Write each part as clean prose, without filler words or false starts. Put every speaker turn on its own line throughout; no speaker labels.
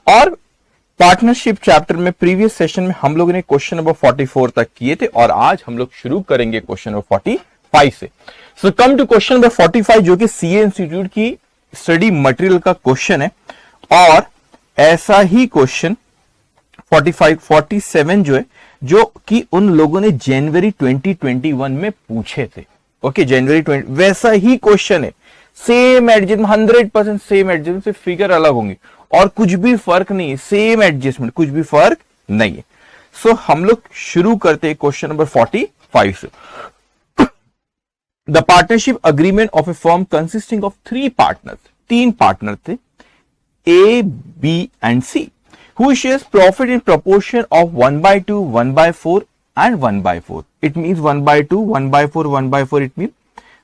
और partnership chapter में previous session में हम लोगों ने क्वेश्चन नंबर 44 तक किए थे और आज हम लोग शुरू करेंगे क्वेश्चन नंबर 45 से। सो कम टू क्वेश्चन नंबर 45 जो कि सीए इंस्टीट्यूट की स्टडी मटेरियल का क्वेश्चन है और ऐसा ही क्वेश्चन 45 47 जो है जो कि उन लोगों ने जनवरी 2021 में पूछे थे। ओके, जनवरी 20 वैसा ही क्वेश्चन है, सेम एडजस्टमेंट, 100% सेम एडजस्टमेंट, सिर्फ फिगर अलग होंगी और कुछ भी फर्क नहीं है, सेम एडजस्टमेंट, कुछ भी फर्क नहीं है। सो हम लोग शुरू करते हैं क्वेश्चन नंबर 45 से। The partnership agreement of a firm consisting of 3 partners, 3 partner थे A, B and C, who shares profit in proportion of 1/2, 1/4 and 1/4. It means 1/2, 1/4, 1/4. It means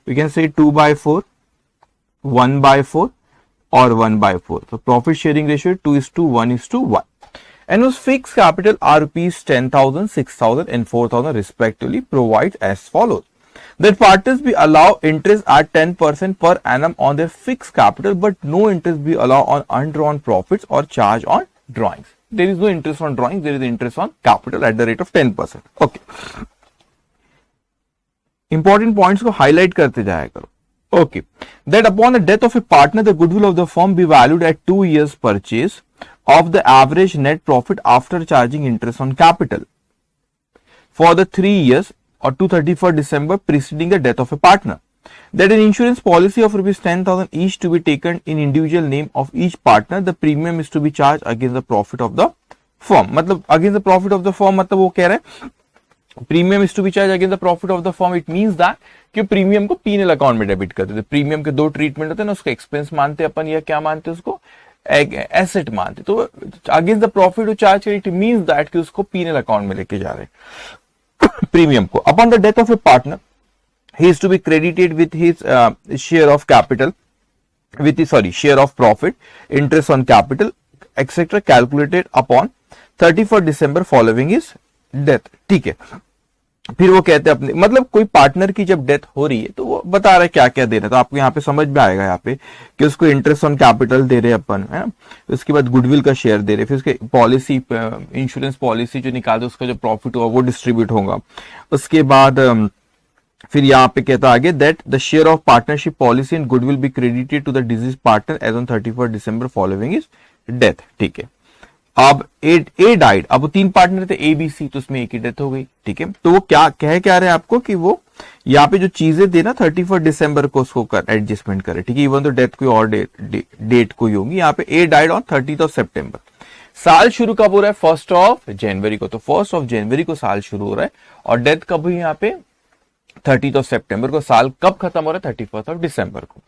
we can say 2/4, 1/4 or 1/4. So profit sharing ratio 2:1:1. And whose fixed capital are rupees 10,000, 6,000 and 4,000 respectively provides as follows. That partners be allow interest at 10% per annum on their fixed capital but no interest be allowed on undrawn profits or charge on drawings. There is no interest on drawings, there is interest on capital at the rate of 10%. Okay. Important points को highlight करते जाया करो. Okay. That upon the death of a partner, the goodwill of the firm be valued at 2 years purchase of the average net profit after charging interest on capital for the 3 years or to 31st December preceding the death of a partner. That an insurance policy of rupees 10,000 each to be taken in individual name of each partner, the premium is to be charged against the profit of the firm. मतलब against the profit of the firm मतलब वो कह रहे हैं premium is to be charge against the profit of the firm. It means that कि premium को PNL account में debit करते थे। प्रीमियम के 2 ट्रीटमेंट होते हैं ना, उसको एक्सपेंस मानते अपन या क्या मानते हैं, उसको एसेट मानते। तो अगेंस्ट द प्रॉफिट चार्ज करें, इट मींस दैट कि उसको पीएनएल अकाउंट में लेके जा रहे हैं प्रीमियम को। Upon the death of a partner he is to be credited with his share of capital, with his share of profit, interest on capital, etc. calculated upon 31st December following his death। ठीक है, फिर वो कहते हैं अपने मतलब कोई partner की जब डेथ हो रही है तो वो बता रहा है क्या क्या दे रहा है। तो आपको यहाँ पे समझ में आएगा यहाँ पे कि उसको इंटरेस्ट ऑन कैपिटल दे रहे हैं अपन, है ना, उसके बाद गुडविल का शेयर दे रहे हैं, फिर उसके पॉलिसी इंश्योरेंस पॉलिसी जो निकालते उसका जो प्रॉफिट होगा वो डिस्ट्रीब्यूट होगा। उसके बाद फिर यहाँ पे कहता आगे that the share of partnership policy and goodwill be credited to the deceased partner as on 31st December following his death. ठीक है, अब ए डाइड, अब वो 3 पार्टनर थे ए बी सी, तो उसमें एक ही डेथ हो गई। ठीक है, तो वो क्या कह रहे हैं आपको कि वो यहाँ पे जो चीजें देना 31st December को उसको एडजस्टमेंट करे। ठीक है, इवन तो डेथ कोई और डेट कोई होगी। यहाँ पे ए डाइड ऑन 30th September। साल शुरू कब हो रहा है? 1st January को। तो 1st January को साल शुरू हो रहा है और डेथ कब हुई यहाँ पे? 30th September को। साल कब खत्म हो रहा है? 31st December को।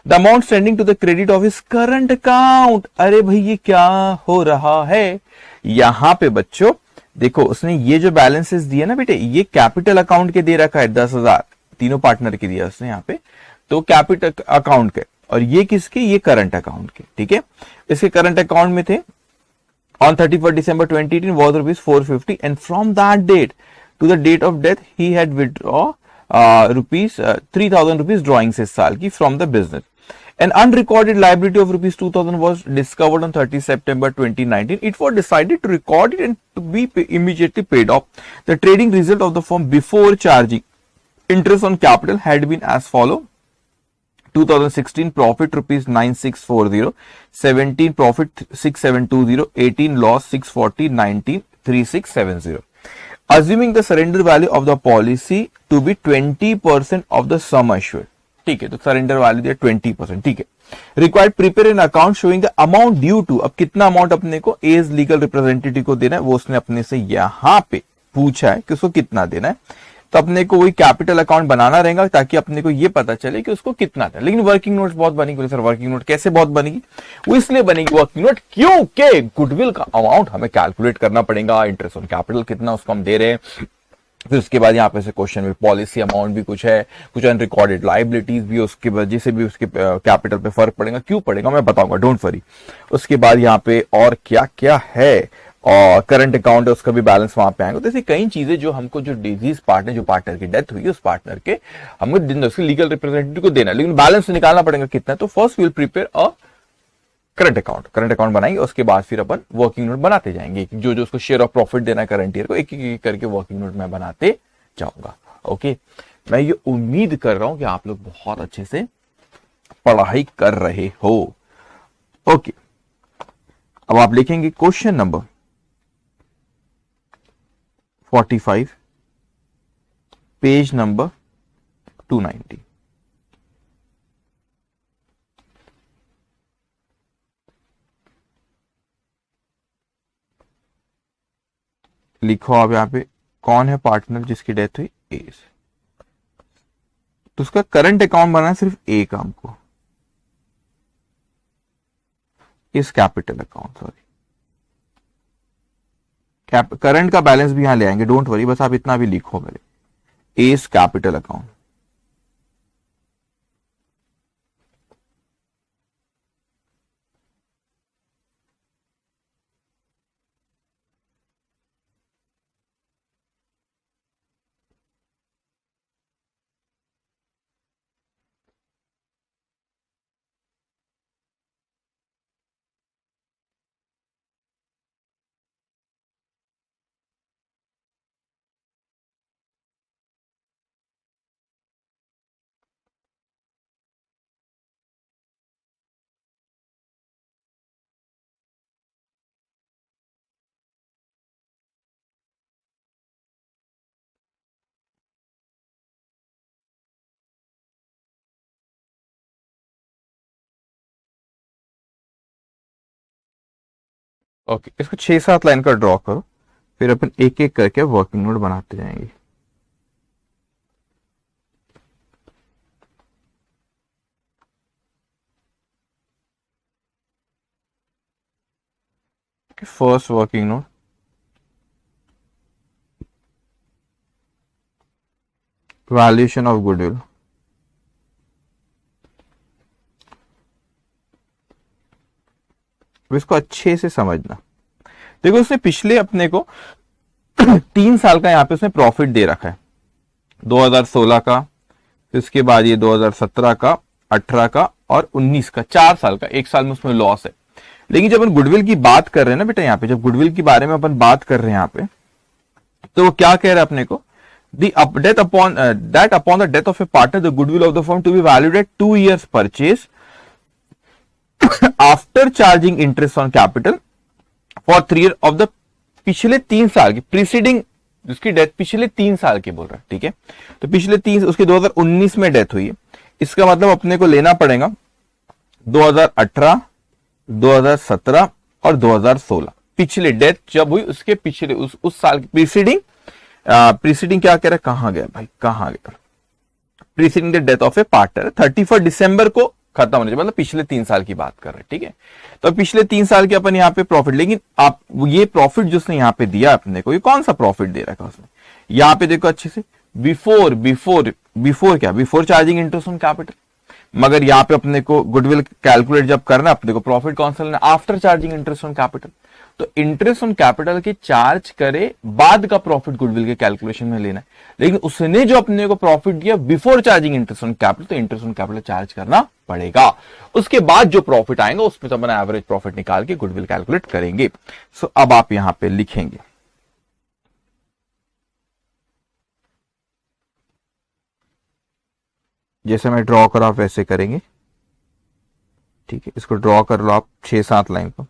The amount standing to the credit of his current account. अरे भाई ये क्या हो रहा है यहां पे बच्चों? देखो उसने ये जो बैलेंसेस दिए ना बेटे, ये कैपिटल अकाउंट के दे रखा है 10,000, तीनों पार्टनर के दिया उसने यहाँ पे, तो कैपिटल अकाउंट के, और ये किसके? ये करंट अकाउंट के। ठीक है, इसके करंट अकाउंट में थे on 31st December 2018 was rupees 450 and from that date to the date of death he had withdraw rupees 3,000 rupees drawings इस साल की from the business. An unrecorded liability of rupees 2,000 was discovered on 30 September 2019. It was decided to record it and to be immediately paid off. The trading result of the firm before charging interest on capital had been as follow: 2016 profit rupees 9640, 17 profit 6720, 18 loss 640, 19 3670. Assuming the surrender value of the policy to be 20% of the sum assured. ठीक है, तो surrender value दिया 20%। ठीक है, required prepare an account showing the amount due to. अब कितना amount अपने को एज लीगल रिप्रेजेंटेटिव को देना है वो उसने अपने से यहां पे पूछा है कि उसको कितना देना है। तो अपने को वही कैपिटल अकाउंट बनाना रहेगा ताकि अपने को ये पता चले कि उसको कितना था। लेकिन वर्किंग नोट बहुत बनेगी। सर वर्किंग नोट कैसे बहुत बनेगी? वो इसलिए बनेगी वर्किंग नोट क्योंकि गुडविल का अमाउंट हमें कैलकुलेट करना पड़ेगा, इंटरेस्ट ऑन कैपिटल कितना उसको हम दे रहे हैं। फिर उसके बाद यहाँ पे से क्वेश्चन में पॉलिसी अमाउंट भी कुछ है, कुछ अनरिकॉर्डेड लाइबिलिटीज भी, उसकी वजह से भी उसके कैपिटल पे फर्क पड़ेगा। क्यों पड़ेगा मैं बताऊंगा, डोंट वरी। उसके बाद यहाँ पे और क्या क्या है, और करंट अकाउंट है उसका भी बैलेंस वहां पे आएगा। तो ऐसी कई चीजें जो हमको जो डिजीज पार्टनर, जो पार्टनर की डेथ हुई है उस पार्टनर के हमको उसके लीगल रिप्रेजेंटेटिव को देना, लेकिन बैलेंस निकालना पड़ेगा कितना। तो first will prepare a current account बनाएंगे, उसके बाद फिर अपन वर्किंग नोट बनाते जाएंगे, जो जो उसको शेयर ऑफ प्रॉफिट देना है करंट ईयर को, एक एक करके वर्किंग नोट मैं बनाते जाऊंगा। ओके, मैं ये उम्मीद कर रहा हूं कि आप लोग बहुत अच्छे से पढ़ाई कर रहे हो। ओके, अब आप लिखेंगे क्वेश्चन नंबर 45, पेज नंबर 290। लिखो आप यहां पे कौन है पार्टनर जिसकी डेथ हुई, ए से। तो उसका करंट अकाउंट बनाना सिर्फ ए काम को, इस कैपिटल अकाउंट, सॉरी करंट का बैलेंस भी यहां ले आएंगे, डोंट वरी, बस आप इतना भी लिखो मेरे, एस कैपिटल अकाउंट। ओके, इसको 6-7 लाइन का ड्रॉ करो, फिर अपन एक एक करके वर्किंग नोट बनाते जाएंगे। First working note, valuation of goodwill. इसको अच्छे से समझना। देखो उसने पिछले अपने को 3 साल का यहाँ पे उसने प्रॉफिट दे रखा है, 2016 का, इसके बाद ये 2017 का, 18 का और 19 का, 4 साल का, 1 साल में उसमें लॉस है। लेकिन जब अपन गुडविल की बात कर रहे हैं ना बेटा, यहाँ पे जब गुडविल के बारे में अपन बात कर रहे हैं यहाँ पे, तो वो क्या कह रहा है अपने को, that upon the death of a partner the goodwill of the firm to be valued at 2 years purchase after charging interest on capital for 3 years of the, पिछले 3 साल की प्रीसीडिंग, उसकी डेथ पिछले 3 साल की बोल रहा है, ठीक है। तो पिछले 3, उसके 2019 में डेथ हुई है, इसका मतलब अपने को लेना पड़ेगा 2018, 2017 और 2016, पिछले डेथ जब हुई उसके पिछले उस साल की प्रीसीडिंग। प्रीसीडिंग क्या कह रहा है, कहां गया भाई, कहां गया, preceding the death of a partner 31 दिसंबर को खत्म होने, मतलब पिछले 3 साल की बात कर रहे हैं, ठीक है। तो पिछले 3 साल के अपन यहाँ पे प्रॉफिट, लेकिन आप ये प्रॉफिट जो उसने यहाँ पे दिया अपने को, ये कौन सा प्रॉफिट दे रखा उसने, यहाँ पे देखो अच्छे से, before charging interest on capital. मगर यहाँ पे अपने को गुडविल कैलकुलेट जब करना, अपने को प्रॉफिट कौन सा लेना, after charging interest on capital. तो इंटरेस्ट ऑन कैपिटल के चार्ज करे बाद का प्रॉफिट गुडविल के कैलकुलेशन में लेना है, लेकिन उसने जो अपने को प्रॉफिट दिया before charging interest on capital, तो इंटरेस्ट ऑन कैपिटल चार्ज करना पड़ेगा। उसके बाद जो प्रॉफिट आएगा उसमें तो अपन एवरेज प्रॉफिट निकाल के गुडविल कैलकुलेट करेंगे। सो अब आप यहां पे लिखेंगे, जैसे मैं ड्रॉ करा आप वैसे करेंगे, ठीक है। इसको ड्रॉ कर लो आप 6-7 लाइन को।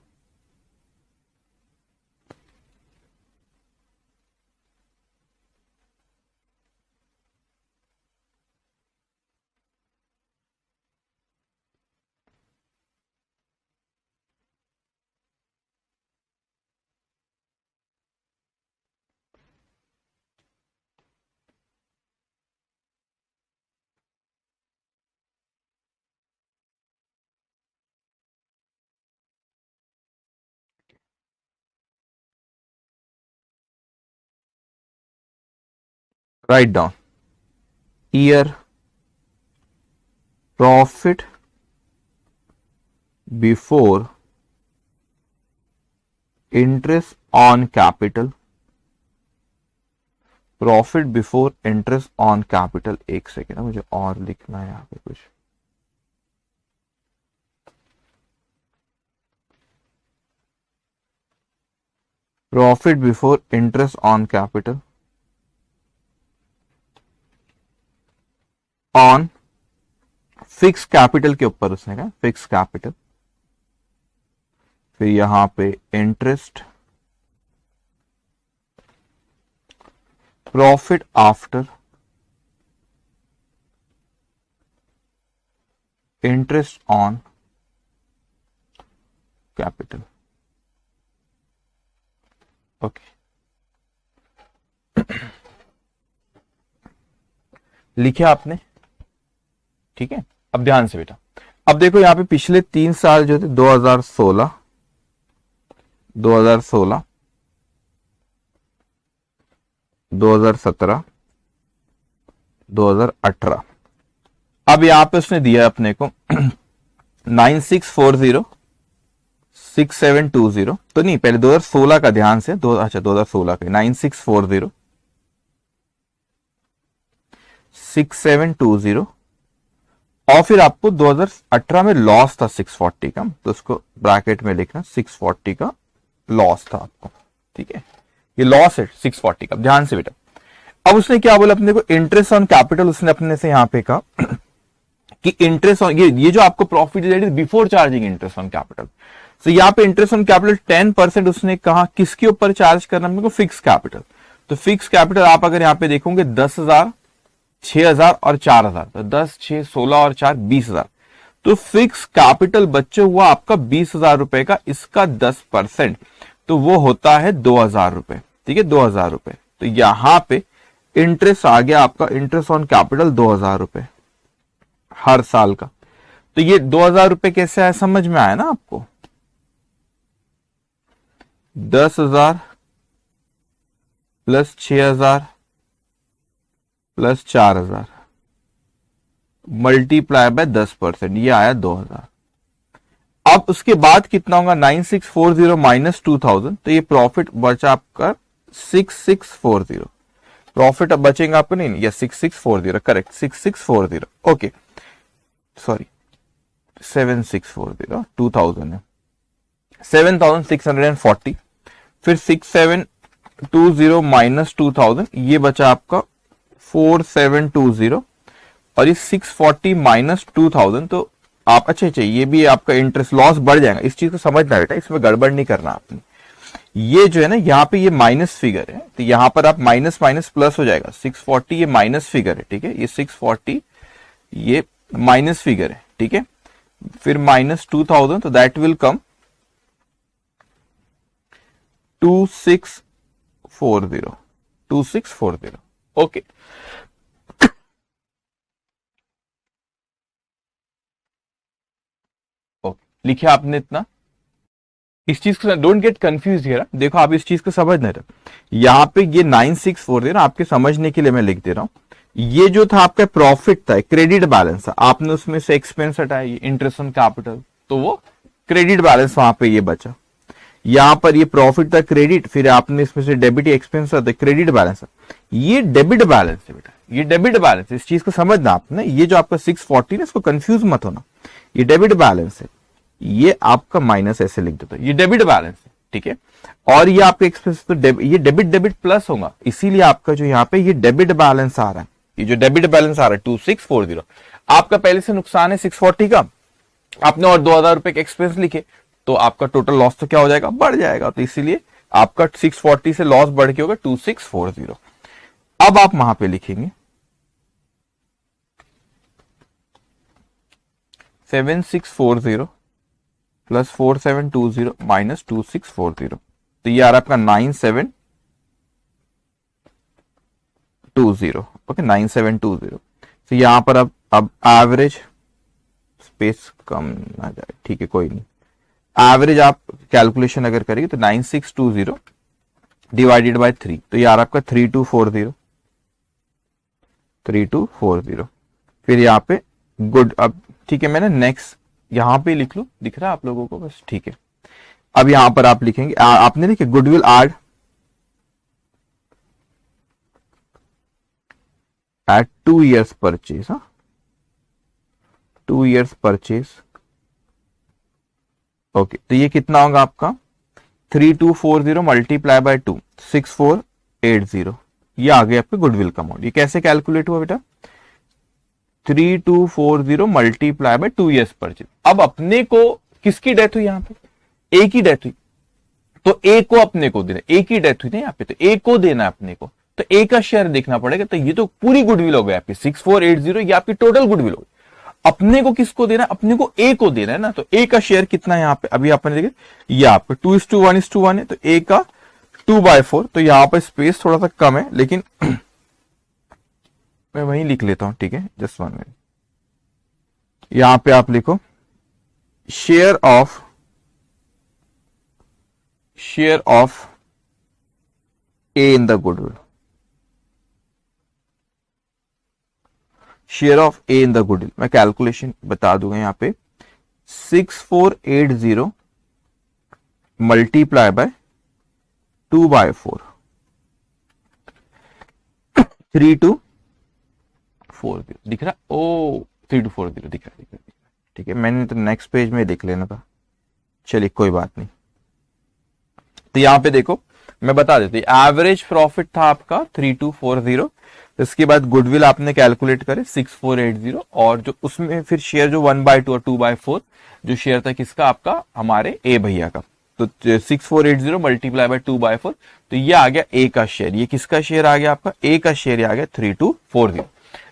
Write down year profit before interest on capital, profit before interest on capital. एक सेकेंड, मुझे और लिखना है यहाँ पे कुछ। Profit before interest on capital on fix capital के ऊपर उसने कहा फिक्स कैपिटल, फिर यहां पे interest, profit after interest on capital. Okay, लिखे आपने, ठीक है। अब ध्यान से बेटा, अब देखो यहां पे पिछले 3 साल जो थे 2016, 2017, 2018। अब यहां पे उसने दिया अपने को 9640 6720, तो नहीं पहले 2016 का ध्यान से, अच्छा 2016 का 9640 6720, और फिर आपको 2018 में लॉस था 640 का, तो उसको ब्रैकेट में लिखना 640 का लॉस था आपको, ठीक है। ये लॉस है 640 का, ध्यान से बेटा। अब उसने क्या बोला अपने को, इंटरेस्ट ऑन कैपिटल उसने अपने से यहां पे कहा कि इंटरेस्ट ऑन, ये जो आपको profit is before charging interest on capital, तो यहाँ पे इंटरेस्ट ऑन कैपिटल 10% उसने कहा किसके ऊपर चार्ज करना, मेरे को फिक्स कैपिटल। तो फिक्स कैपिटल आप अगर यहाँ पे देखोगे 10,000, 6,000 और 4,000, तो 10, 6, 16 और 4 20,000, तो फिक्स कैपिटल बच्चे हुआ आपका 20,000 रुपए का, इसका 10%, तो वो होता है 2,000 रुपए, ठीक है, 2,000 रुपए। तो यहां पे इंटरेस्ट आ गया आपका, इंटरेस्ट ऑन कैपिटल 2,000 रुपए हर साल का। तो ये 2,000 रुपए कैसे आया, समझ में आया ना आपको। 10,000 प्लस 6,000 प्लस 4,000 मल्टीप्लाई बाय 10%, ये आया 2,000। अब उसके बाद कितना होगा, 9640 माइनस 2,000, तो ये प्रॉफिट बचा आपका 6640, प्रॉफिट अब बचेगा आपको, नहीं ये 6640 करेक्ट, 6640, ओके सॉरी 7640, 2000 है, 7,640, फिर 6720 माइनस 2000, ये बचा आपका 4720, और ये 640 माइनस 2000, तो आप अच्छा ये भी आपका इंटरेस्ट लॉस बढ़ जाएगा, इस चीज को समझना बेटा, इसमें गड़बड़ नहीं करना आपने। ये जो है ना यहाँ पे ये माइनस फिगर है, तो यहां पर आप माइनस माइनस प्लस हो जाएगा, 640 ये माइनस फिगर है, ठीक है, ये 640 ये माइनस फिगर है, ठीक है, फिर माइनस 2000, तो दैट विल कम 2640, 2640, ओके। लिखे आपने इतना, इस चीज को डोंट गेट कंफ्यूज हियर, देखो आप इस चीज को समझ नहीं रहे, यहां पे ये 9640 ना आपके समझने के लिए मैं लिख दे रहा हूं, ये जो था आपका प्रॉफिट था, क्रेडिट बैलेंस था, आपने उसमें से एक्सपेंस हटाया, इंटरेस्ट ऑन कैपिटल, तो वो क्रेडिट बैलेंस वहां पे ये बचा। यहां पर ये प्रॉफिट था क्रेडिट, फिर आपने इसमें से डेबिट एक्सपेंस था, क्रेडिट बैलेंस, ये डेबिट बैलेंस है बेटा, ये डेबिट बैलेंस, इस चीज को समझना आपने, ये जो आपका 640 ना इसको कंफ्यूज मत होना, ये डेबिट बैलेंस है, ये आपका माइनस ऐसे लिख देता है, ये डेबिट बैलेंस है, ठीक है, और ये आपका एक्सपेंस, तो ये डेबिट डेबिट प्लस होगा, इसीलिए आपका जो यहाँ पे ये डेबिट बैलेंस आ रहा है, ये जो डेबिट बैलेंस आ रहा है 2640, आपका पहले से नुकसान है 640 का, आपने और 2,000 रुपए के एक्सपेंस लिखे, तो आपका टोटल लॉस तो क्या हो जाएगा, बढ़ जाएगा, तो इसीलिए आपका 640 से लॉस बढ़ के होगा 2640। अब आप वहां पे लिखेंगे 7640 प्लस 4720 माइनस 2640, तो ये आ रहा है आपका 9720, ओके 9720। तो यहां पर अब एवरेज स्पेस कम ना जाए, ठीक है कोई नहीं, एवरेज आप कैलकुलेशन अगर करेंगे तो 9620 डिवाइडेड बाय 3, तो ये आ रहा है आपका 3240, 3240, फिर यहाँ पे गुड, अब ठीक है, मैंने नेक्स्ट यहां पे लिख लू, दिख रहा है आप लोगों को बस, ठीक है। अब यहां पर आप लिखेंगे, आपने लिखे goodwill add at 2 years purchase, 2 years purchase, okay, तो ये कितना होगा आपका 3240 मल्टीप्लाई बाय 2 6480, ये आ गया आपके गुडविल का अमाउंट। ये कैसे कैलकुलेट हुआ बेटा? 3240 मल्टीप्लाई बाय 2 ईयर्स परचेज। अब अपने को किसकी डेथ हुई? यहाँ पे ए की डेथ हुई, तो ए को अपने को देना, ए की डेथ हुई ना यहाँ पे, तो ए को देना है अपने को, तो ए का शेयर देखना पड़ेगा। तो ये तो पूरी गुडविल हो गई आपकी 6480, ये आपकी टोटल गुडविल हो गई। अपने को किसको देना है? अपने को ए को देना है ना, तो ए का शेयर कितना है यहाँ पे? अभी आपने देखे ये आपका 2:1:1 है, तो ए का 2/4, तो यहाँ पर स्पेस थोड़ा सा कम है, लेकिन मैं वहीं लिख लेता हूं, ठीक है, जस्ट 1 मिनट। यहां पे आप लिखो share of A in the goodwill, share of A in the goodwill. मैं कैलकुलेशन बता दूंगा यहां पे 6480 मल्टीप्लाई बाय 2/4 3240 दिख रहा? ओ 3240 दिख रहा, ठीक है। मैंने तो नेक्स्ट पेज में देख लेना था, चलिए कोई बात नहीं। तो यहां पे देखो मैं बता देती, एवरेज प्रॉफिट था आपका 3240, इसके बाद गुडविल आपने कैलकुलेट करे 6480, और जो उसमें फिर शेयर जो 1/2 और 2/4 जो शेयर था किसका? आपका हमारे ए भैया का। तो 6480 मल्टीप्लाई बाय 2/4, तो ये आ गया ए का शेयर। ये किसका शेयर आ गया? आपका ए का शेयर आ गया 3240।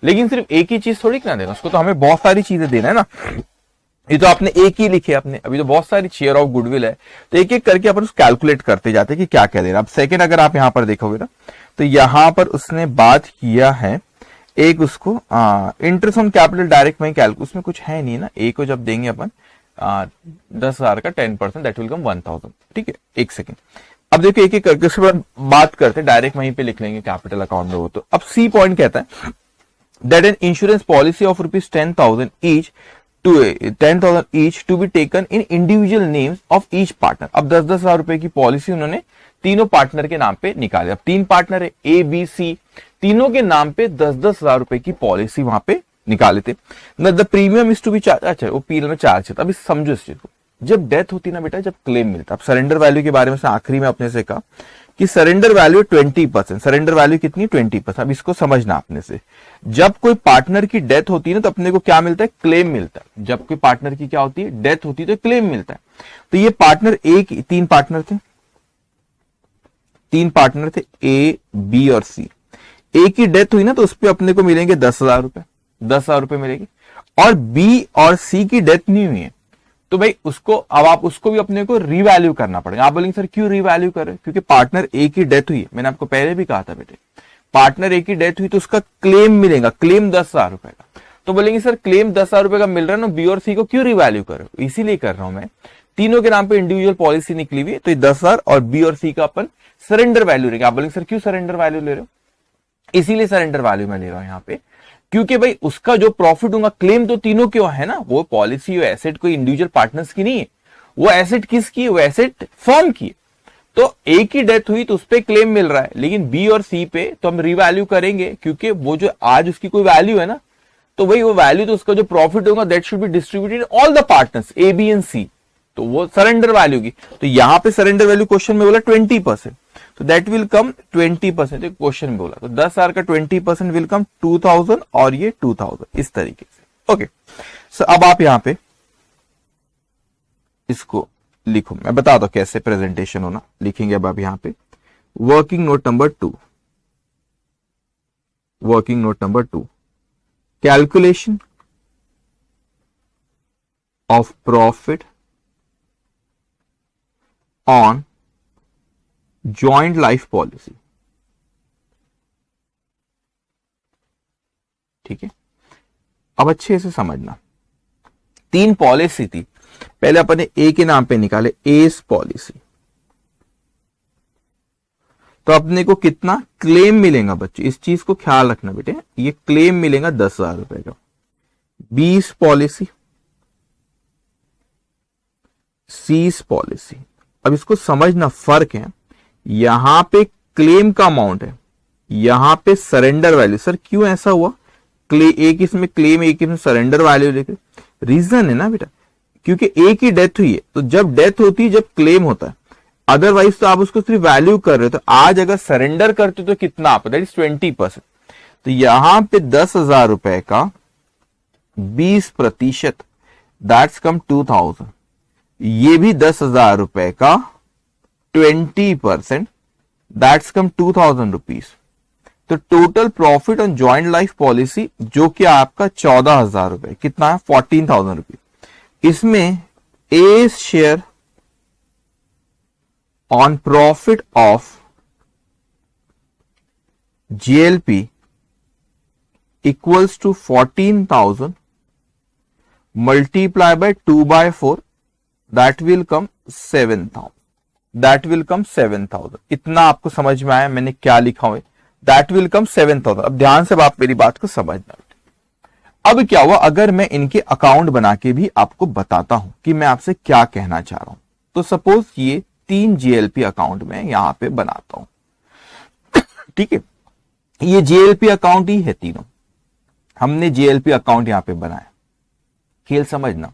लेकिन सिर्फ एक ही चीज थोड़ी ना देना, उसको तो हमें बहुत सारी चीजें देना है ना। ये तो आपने एक ही लिखे अपने, अभी तो बहुत सारी शेयर ऑफ गुडविल है, तो एक एक करके अपन उसको कैलकुलेट करते जाते हैं कि क्या क्या देना। अब सेकंड अगर आप यहां पर देखोगे ना, तो यहां पर उसने बात किया है एक उसको इंटरेस्ट ऑन कैपिटल डायरेक्ट में कैलकुलेट, उसमें कुछ है नहीं ना। ए को जब देंगे अपन 10,000 का 10%, दैट विल कम 1000, ठीक है। एक सेकेंड, अब देखो एक एक करके उसके बाद बात करते हैं, डायरेक्ट वहीं पे लिख लेंगे कैपिटल अकाउंट में वो। तो अब सी पॉइंट कहता है that an insurance policy of rupees 10,000 each to be taken in individual names of each partner। अब 10,000 रुपए की पॉलिसी उन्होंने तीनों पार्टनर के नाम पे निकाले। अब 3 पार्टनर है ए बी सी, तीनों के नाम पे 10,000 रुपए की पॉलिसी वहां पे निकाले थे। The premium is to be charge, अच्छा वो पीएल में चार्ज था। अभी समझो इस चीज को, जब डेथ होती ना बेटा, जब क्लेम मिलता, अब सरेंडर वैल्यू के बारे में से आखिरी में अपने से कहा कि सरेंडर वैल्यू 20%, सरेंडर वैल्यू कितनी? 20%। अब इसको समझना अपने से, जब कोई पार्टनर की डेथ होती है ना, तो अपने को क्या मिलता है? क्लेम मिलता है। जब कोई पार्टनर की क्या होती है? डेथ होती है, तो क्लेम मिलता है। तो ये पार्टनर ए की 3 पार्टनर थे ए बी और सी। ए की डेथ हुई ना, तो उस पर अपने को मिलेंगे 10,000 रुपए, 10,000 रुपए मिलेंगे। और बी और सी की डेथ नहीं हुई है, तो भाई उसको, अब आप उसको भी अपने को रीवैल्यू करना पड़ेगा। आप बोलेंगे सर क्यों रीवैल्यू कर रहे हैं? क्योंकि पार्टनर ए की डेथ हुई है, मैंने आपको पहले भी कहा था बेटे, पार्टनर ए की डेथ हुई तो उसका क्लेम मिलेगा, क्लेम 10,000 रुपए का। तो बोलेंगे सर क्लेम 10,000 रुपए का मिल रहा है ना, बी और सी को क्यों रीवैल्यू कर रहे हो? इसीलिए कर रहा हूं मैं, तीनों के नाम पे इंडिविजुअल पॉलिसी निकली हुई है, तो 10,000 और बी और सी का अपन सरेंडर वैल्यू रहेगा। आप बोलेंगे सर क्यों सरेंडर वैल्यू ले रहे हो? इसीलिए सरेंडर वैल्यू मैं ले रहा हूं यहाँ पे, क्योंकि भाई उसका जो प्रॉफिट होगा, क्लेम तो तीनों क्यों है ना, वो पॉलिसी, वो एसेट कोई इंडिविजुअल पार्टनर्स की नहीं है, वो एसेट किसकी है? वो एसेट फर्म की है। तो ए की डेथ हुई तो उस पर क्लेम मिल रहा है, लेकिन बी और सी पे तो हम रिवैल्यू करेंगे, क्योंकि वो जो आज उसकी कोई वैल्यू है ना, तो भाई वो वैल्यू, तो उसका जो प्रॉफिट होगा that should be distributed all the partners A B and C, तो वो सरेंडर वैल्यू की। तो यहां पे सरेंडर वैल्यू क्वेश्चन में बोला 20%, तो दैट विल कम 20%, क्वेश्चन में बोला, तो 10,000 का 20% विल कम 2,000 और ये 2,000, इस तरीके से। ओके सो अब आप यहां पे इसको लिखो, मैं बता दो कैसे प्रेजेंटेशन होना, लिखेंगे अब आप यहां पे working note number 2, working note number 2, calculation of profit on joint life policy. ठीक है, अब अच्छे से समझना, 3 पॉलिसी थी, पहले अपन ने ए के नाम पे निकाले एस पॉलिसी, तो अपने को कितना क्लेम मिलेगा बच्चे, इस चीज को ख्याल रखना बेटे, ये क्लेम मिलेगा 10,000 रुपए का। 20 पॉलिसी, सीस पॉलिसी। अब इसको समझना, फर्क है, यहां पे क्लेम का अमाउंट है, यहां पे सरेंडर वैल्यू। सर क्यों ऐसा हुआ? एक इसमें क्लेम, एक इसमें सरेंडर वैल्यू लेके, रीजन है ना बेटा, क्योंकि ए की डेथ हुई है, तो जब डेथ होती है, जब क्लेम होता है, अदरवाइज तो आप उसको सिर्फ वैल्यू कर रहे हो। तो आज अगर सरेंडर करते हो तो कितना आपको, दैट इज 20%। तो यहां पे 10,000 रुपए का 20%, दैट्स कम 2,000। ये भी 10,000 रुपए का 20%, दैट्स कम 2,000 रुपीज। तो total profit on joint life policy जो कि आपका 14,000 रुपए, कितना है 14,000 रुपीज। इसमें ए share on profit of GLP equals to 14,000 multiply by 2/4, that will come 7,000, that will come 7,000। इतना आपको समझ में आया मैंने क्या लिखा हुआ है, that will come 7,000। अब ध्यान से आप मेरी बात को समझना। अब क्या हुआ, अगर मैं इनके अकाउंट बना के भी आपको बताता हूं कि मैं आपसे क्या कहना चाह रहा हूं। तो सपोज ये 3 जीएलपी अकाउंट में यहां पे बनाता हूं, ठीक है। ये जीएलपी अकाउंट ही है तीनों, हमने जीएलपी अकाउंट यहां पे बनाया। खेल समझना,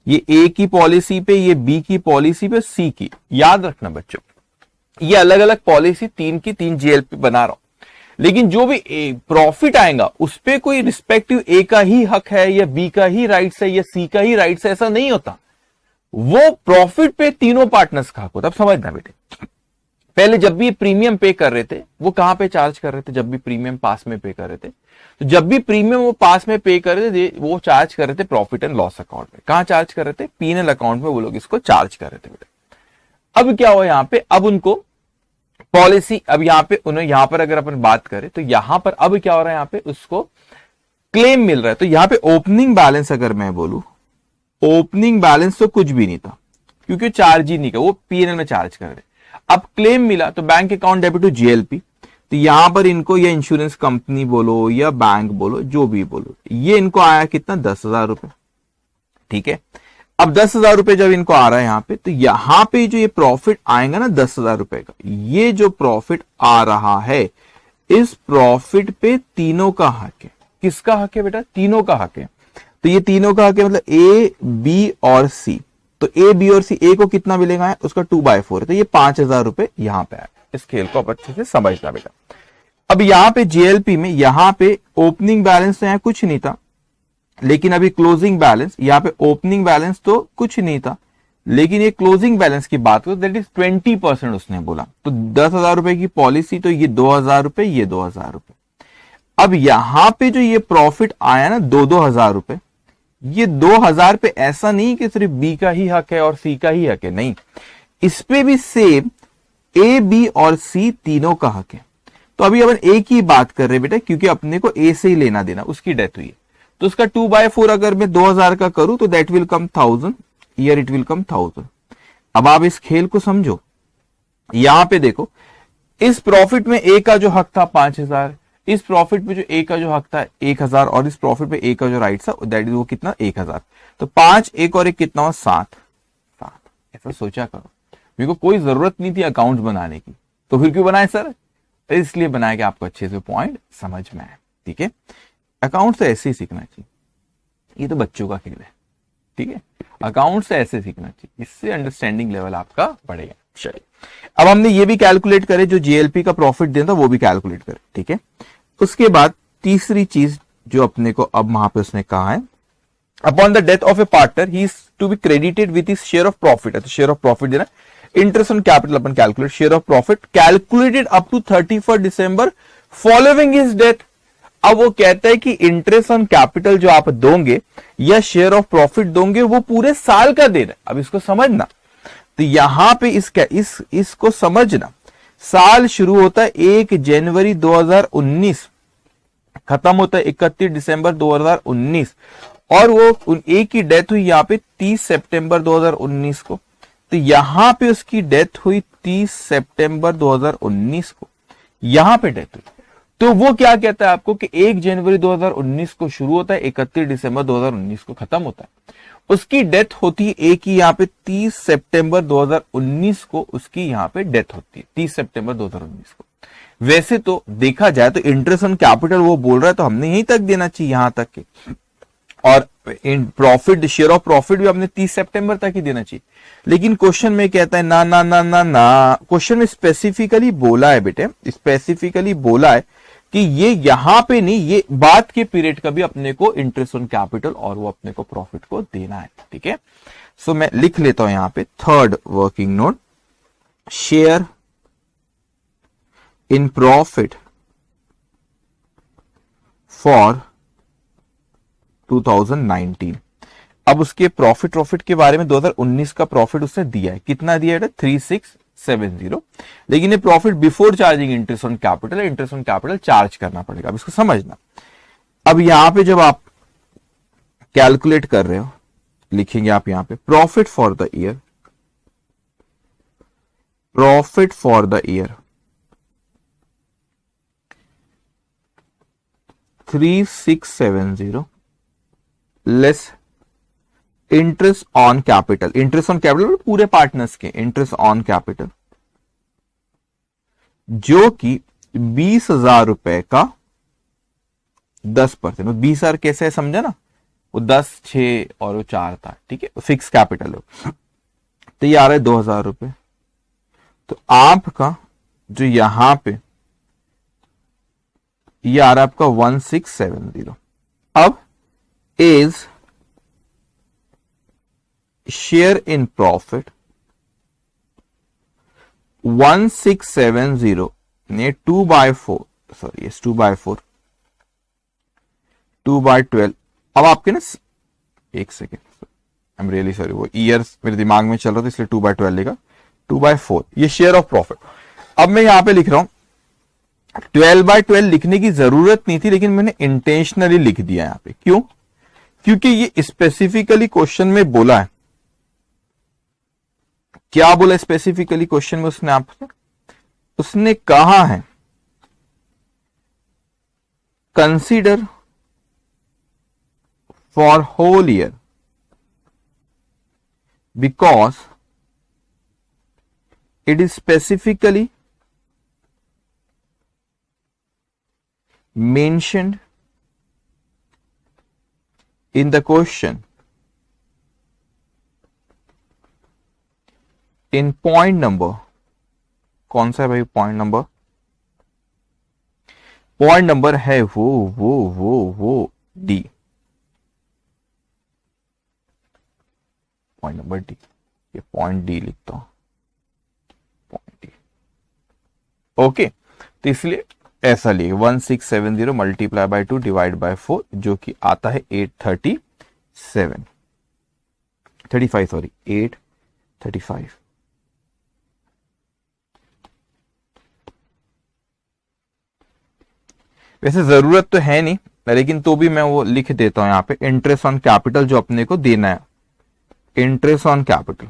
ये ए की पॉलिसी पे, ये बी की पॉलिसी पे, सी की। याद रखना बच्चों, ये अलग अलग पॉलिसी 3 की 3 जीएलपी बना रहा हूं, लेकिन जो भी प्रॉफिट आएगा उस पे कोई रिस्पेक्टिव ए का ही हक है या बी का ही राइट्स है या सी का ही राइट्स है, ऐसा नहीं होता। वो प्रॉफिट पे तीनों पार्टनर्स का हक होता। अब समझना बेटे, पहले जब भी प्रीमियम पे कर रहे थे वो कहां पे चार्ज कर रहे थे, जब भी प्रीमियम पास में पे कर रहे थे, तो जब भी प्रीमियम वो पास में पे कर रहे थे वो चार्ज कर रहे थे प्रॉफिट एंड लॉस अकाउंट में। कहां चार्ज कर रहे थे, पीएनएल अकाउंट में वो लोग इसको चार्ज कर रहे थे बेटे। अब क्या हुआ यहां पे, अब उनको पॉलिसी, अब यहां पे उन्हें, यहां पर अगर अपन बात करें तो यहां पर अब क्या हो रहा है, यहां पे उसको क्लेम मिल रहा है। तो यहां पे ओपनिंग बैलेंस अगर मैं बोलूं, ओपनिंग बैलेंस तो कुछ भी नहीं था क्योंकि चार्ज ही नहीं था, वो पीएनएल में चार्ज कर रहे। अब क्लेम मिला तो bank account debit to GLP. तो यहां पर इनको या इंश्योरेंस कंपनी बोलो या बैंक बोलो, जो भी बोलो, ये इनको आया कितना, 10,000 रुपए, ठीक है। अब 10,000 रुपए जब इनको आ रहा है यहां पे, तो यहां पे जो ये प्रॉफिट आएगा ना 10,000 रुपए का, ये जो प्रॉफिट आ रहा है, इस प्रॉफिट पे तीनों का हक है। किसका हक है बेटा, तीनों का हक है। तो ये तीनों का हक है, मतलब ए, बी और सी। तो ए, बी और सी, ए को कितना मिलेगा है, उसका 2/4 है। तो ये 5,000 रुपए यहां पे आए। इस खेल को आप अच्छे से समझना बेटा। अब यहां पे जीएलपी में, यहां पे ओपनिंग बैलेंस तो यहां कुछ नहीं था, लेकिन अभी क्लोजिंग बैलेंस, यहां पे ओपनिंग बैलेंस तो कुछ नहीं था, लेकिन ये क्लोजिंग बैलेंस की बात करो, दैट इज 20% उसने बोला। तो 10,000 रुपए की पॉलिसी, तो ये 2,000 रुपए, ये 2,000 रुपए। अब यहां पे जो ये प्रॉफिट आया ना 2,000 रुपए, ये 2,000 पे ऐसा नहीं कि सिर्फ बी का ही हक है और सी का ही हक है, नहीं, इस पे भी सेम ए, बी और सी तीनों का हक है। तो अभी अपन ए की बात कर रहे हैं बेटा, क्योंकि अपने को ए से ही लेना देना, उसकी डेथ हुई है। तो उसका 2/4 अगर मैं 2,000 का करूं तो that will come 1,000, year it will come 1,000। अब आप इस खेल को समझो, यहां पे देखो, इस प्रॉफिट में ए का जो हक था 5,000, इस प्रॉफिट पे जो ए का जो हक था 1,000, और इस प्रॉफिट पे ए का जो राइट था दैट इज वो कितना, 1,000। तो 5, 1 और 1 कितना हुआ, 7। ऐसा सोचा करो, मेरे को कोई जरूरत नहीं थी अकाउंट बनाने की, तो फिर क्यों बनाए सर, इसलिए बनाया कि आपको अच्छे से पॉइंट समझ में आए, ठीक है। अकाउंट से ऐसे ही सीखना चाहिए, ये तो बच्चों का खेल है, ठीक है। अकाउंट से ऐसे सीखना चाहिए, इससे अंडरस्टैंडिंग लेवल आपका बढ़ेगा। चलिए, अब हमने ये भी कैलकुलेट करे, जो जीएलपी का प्रॉफिट देना था वो भी कैलकुलेट करे, ठीक है। उसके बाद तीसरी चीज जो अपने को अब वहां पे उसने कहा है, upon the death of a partner he is to be credited with his share of profit. है तो शेयर ऑफ प्रॉफिट देना, इंटरेस्ट ऑन कैपिटल अपन calculate, share of profit calculated up to 31 December following his death. अब वो कहता है कि interest on capital जो आप दोगे या शेयर ऑफ प्रॉफिट दोगे वो पूरे साल का देना। अब इसको समझना, तो यहां पे इसको समझना, साल शुरू होता है 1 जनवरी 2019, खत्म होता है 31 दिसंबर 2019, और वो एक की डेथ हुई यहां पे 30 सितंबर 2019 को। तो यहां पे उसकी डेथ हुई 30 सितंबर 2019 को, यहां पे डेथ हुई। तो वो क्या कहता है आपको कि 1 जनवरी 2019 को शुरू होता है, 31 दिसंबर 2019 को खत्म होता है। उसकी डेथ होती है एक ही यहां पे 30 सितंबर 2019 को, उसकी यहां पे डेथ होती है 30 सितंबर 2019 को। वैसे तो देखा जाए तो इंटरेस्ट ऑन कैपिटल वो बोल रहा है, तो हमने यहीं तक देना चाहिए, यहां तक के। और प्रॉफिट, शेयर ऑफ प्रॉफिट भी आपने 30 सितंबर तक ही देना चाहिए। लेकिन क्वेश्चन में कहता है ना ना ना ना ना, क्वेश्चन में स्पेसिफिकली बोला है बेटे, स्पेसिफिकली बोला है कि ये यहां पे नहीं, ये बाद के पीरियड का भी अपने को इंटरेस्ट ऑन कैपिटल और वो अपने को प्रॉफिट को देना है। ठीक है, सो मैं लिख लेता हूं यहां पे third working note, share in profit for 2019। अब उसके प्रॉफिट के बारे में 2019 का प्रॉफिट उसने दिया है, कितना दिया है? 3670। लेकिन ये profit before charging interest on capital, interest on capital charge करना पड़ेगा, अब इसको समझना। अब यहां पे जब आप कैलकुलेट कर रहे हो, लिखेंगे आप यहां पे profit for the year, profit for the year 3670 less interest on capital, interest on capital पूरे पार्टनर्स के इंटरेस्ट ऑन कैपिटल, जो कि 20,000 रुपए का 10%। 20,000 कैसे है समझा ना, वो 10, 6 और वो 4 था। ठीक है, फिक्स कैपिटल है, तो ये आ रहा है 2,000 रुपए। तो आपका जो यहां पे ये आ रहा है आपका 1670। अब इज शेयर इन प्रॉफिट 1670 ने 2/4, सॉरी 2/4, 2/12। अब आपके ना, एक second, I am really sorry, वो ईयर्स मेरे दिमाग में चल रहा था इसलिए 2/12 लिखा, 2/4 ये शेयर ऑफ प्रॉफिट। अब मैं यहां पे लिख रहा हूं 12/12 लिखने की जरूरत नहीं थी, लेकिन मैंने इंटेंशनली लिख दिया यहां पे। क्यों? क्योंकि ये स्पेसिफिकली क्वेश्चन में बोला है। क्या बोला स्पेसिफिकली क्वेश्चन में उसने आपसे? उसने कहा है consider for whole year because it is specifically mentioned in the question in point number, कौन सा है भाई पॉइंट नंबर? पॉइंट नंबर है वो डी, पॉइंट नंबर डी, ये पॉइंट डी लिखता हूं, पॉइंट डी। ओके, तो इसलिए ऐसा लिए 1670 मल्टीप्लाई बाय 2 डिवाइड बाय 4, जो कि आता है 835, सॉरी 835। वैसे जरूरत तो है नहीं, लेकिन तो भी मैं वो लिख देता हूं यहां पे, इंटरेस्ट ऑन कैपिटल जो अपने को देना है, इंटरेस्ट ऑन कैपिटल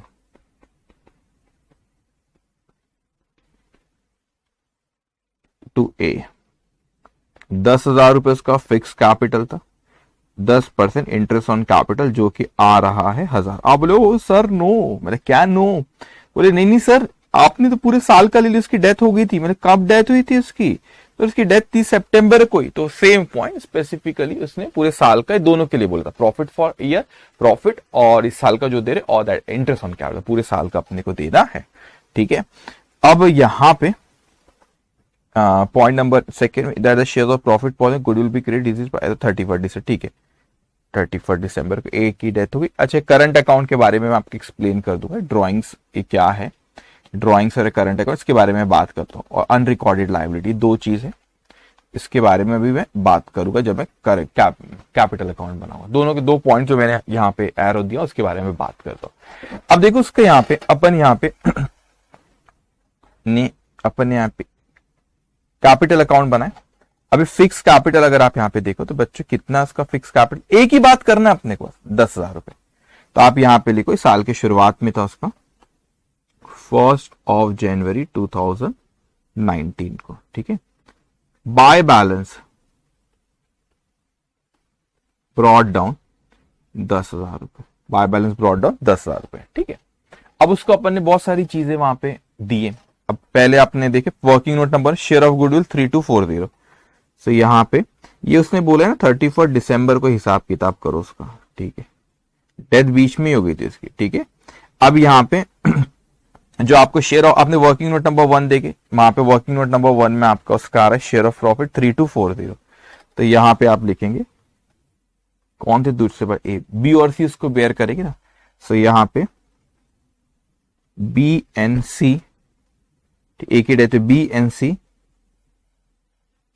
टू ए, 10,000 रुपए उसका फिक्स कैपिटल था, 10% इंटरेस्ट ऑन कैपिटल जो कि आ रहा है 1,000। आप बोले ओ सर नो, मैंने क्या नो? बोले नहीं नहीं सर, आपने तो पूरे साल का ले लिया, उसकी डेथ हो गई थी। मैंने कब डेथ हुई थी उसकी? तो उसकी डेथ 30 सितंबर को ही। तो सेम पॉइंट स्पेसिफिकली उसने पूरे साल का दोनों के लिए बोला था, प्रॉफिट फॉर ईयर, प्रॉफिट और इस साल का जो दे रहे और दैट इंटरेस्ट ऑन कैपिटल पूरे साल का अपने को देना है। ठीक है, अब यहां पे point number second, that the share of profit policy goodwill be credit as 31 December. ठीक है, 31 दिसंबर को एक की डेथ हो गई। अच्छा, करंट अकाउंट के बारे में मैं आपको एक्सप्लेन कर दूंगा, ड्रॉइंग्स ये क्या है, ड्रॉइंग्स और करंट अकाउंट इसके बारे में बात करता हूँ, और अनरिकॉर्डेड लायबिलिटी, दो चीज है, इसके बारे में भी मैं बात करूंगा जब मैं कैपिटल अकाउंट बनाऊंगा। दोनों के दो पॉइंट जो मैंने यहाँ पे एरो दिया उसके बारे में बात करता हूँ। अब देखो उसके यहाँ पे अपन यहाँ पे कैपिटल अकाउंट बनाए। अभी फिक्स कैपिटल अगर आप यहां पे देखो तो बच्चों कितना इसका फिक्स कैपिटल, एक ही बात करना है अपने को, 10,000 रुपए। तो आप यहां पे लिखो, इस साल के शुरुआत में था उसका 1 जनवरी 2019 को। ठीक है, बाय बैलेंस ब्रॉड डाउन 10,000 रुपए, बाय बैलेंस ब्रॉड डाउन 10,000 रुपए। ठीक है, अब उसको अपन ने बहुत सारी चीजें वहां पे दिए। अब पहले आपने देखे working note number, share of goodwill 3240। सो यहां पे ये उसने बोला है ना 31 दिसंबर को हिसाब किताब करो उसका, ठीक है, डेथ बीच में ही हो गई थी इसकी, ठीक है। अब यहाँ पे जो आपको शेयर ऑफ, आपने वर्किंग नोट नंबर 1 देखे, वहां पे वर्किंग नोट नंबर 1 में आपका उसका आ रहा है शेयर ऑफ प्रॉफिट 3240। तो यहां पे आप लिखेंगे कौन थे दूसरे पर, ए, बी और सी उसको बेयर करेगी ना। सो यहां पे बी एन सी, एक ही रहते, B N C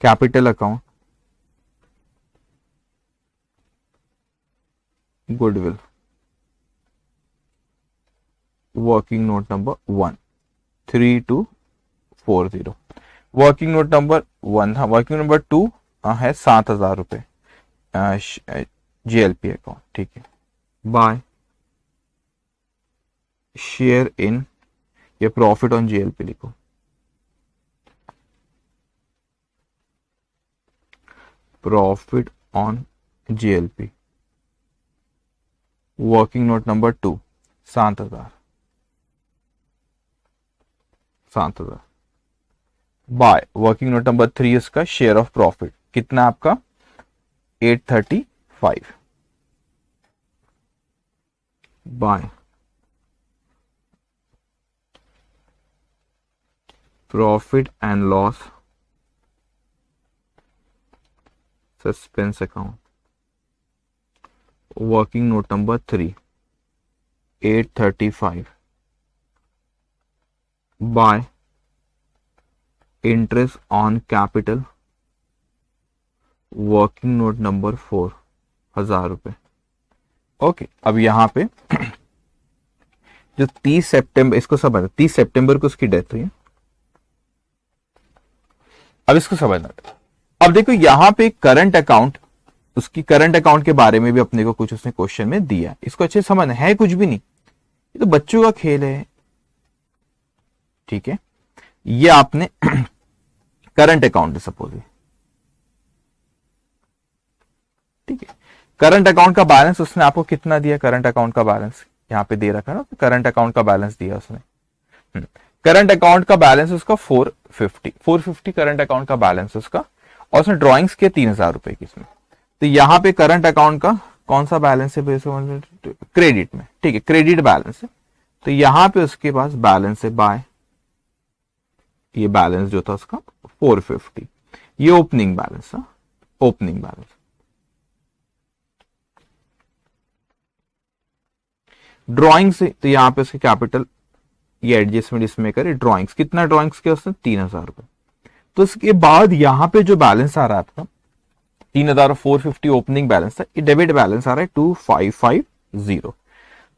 capital account, goodwill, working note number 1 3240। Working note number 1 था, वर्किंग नंबर 2 है 7,000 रुपए जीएलपी अकाउंट, ठीक है। बाय शेयर इन, ये प्रॉफिट ऑन जीएलपी लिखो, profit on GLP, working note number 2 7,000 by working note number 3 इसका share of profit कितना आपका 835 by profit and loss suspense account, working note number 3 835 bye interest on capital, working note number 4 1,000 रुपए। Okay, अब यहां पे जो 30 सितंबर, इसको समझ, 30 सितंबर को उसकी डेथ हुई है। अब इसको समझना, अब देखो यहां पे करंट अकाउंट, उसकी करंट अकाउंट के बारे में भी अपने को कुछ उसने क्वेश्चन में दिया, इसको अच्छे समझना है, कुछ भी नहीं, ये तो बच्चों का खेल है, ठीक है। ये आपने करंट अकाउंट है सपोज, ठीक है। करंट अकाउंट का बैलेंस उसने आपको कितना दिया, करंट अकाउंट का बैलेंस यहां पे दे रखा है ना, करंट अकाउंट का बैलेंस दिया उसने। करंट अकाउंट का बैलेंस उसका 450 करंट अकाउंट का बैलेंस उसका, और उसने ड्रॉइंग्स किया 3,000 रुपए की इसमें। तो यहां पे करंट अकाउंट का कौन सा बैलेंस है, क्रेडिट में, ठीक है, क्रेडिट बैलेंस है। तो यहां पे उसके पास बैलेंस है बाय, ये बैलेंस जो था उसका 450, ये ओपनिंग बैलेंस था, ओपनिंग बैलेंस। ड्रॉइंग से तो यहां पे उसके कैपिटल, ये एडजस्टमेंट इसमें करे, ड्रॉइंग्स कितना, ड्रॉइंग्स के उसने 3,000 रुपए। तो उसके बाद यहां पे जो बैलेंस आ रहा है आपका 3,450 ओपनिंग बैलेंस था, ये डेबिट बैलेंस आ रहा है 2,550।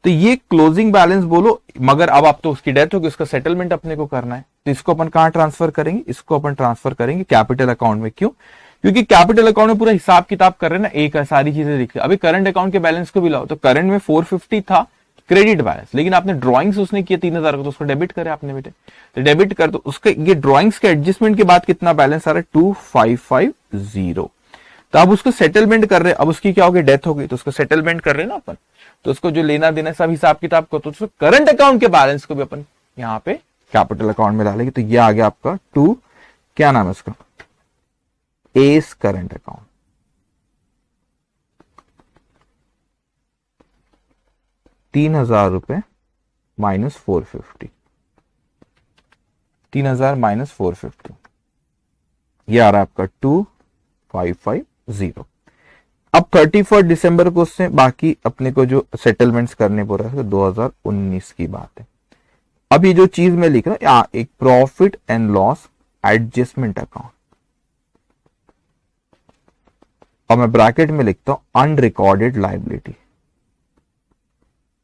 तो ये क्लोजिंग बैलेंस बोलो, मगर अब आप तो उसकी डेथ होगी, उसका सेटलमेंट अपने को करना है, तो इसको अपन कहां ट्रांसफर करेंगे, इसको अपन ट्रांसफर करेंगे कैपिटल अकाउंट में। क्यों? क्योंकि कैपिटल अकाउंट में पूरा हिसाब किताब कर रहे हैं ना, एक सारी चीजें लिख रहे। अभी करंट अकाउंट के बैलेंस को भी लाओ, तो करंट में 450 था क्रेडिट बैलेंस, लेकिन आपने ड्रॉइंग्स उसने किया 3,000 का, तो उसको डेबिट करे आपने बेटे, तो डेबिट कर, तो उसका ये ड्रॉइंग्स के एडजस्टमेंट के बाद कितना बैलेंस आ रहा है 2,550। तो अब उसको सेटलमेंट कर रहे, अब उसकी क्या हो गई, डेथ हो गई, तो उसको सेटलमेंट कर रहे ना अपन, तो उसको जो लेना देना सब हिसाब किताब को, तो उसको करंट अकाउंट के बैलेंस को भी अपन यहाँ पे कैपिटल अकाउंट में डालेंगे। तो ये आ गया आपका 2, क्या नाम है उसका, एस करंट अकाउंट। 3,000 रुपए माइनस 450, 3,000 माइनस 450, ये आ रहा है आपका 2,550। अब 31 दिसंबर को उससे बाकी अपने को जो सेटलमेंट्स करने पड़ रहा है, तो 2019 की बात है। अब ये जो चीज मैं लिख रहा हूं, एक profit and loss adjustment account, और मैं ब्रैकेट में लिखता हूं अनरिकॉर्डेड लायबिलिटी।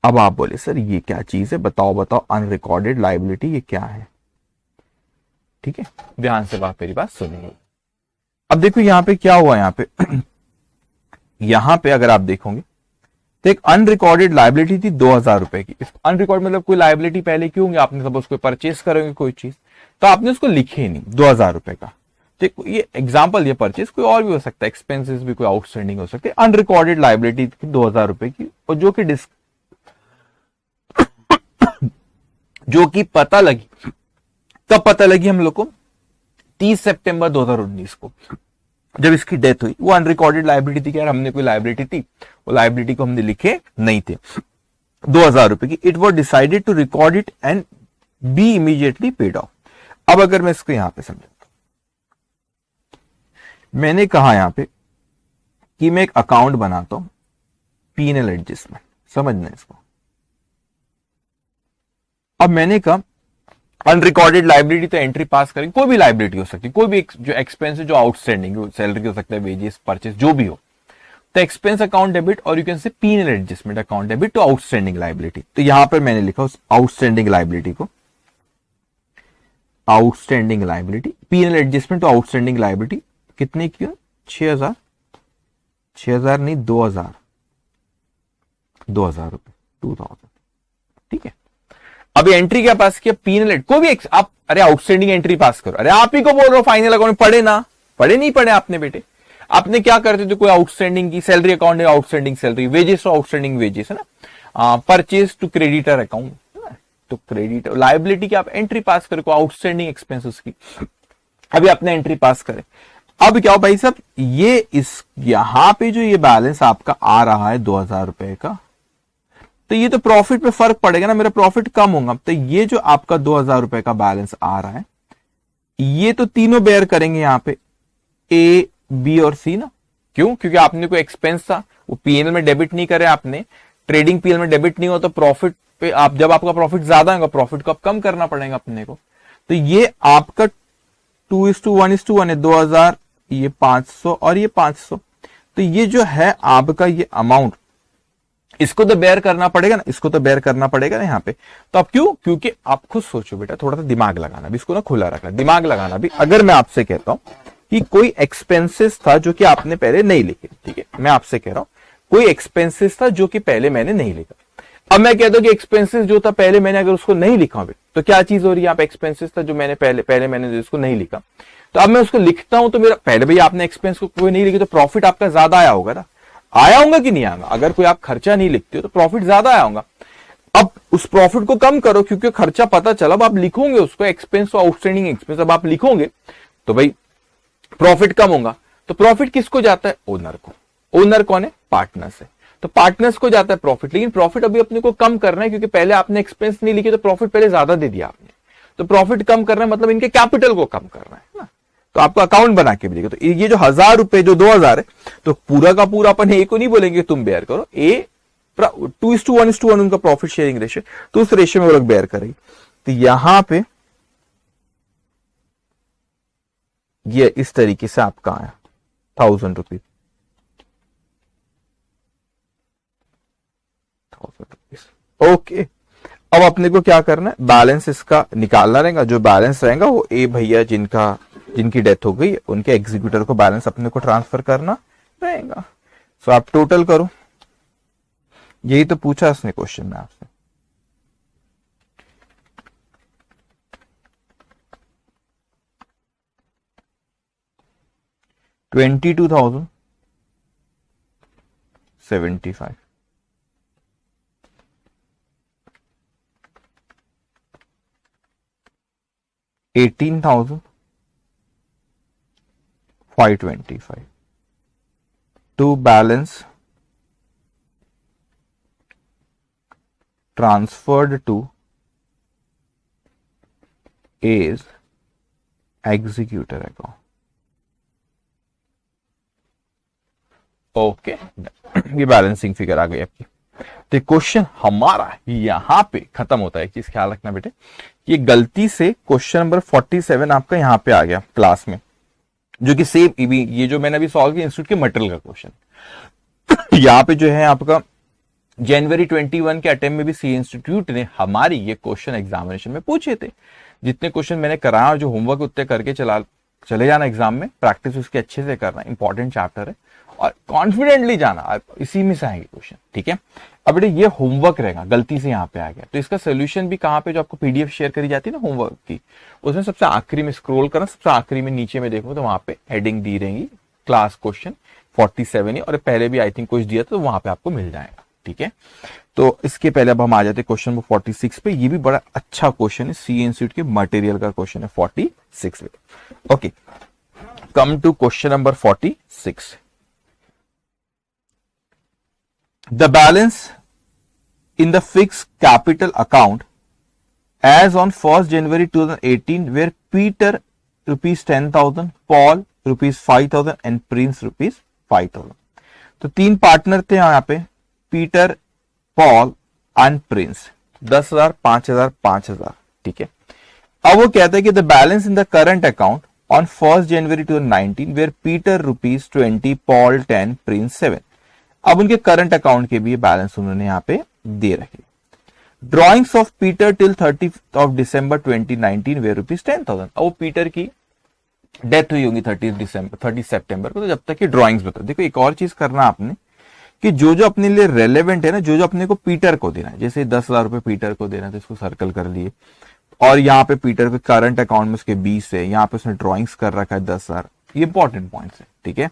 अब आप बोले सर ये क्या चीज है, बताओ बताओ, अनरिकॉर्डेड लायबिलिटी ये क्या है? ठीक है, ध्यान से बात, मेरी बात सुनिए। अब देखो यहां पे क्या हुआ, यहां पे यहां पे अगर आप देखोगे तो एक अनरिकॉर्डेड लायबिलिटी थी 2,000 रुपए की। अनरिकॉर्ड मतलब कोई लायबिलिटी पहले क्यों होंगे, आपने सपोज कोई परचेस करोगे कोई चीज, तो आपने उसको लिखे नहीं 2,000 रुपए का। तो ये एग्जाम्पल, ये परचेस कोई और भी हो सकता है, एक्सपेंसेस भी कोई आउटस्टैंडिंग हो सकते हैं। अनरिकॉर्डेड लायबिलिटी थी 2,000 रुपए की, और जो कि पता लगी, कब पता लगी हम लोग को, 30 सितंबर 2019 को। जब इसकी डेथ हुई, वो अनरिकॉर्डेड लाइबिलिटी थी कि यार हमने कोई लाइबिलिटी थी, वो लाइबिलिटी को हमने लिखे नहीं थे, 2000 रुपए की। It was decided to record it and be immediately paid off. अब अगर मैं इसको यहां पे समझाता हूं, मैंने कहा यहां पे कि मैं एक अकाउंट बनाता हूं पीनल एडजस्टमेंट, समझना इसको। अब मैंने कहा अनरिकॉर्डेड लाइबिलिटी तो एंट्री पास करेंगे, कोई भी लाइबिलिटी हो सकती है, कोई भी जो एक्सपेंस है जो आउटस्टैंडिंग हो, सैलरी हो सकता है, वेजेस, परचेस, जो भी हो, तो एक्सपेंस अकाउंट डेबिट और you can say penal adjustment account debit to outstanding liability. तो यहां पर मैंने लिखा उस आउटस्टैंडिंग लाइबिलिटी को, outstanding liability, penal adjustment to outstanding liability कितने की? 6000, 6000 नहीं 2000, 2000 रुपए, 2000, ठीक है। अभी एंट्री क्या पास किया? पीनल, कोई भी आप, अरे आउटस्टैंडिंग एंट्री पास करो, अरे आप ही को बोल रहा हूं फाइनल अकाउंट पढ़े ना, पढ़े नहीं पढ़े आपने बेटे? आपने क्या करते थे, कोई आउटस्टैंडिंग की सैलरी अकाउंट है, outstanding salary, wages to outstanding wages है ना, परचेज टू क्रेडिटर अकाउंट, तो क्रेडिटर लाइबिलिटी की आप एंट्री पास करें, को आउटस्टैंडिंग एक्सपेंसेस की, अभी आपने एंट्री पास करें। अब क्या हो भाई साहब, ये इस यहां पे जो ये बैलेंस आपका आ रहा है 2000 रुपए का, तो ये तो प्रॉफिट पे फर्क पड़ेगा ना, मेरा प्रॉफिट कम होगा। तो ये जो आपका 2000 रुपए का बैलेंस आ रहा है, ये तो तीनों बेयर करेंगे यहां पे, ए, बी और सी ना। क्यों? क्योंकि आपने कोई एक्सपेंस था वो पीएनएल में डेबिट नहीं करे आपने, ट्रेडिंग पीएनएल में डेबिट नहीं हो, तो प्रॉफिट पे आप, जब आपका प्रॉफिट ज्यादा होगा, प्रॉफिट को आप कम करना पड़ेगा अपने को। तो ये आपका 2:1 है, 2000, ये 500 और ये 500, तो ये जो है आपका ये अमाउंट, इसको तो बेयर करना पड़ेगा ना, इसको तो बेयर करना पड़ेगा ना यहाँ पे। तो अब क्यों? क्योंकि आप खुद सोचो बेटा, थोड़ा सा दिमाग लगाना भी, इसको ना खुला रखना, दिमाग लगाना भी। अगर मैं आपसे कहता हूं कि कोई एक्सपेंसेस था जो कि आपने पहले नहीं लिखे, ठीक है, मैं आपसे कह रहा हूं कोई एक्सपेंसेस था जो कि पहले मैंने नहीं लिखा। अब मैं कहता हूं कि एक्सपेंसेस जो था पहले मैंने अगर उसको नहीं लिखा भी, तो क्या चीज हो रही है यहाँ पे? एक्सपेंसेस था जो मैंने पहले मैंने जिसको नहीं लिखा, तो अब मैं उसको लिखता हूं, तो मेरा पहले भैया आपने एक्सपेंस को कोई नहीं लिखी, तो प्रॉफिट आपका ज्यादा आया होगा ना, आया होगा कि नहीं आएगा? अगर कोई आप खर्चा नहीं लिखते हो तो प्रॉफिट ज्यादा आया होगा। अब उस प्रॉफिट को कम करो, क्योंकि खर्चा पता चला, अब आप लिखोगे उसको एक्सपेंस और आउटस्टैंडिंग एक्सपेंस, अब आप लिखोगे तो भाई प्रॉफिट कम होगा। तो प्रॉफिट किसको जाता है? ओनर को। ओनर कौन है? पार्टनर्स है। तो पार्टनर्स को जाता है प्रॉफिट, लेकिन प्रॉफिट अभी अपने को कम करना है, क्योंकि पहले आपने एक्सपेंस नहीं लिखे तो प्रॉफिट पहले ज्यादा दे दिया आपने, तो प्रॉफिट कम करना है, मतलब इनके कैपिटल को कम करना है ना। तो आपको अकाउंट बना के मिलेगा। तो ये जो 1000 रुपए जो 2000 है, तो पूरा का पूरा अपन ए को नहीं बोलेंगे तुम बेयर करो, ए 2:1 उनका प्रॉफिट शेयरिंग रेशियो, तो उस रेशियो में वो लोग बेयर करेंगे। तो यहां पे ये इस तरीके से आपका आया 1000 रुपीज, 1000 रुपीज। ओके, अब अपने को क्या करना है? बैलेंस इसका निकालना रहेगा। जो बैलेंस रहेगा वो ए भैया जिनकी डेथ हो गई, उनके एग्जीक्यूटर को बैलेंस अपने को ट्रांसफर करना रहेगा। सो आप टोटल करो, यही तो पूछा इसने क्वेश्चन में आपसे। $22,075, 18,525 to balance transferred to A's executor account. Okay, ये बैलेंसिंग फिगर आ गई आपकी। तो क्वेश्चन हमारा यहां पे खत्म होता है। एक चीज ख्याल रखना बेटे, ये गलती से क्वेश्चन नंबर 47 आपका यहां पे आ गया क्लास में, जो कि सेम ये जो मैंने अभी सॉल्व किया इंस्टीट्यूट के मटेरियल का क्वेश्चन। यहाँ पे जो है आपका जनवरी 21 के अटेम्प्ट में भी सी इंस्टीट्यूट ने हमारी ये क्वेश्चन एग्जामिनेशन में पूछे थे। जितने क्वेश्चन मैंने कराया और जो होमवर्क उत्तर करके चले जाना एग्जाम में, प्रैक्टिस उसकी अच्छे से करना, इंपॉर्टेंट चैप्टर है और कॉन्फिडेंटली जाना, इसी में से आएंगे क्वेश्चन, ठीक है। अब बेटे ये होमवर्क रहेगा, गलती से यहाँ पे आ गया, तो इसका सोल्यूशन भी कहाँ पे, जो आपको पीडीएफ शेयर करी जाती है ना होमवर्क की, उसमें सबसे आखिरी में स्क्रॉल करना, सबसे आखिरी में नीचे में देखो तो वहां पे हेडिंग दी रहेगी क्लास क्वेश्चन 47 ही, और पहले भी आई थिंक कुछ दिया था, तो वहां पे आपको मिल जाएगा, ठीक है। तो इसके पहले अब हम आ जाते हैं क्वेश्चन नंबर 46 पे। ये भी बड़ा अच्छा क्वेश्चन है, सी इंस्टीट्यूट के मटेरियल का क्वेश्चन है 46 पे। Okay, come to question number 46. The balance in the fixed capital account as on 1st January 2018 where Peter rupees 10,000, Paul rupees 5,000 and Prince rupees 5,000. तो तीन पार्टनर थे यहाँ पे, पीटर, पॉल एंड प्रिंस, 10,000, 5,000, 5,000, ठीक है। अब वो कहता है कि the balance in the current account on 1st January 2019 were Peter rupees 20, Paul 10, Prince 7। अब उनके करंट अकाउंट के भी बैलेंस उन्होंने यहाँ पे दे रखे। Drawings of Peter till 30th December 2019 were rupees 10,000। अब वो पीटर की डेथ हुई होगी 30 सितंबर को, तो जब तक की ड्रॉइंग्स बता। देखो एक और चीज करना आपने कि जो जो अपने लिए रेलेवेंट है ना, जो जो अपने को पीटर को देना है, जैसे 10,000 रुपए पीटर को देना है तो इसको सर्कल कर लिए, और यहाँ पे पीटर के करंट अकाउंट में उसके 20 है, यहाँ पे उसने ड्रॉइंग्स कर रखा है 10,000। ये इंपॉर्टेंट पॉइंट्स है, ठीक है।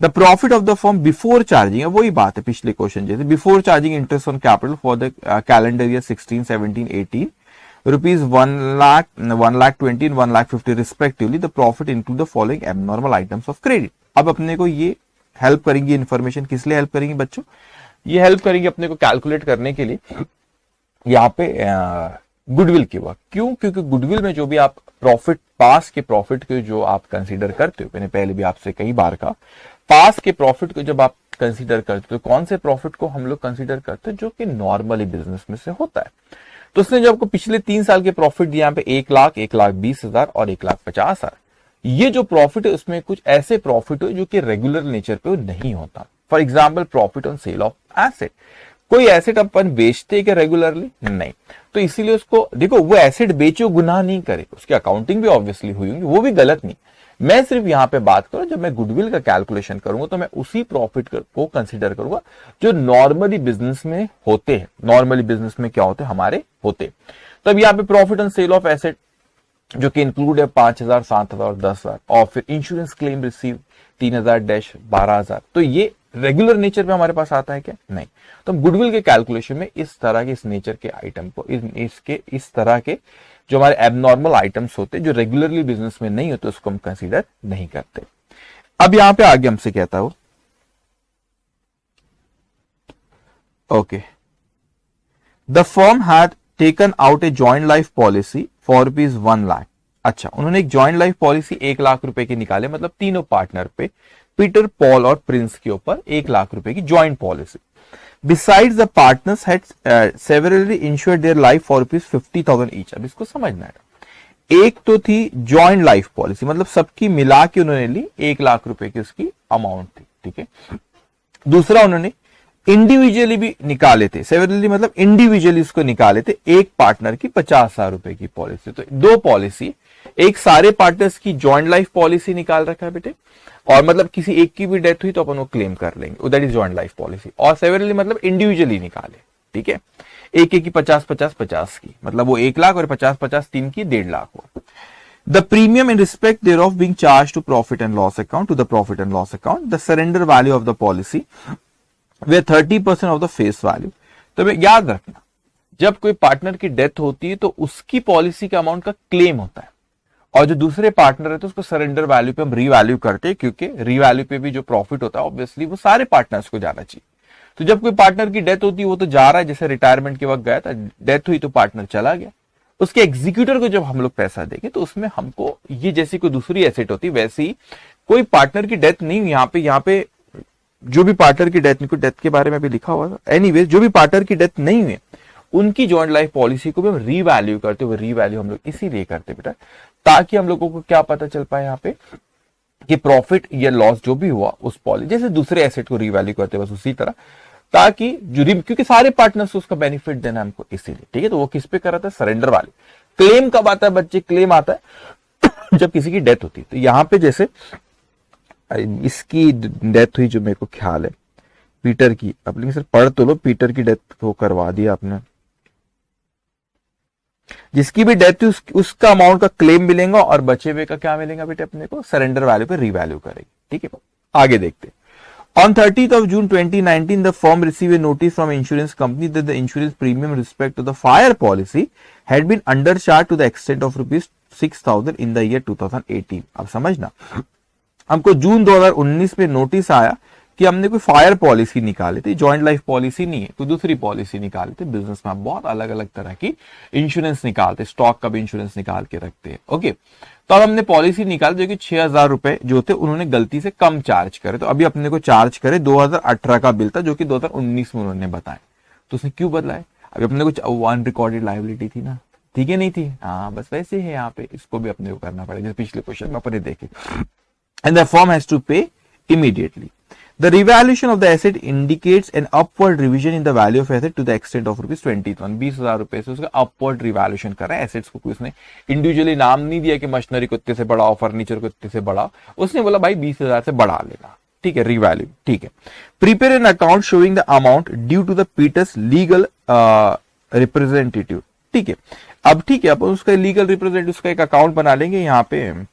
The profit of the firm before charging, वही बात है पिछले क्वेश्चन जैसे, before charging interest on capital for the calendar year 16, 17, 18 rupees 1,20,000 and 1,50,000 respectively. The profit include the following abnormal items of credit. अब अपने को ये हेल्प करेंगी इन्फॉर्मेशन, किस लिए हेल्प करेंगी बच्चों? ये हेल्प करेंगी अपने को कैलकुलेट करने के लिए यहाँ पे गुडविल की वक्त। क्यों? क्योंकि गुडविल में जो भी आप प्रॉफिट, पास के प्रॉफिट को जो आप कंसीडर करते हो, मैंने पहले भी आपसे कई बार कहा, पास के प्रॉफिट को जब आप कंसीडर करते हो, कौन से प्रॉफिट को हम लोग कंसीडर करते हैं? जो कि नॉर्मली बिजनेस में से होता है। तो उसने जो आपको पिछले 3 साल के प्रॉफिट दिए यहाँ पे 1 लाख, 1,20,000 और 1,50,000, ये जो प्रॉफिट है उसमें कुछ ऐसे प्रॉफिट हो जो कि रेगुलर नेचर पे नहीं होता। For example profit on sale of asset, कोई एसेट अपन बेचते क्या रेगुलरली? नहीं। तो इसीलिए उसको देखो, वो एसेट बेचो गुनाह नहीं करे, उसकी अकाउंटिंग भी ऑब्वियसली हुई होगी, वो भी गलत नहीं। मैं सिर्फ यहाँ पे बात करूं, जब मैं गुडविल का कैलकुलेशन करूंगा तो मैं उसी प्रॉफिट को कंसीडर करूंगा जो नॉर्मली बिजनेस में होते हैं। नॉर्मली बिजनेस में क्या होते हैं? हमारे होते। तो अब यहाँ पे profit on sale of asset जो कि इंक्लूड है 5,000, 7,000 और 10,000, और फिर इंश्योरेंस क्लेम रिसीव 3,000-12,000, तो ये रेगुलर नेचर पे हमारे पास आता है क्या? नहीं। तो हम गुडविल के कैलकुलेशन में इस तरह के, इस नेचर के आइटम को, इस तरह के जो हमारे एबनॉर्मल आइटम्स होते हैं जो रेगुलरली बिजनेस में नहीं होते, उसको हम कंसीडर नहीं करते। अब यहां पे आगे हमसे कहता हो, okay, the firm had taken out a joint life policy for rupees 1 lakh. अच्छा, उन्होंने एक जॉइंट लाइफ पॉलिसी 1 लाख रुपए की निकाले, मतलब तीनों पार्टनर पे, पीटर, पॉल और प्रिंस के ऊपर 1 लाख रुपए की joint policy. Besides, the partners had severally insured their life for rupees 50,000 each. अब इसको समझना है। एक तो थी जॉइंट लाइफ पॉलिसी, मतलब सबकी मिला के उन्होंने ली 1 लाख रुपए की उसकी अमाउंट थी, ठीक है। दूसरा, उन्होंने इंडिविजुअली भी निकाले थे, सेवरली मतलब इंडिविजुअली उसको निकाले थे, एक पार्टनर की 50,000 रुपए की पॉलिसी। तो 2 पॉलिसी, एक सारे पार्टनर्स की जॉइंट लाइफ पॉलिसी निकाल रखा है बेटे, और मतलब किसी एक की भी डेथ हुई तो अपन वो क्लेम कर लेंगे, that is joint life policy. और सेवरली मतलब इंडिविजुअली निकाले, ठीक है, एक की 50-50 की, मतलब वो 1 लाख और 50-50 3 की 1.5 लाख हो। The premium in respect thereof being charge to profit and loss account, to the profit and loss account, the surrender value of the policy way 30% of the face value. तो याद रखना, जब कोई पार्टनर की डेथ होती है तो उसकी पॉलिसी के अमाउंट का क्लेम होता है, और जो दूसरे पार्टनर है तो उसको सरेंडर वैल्यू पे हम रीवैल्यू करते हैं, क्योंकि रीवैल्यू पे भी जो प्रॉफिट होता है ऑब्वियसली वो सारे पार्टनर्स को जाना चाहिए। तो जब कोई पार्टनर की डेथ होती है वो तो जा रहा है, जैसे रिटायरमेंट के वक्त गया था, डेथ हुई तो पार्टनर चला गया, उसके एग्जीक्यूटर को जब हम लोग पैसा देंगे तो उसमें हमको ये जैसी कोई दूसरी एसेट होती वैसे ही कोई पार्टनर की डेथ नहीं, यहाँ पे जो भी पार्टनर की डेथ, डेथ के बारे में भी लिखा हुआ था, एनीवेज जो भी पार्टनर की डेथ नहीं हुई उनकी जॉइंट लाइफ पॉलिसी को भी हम रीवैल्यू करते हुए, रीवैल्यू हम लोग इसीलिए करते बेटा ताकि हम लोगों को क्या पता चल पाए यहाँ पे कि प्रॉफिट या लॉस जो भी हुआ उस पॉलिसी, जैसे दूसरे एसेट को रीवैल्यू करते बस उसी तरह, ताकि क्योंकि सारे पार्टनर्स को उसका बेनिफिट देना हमको इसीलिए, ठीक है। तो वो किस पे कर रहा था? सरेंडर वाले। क्लेम कब आता है बच्चे? क्लेम आता है जब किसी की डेथ होती है। तो यहाँ पे जैसे इसकी डेथ हुई, जो मेरे को ख्याल है पीटर की, अब लेकिन सर पढ़ तो लो, पीटर की डेथ को करवा दिया आपने, जिसकी भी डेथ हुई उसका अमाउंट का क्लेम मिलेगा और बचे हुए का क्या मिलेगा बेटे अपने को? सरेंडर वैल्यू पे रीवैल्यू करेगी, ठीक है। आगे देखते हैं। On 30th of June 2019, the firm received a notice from insurance company that the insurance premium with respect to the fire policy had been undercharged to the extent of rupees 6,000 in the year 2018. अब समझना, हमको जून 2019 में notice आया कि हमने कोई fire policy निकाली थी, जॉइंट लाइफ पॉलिसी नहीं है, कोई दूसरी पॉलिसी निकाली थी। बिजनेस में आप बहुत अलग अलग तरह की इंश्योरेंस निकालते, स्टॉक का भी इंश्योरेंस निकाल के रखते हैं। ओके, तो अब हमने पॉलिसी निकाली जो कि 6,000 रुपए जो थे उन्होंने गलती से कम चार्ज करे, तो अभी अपने को चार्ज करे 2018 का बिल था जो कि 2019 में उन्होंने बताया। तो उसने क्यों बदला है? अभी अपने को अनरिकॉर्डेड लायबिलिटी थी ना, ठीक है नहीं थी, हाँ बस वैसे है यहाँ पे, इसको भी अपने को करना पड़ेगा, जैसे पिछले क्वेश्चन में अपने देखे। And the firm has to pay immediately. The revaluation of the asset indicates an upward revision in the value of asset to the extent of rupees 20,000. 20,000 रुपए से उसका अपवर्ड रिवैल्यूएशन कर रहा है एसेट्स को। उसने इंडिविजुअली नाम नहीं दिया कि मशीनरी को इतने से बढ़ाओ, फर्नीचर को इतने से बढ़ाओ, उसने बोला भाई 20,000 से बढ़ा लेना, ठीक है, रिवैल्यू, ठीक है। Prepare an account showing the amount due to the Peter's legal representative, ठीक है। अब ठीक है, अपन उसका लीगल रिप्रेजेंटेटिव उसका एक अकाउंट बना लेंगे यहाँ पे।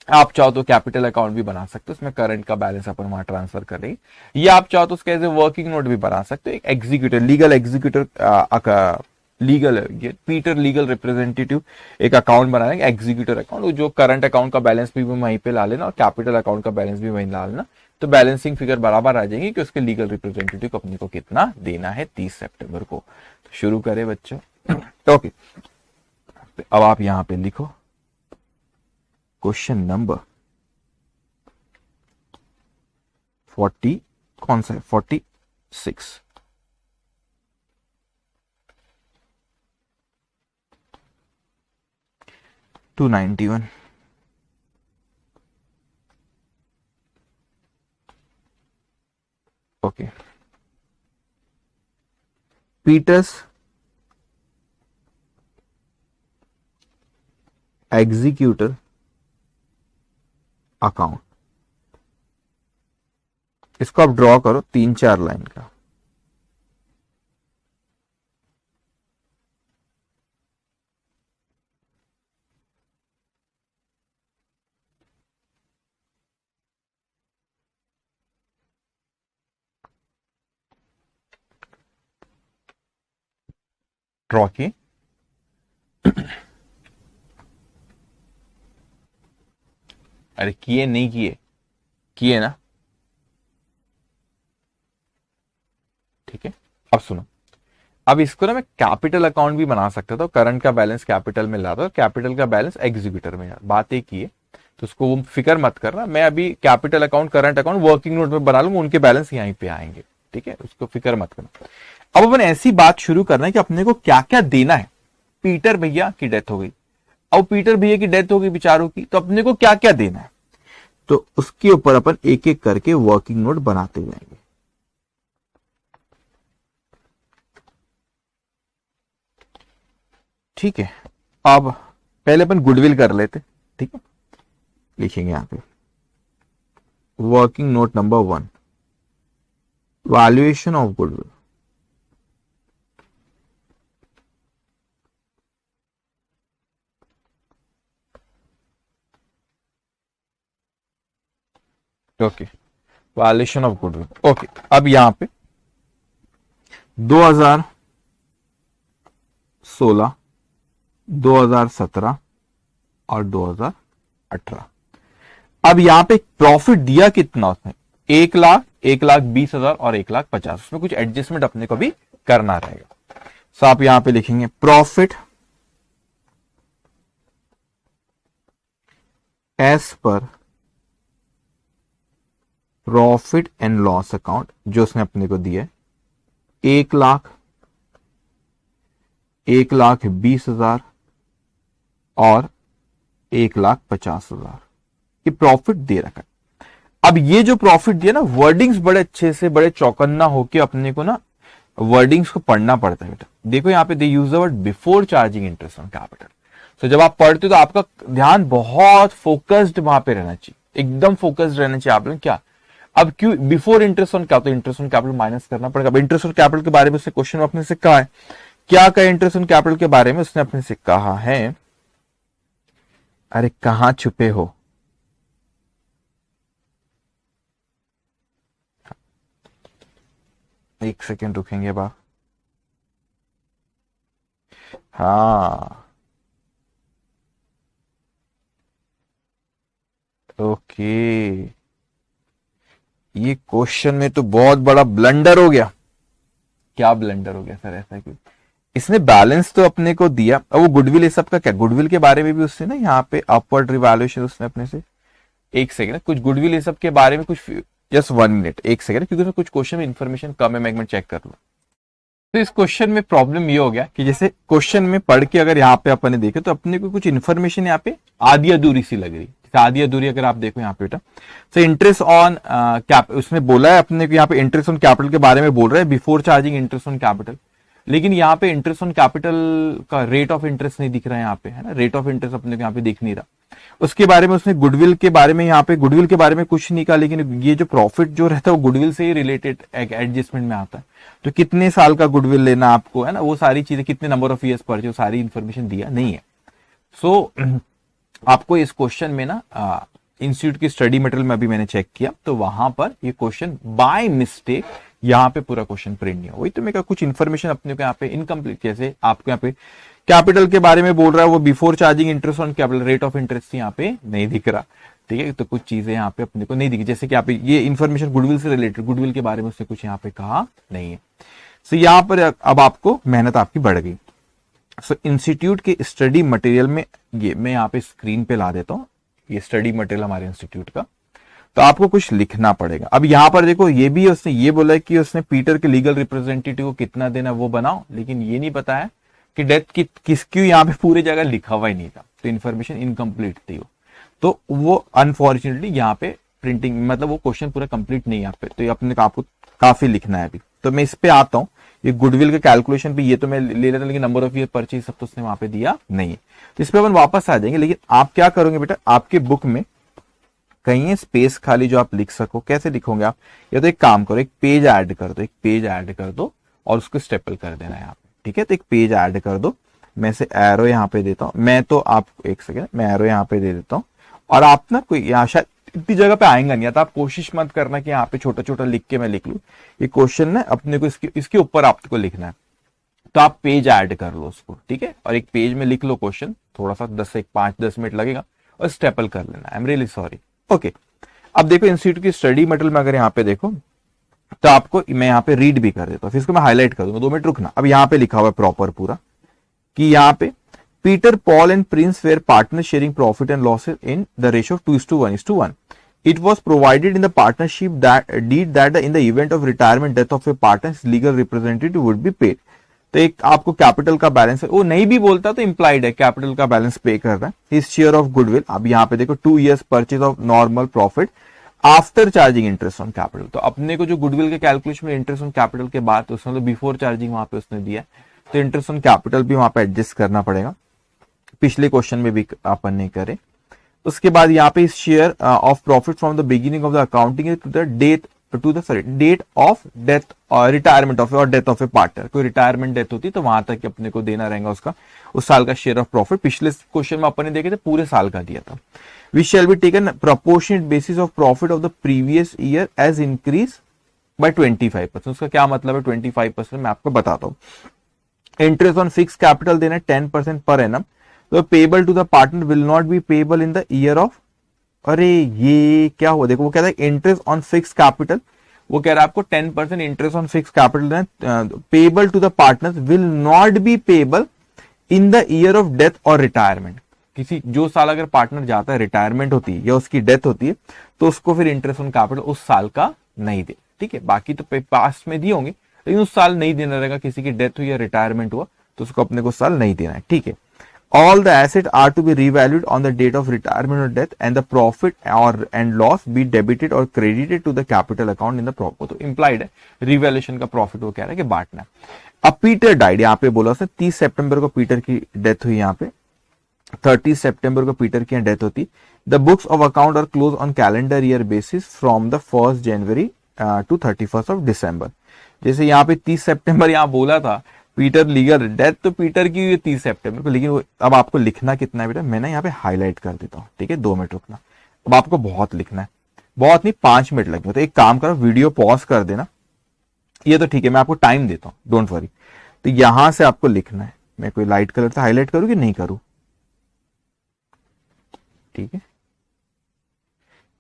आप चाहो तो कैपिटल अकाउंट भी बना सकते हो, उसमें करंट का बैलेंस अपन वहां ट्रांसफर करेंगे, या आप चाहो तो उसका एज ए वर्किंग नोट भी बना सकते हो। एक executor, legal executor, legal Peter legal representative एक अकाउंट बना लेंगे, एग्जीक्यूटर अकाउंट, जो करंट अकाउंट का बैलेंस भी वहीं पे ला लेना और कैपिटल अकाउंट का बैलेंस भी वहीं ला लेना, तो बैलेंसिंग फिगर बराबर आ जाएगी कि उसके लीगल रिप्रेजेंटेटिव को अपने को कितना देना है 30 सितंबर को। तो शुरू करें बच्चों। ओके, अब आप यहां पे लिखो क्वेश्चन नंबर 40, कौन सा है? 46। $291। ओके, पीटर्स एग्जीक्यूटर अकाउंट, इसको आप ड्रॉ करो 3-4 लाइन का। ड्रॉ किए? अरे किए नहीं किए? किए ना, ठीक है। अब सुनो, अब इसको ना मैं कैपिटल अकाउंट भी बना सकता था, करंट का बैलेंस कैपिटल में लाता और कैपिटल का बैलेंस एग्जीक्यूटर में, बात एक ही है, तो उसको वो फिक्र मत करना। मैं अभी capital account, current account working note में बना लूंगा, उनके बैलेंस यहीं पे आएंगे, ठीक है, उसको फिक्र मत करना। अब अपन ऐसी बात शुरू करना है कि अपने को क्या क्या देना है। पीटर भैया की डेथ हो गई, अब पीटर भैया की डेथ हो गई बेचारों की, तो अपने को क्या क्या देना है, तो उसके ऊपर अपन एक एक करके वर्किंग नोट बनाते जाएंगे। ठीक है, अब पहले अपन गुडविल कर लेते, ठीक है, लिखेंगे यहां पे working note number 1, valuation of goodwill. Okay, valuation of goodwill. Okay, अब यहां पे 2016, 2017 और 2018। अब यहां पे प्रॉफिट दिया कितना उसने? 1,00,000, 1,20,000 और 1,50,000। उसमें कुछ एडजस्टमेंट अपने को भी करना रहेगा। सो आप यहां पे लिखेंगे profit as per profit and loss account जो उसने अपने को दिया है, 1,00,000, 1,20,000 और 1,50,000 ये प्रॉफिट दे रखा है। अब ये जो प्रॉफिट दिया ना, वर्डिंग्स बड़े अच्छे से, बड़े चौकन्ना होके अपने को ना वर्डिंग्स को पढ़ना पड़ता है बेटा। देखो यहाँ पे they use the word before charging interest on capital. तो जब आप पढ़ते हो तो आपका ध्यान बहुत फोकस्ड वहां पे रहना चाहिए, एकदम फोकस्ड रहना चाहिए आप लोग। क्या अब क्यों before interest on capital, interest on capital minus करना पड़ेगा। अब इंटरेस्ट ऑन कैपिटल के बारे में उसने क्वेश्चन अपने से कहा है, क्या कहा इंटरेस्ट ऑन कैपिटल के बारे में उसने अपने से कहा है? अरे कहां छुपे हो? एक सेकेंड रुकेंगे अब आप। हाँ, ओके, ये क्वेश्चन में तो बहुत बड़ा ब्लंडर हो गया। क्या ब्लंडर हो गया सर, ऐसा क्यों? इसने बैलेंस तो अपने को दिया, अब वो गुडविल ये सब का क्या, गुडविल के बारे में भी उससे ना यहाँ पे अपवर्ड रिवैल्यूएशन उसने अपने से, एक सेकंड, कुछ गुडविल ये सब के बारे में कुछ, जस्ट 1 मिनट, एक सेकंड, क्योंकि उसमें कुछ क्वेश्चन में इन्फॉर्मेशन कम है, मैं एक मिनट चेक कर लूं। तो इस क्वेश्चन में प्रॉब्लम ये हो गया कि जैसे क्वेश्चन में पढ़ के अगर यहाँ पे अपन ने देखे तो अपने को कुछ इन्फॉर्मेशन यहाँ पे आधी अधूरी सी लग रही, आधी अधूरी अगर आप देखो यहाँ पे बेटा, तो इंटरेस्ट ऑन कैप उसमें बोला है अपने को, यहाँ पे इंटरेस्ट ऑन कैपिटल के बारे में बोल रहा है, before charging interest on capital, लेकिन यहाँ पे इंटरेस्ट ऑन कैपिटल का रेट ऑफ इंटरेस्ट नहीं दिख रहा है यहाँ पे, है ना, रेट ऑफ इंटरेस्ट अपने को यहाँ पे दिख नहीं रहा। उसके बारे में उसने गुडविल के बारे में, यहाँ पे गुडविल के बारे में कुछ नहीं कहा, लेकिन ये जो प्रॉफिट जो रहता है वो गुडविल से ही रिलेटेड एडजस्टमेंट में आता है, तो कितने साल का गुडविल लेना आपको, है ना, वो सारी चीजें, कितने नंबर ऑफ ईयर्स पर, जो सारी इंफॉर्मेशन दिया नहीं है। सो आपको इस क्वेश्चन में ना इंस्टीट्यूट की स्टडी मटेरियल में अभी मैंने चेक किया तो वहां पर ये क्वेश्चन बाय मिस्टेक यहाँ पे पूरा क्वेश्चन प्रिंट नहीं हो, वही तो मैं कुछ इन्फॉर्मेशन अपने को यहाँ पे इनकम्प्लीट, जैसे आपको यहाँ पे कैपिटल के बारे में बोल रहा है, वो before charging interest on capital, rate of interest यहाँ पे नहीं दिख रहा, ठीक है, तो कुछ चीजें यहाँ पे अपने को नहीं दिखी, जैसे कि यहाँ पे ये इन्फॉर्मेशन गुडविल से रिलेटेड, गुडविल के बारे में उसने कुछ यहाँ पे कहा नहीं है। सो यहाँ पर अब आपको मेहनत आपकी बढ़ गई। सो इंस्टीट्यूट के स्टडी मटेरियल में, ये मैं यहाँ पे स्क्रीन पे ला देता हूँ, ये स्टडी मटेरियल हमारे इंस्टीट्यूट का, तो आपको कुछ लिखना पड़ेगा। अब यहाँ पर देखो, ये भी उसने ये बोला है कि उसने पीटर के लीगल रिप्रेजेंटेटिव को कितना देना वो बनाओ, लेकिन ये नहीं बताया कि डेथ की किसकी, यहाँ पे पूरी जगह लिखा हुआ ही नहीं था, तो इन्फॉर्मेशन इनकम्प्लीट थी वो, तो वो अनफॉर्चुनेटली यहाँ पे प्रिंटिंग, मतलब वो क्वेश्चन पूरा कंप्लीट नहीं यहाँ पे, तो ये अपने आपको काफी लिखना है अभी। तो मैं इस पे आता हूँ, ये गुडविल के कैलकुलेशन पे ये तो मैं ले लेता, लेकिन नंबर ऑफ ईयर परचेज सब तो उसने वहां पे दिया नहीं है, तो इस पे अपन वापस आ जाएंगे। लेकिन आप क्या करोगे बेटा, आपके बुक में कहीं है स्पेस खाली जो आप लिख सको, कैसे लिखोगे आप, या तो एक काम करो, एक पेज ऐड कर दो, एक पेज ऐड कर दो और उसको स्टेपल कर देना है यहाँ पे, ठीक है, तो एक पेज ऐड कर दो, मैं से एरो यहाँ पे देता हूँ, मैं तो आप एक सेकेंड, मैं एरो यहाँ पे दे देता हूँ, और आप ना कोई यहाँ शायद इतनी जगह पे आएगा नहीं, तो आप कोशिश मत करना कि यहाँ पे छोटा छोटा लिख के मैं लिख लूँ, ये क्वेश्चन ना अपने को इसके ऊपर आपको लिखना है, तो आप पेज ऐड कर लो उसको, ठीक है, और एक पेज में लिख लो क्वेश्चन, थोड़ा सा 5-10 मिनट लगेगा और स्टेपल कर लेना, I am really sorry. Okay, अब देखो इंस्टीट्यूट की स्टडी मटेरियल में अगर यहाँ पे देखो तो आपको मैं यहाँ पे रीड भी कर देता हूँ, फिर इसको मैं हाईलाइट कर दूंगा, 2 मिनट रुकना। अब यहाँ पे लिखा हुआ है प्रॉपर पूरा कि यहाँ पे Peter, Paul and Prince were partner sharing profit and losses in the ratio of 2:1:1. It was provided in the partnership that deed that in the event of retirement death of a partner, legal representative would be paid. तो एक आपको capital का balance है, वो नहीं भी बोलता तो इंप्लाइड है कैपिटल का बैलेंस पे कर रहा है, हिज शेयर ऑफ गुडविल। अब यहाँ पे देखो 2 years purchase of normal profit after charging interest on capital, तो अपने को जो गुडविल के कैलकुलेशन में इंटरेस्ट ऑन कैपिटल के बाद उसने मतलब बिफोर चार्जिंग वहां पे उसने दिया, तो इंटरेस्ट ऑन कैपिटल भी वहां पे एडजस्ट करना पड़ेगा, पिछले क्वेश्चन में भी अपन ने करे। उसके बाद यहाँ पे share of profit from the beginning of the accounting to the date of death और रिटायरमेंट ऑफ और डेथ ऑफ ए पार्टनर, कोई रिटायरमेंट डेथ होती तो वहां तक अपने को देना रहेगा उसका, उस साल का शेयर ऑफ प्रॉफिट। पिछले क्वेश्चन में अपन ने देखे थे पूरे साल का दिया था। Which shall be taken proportionate basis of profit of the previous year as increase by 25%। उसका क्या मतलब है 25%, मैं आपको बताता हूँ। इंटरेस्ट ऑन फिक्स कैपिटल देना 10% पर एनम, तो payable to the partner will not be payable in the year of, अरे ये क्या हुआ, देखो वो कहता है इंटरेस्ट ऑन फिक्स कैपिटल, वो कह रहा है आपको 10% इंटरेस्ट ऑन फिक्स कैपिटल देना, payable to the partner will not be payable in the year of death और रिटायरमेंट। किसी जो साल अगर पार्टनर जाता है, रिटायरमेंट होती है या उसकी डेथ होती है, तो उसको फिर इंटरेस्ट ऑन कैपिटल उस साल का नहीं दे, ठीक है, बाकी तो पास्ट में दिए होंगे, लेकिन उस साल नहीं देना रहेगा, किसी की डेथ हुई या रिटायरमेंट हुआ तो उसको अपने को साल नहीं देना है, ठीक है। All the assets are to be revalued on the date of retirement or death, and the profit and loss be debited or credited to the capital account in the profit। तो implied है revaluation का profit वो कह रहा है कि बांटना है। अब पीटर डाइड, यहाँ पे बोला उसने 30 सितंबर को पीटर की डेथ हुई, यहाँ पे 30 सितंबर को पीटर की डेथ होती। The books of account are close on calendar year basis from the 1st January to 31st of December. जैसे यहाँ पे 30 सितंबर यहाँ बोला था पीटर लीगल डेथ, तो पीटर की हुई 30 सितंबर को, लेकिन अब आपको लिखना कितना है बेटा, मैं ना यहाँ पे हाईलाइट कर देता हूँ, ठीक है, 2 मिनट रुकना। अब आपको बहुत लिखना है, बहुत नहीं 5 मिनट लगेंगे, तो एक काम करो वीडियो पॉज कर देना, ये तो ठीक है, मैं आपको टाइम देता हूँ, डोंट वरी। तो यहां से आपको लिखना है, मैं कोई लाइट कलर से हाईलाइट करूँ कि नहीं करूँ, ठीक है,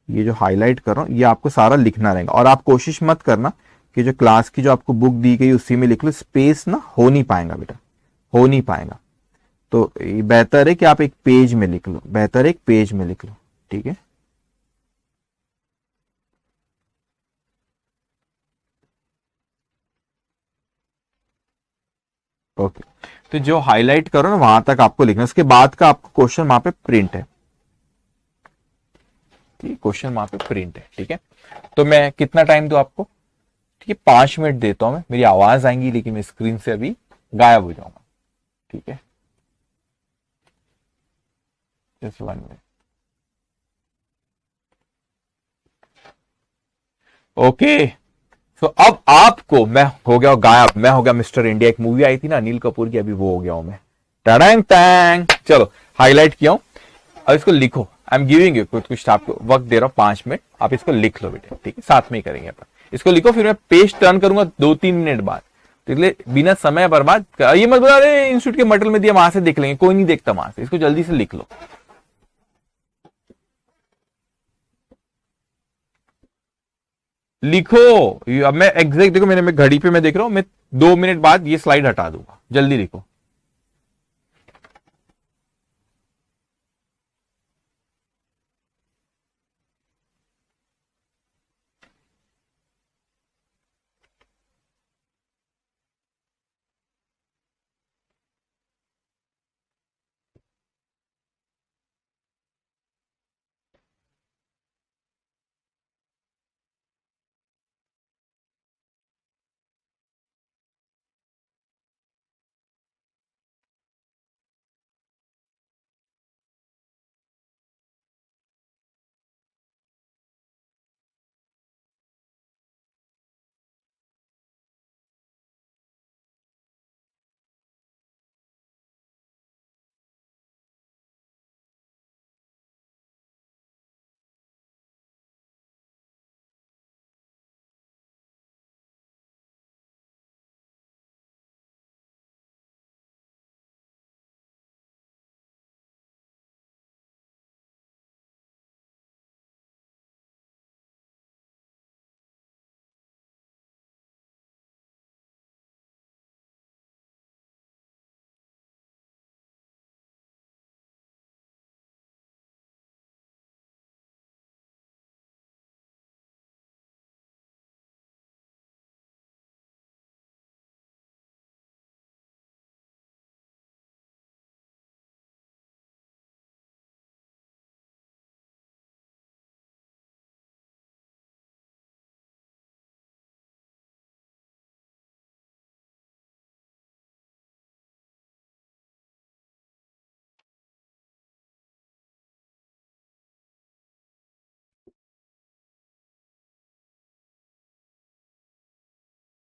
ये जो हाईलाइट कर रहा हूं ये आपको सारा लिखना रहेगा, और आप कोशिश मत करना कि जो क्लास की जो आपको बुक दी गई उसी में लिख लो, स्पेस ना हो नहीं पाएगा बेटा, हो नहीं पाएगा। तो ये बेहतर है कि आप एक पेज में लिख लो, बेहतर है एक पेज में लिख लो, ठीक है। ओके, तो जो हाईलाइट करो ना वहां तक आपको लिखना, उसके बाद का आपको क्वेश्चन वहां पे प्रिंट है, ठीक है, क्वेश्चन वहां पे प्रिंट है, ठीक है। तो मैं कितना टाइम दूं आपको? ठीक है, 5 मिनट देता हूं मैं, मेरी आवाज आएंगी लेकिन मैं स्क्रीन से अभी गायब हो जाऊंगा, ठीक है, जस्ट 1 मिनट। ओके, तो अब आपको मैं हो गया गायब, मैं हो गया मिस्टर इंडिया, एक मूवी आई थी ना अनिल कपूर की, अभी वो हो गया हूं मैं, टैंग टैंग। चलो, हाईलाइट किया हूं, अब इसको लिखो। आई एम गिविंग यू कुछ कुछ आपको वक्त दे रहा हूं, 5 मिनट, आप इसको लिख लो बेटे, ठीक है, साथ में ही करेंगे अपन। इसको लिखो, फिर मैं पेज टर्न करूंगा 2-3 मिनट बाद, तो इसलिए बिना समय बर्बाद ये मत बोला अरे इंस्टीट्यूट के मटेरियल में दिया वहां से देख लेंगे, कोई नहीं देखता वहां से, इसको जल्दी से लिख लो। लिखो, अब मैं एग्जैक्ट देखो, मैं घड़ी पे मैं देख रहा हूं, मैं 2 मिनट बाद ये स्लाइड हटा दूंगा, जल्दी लिखो।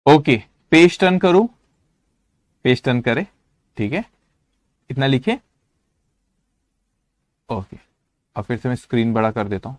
ओके, पेज टर्न करूं, पेज टर्न करे, ठीक है, इतना लिखे। ओके, अब फिर से मैं स्क्रीन बड़ा कर देता हूं।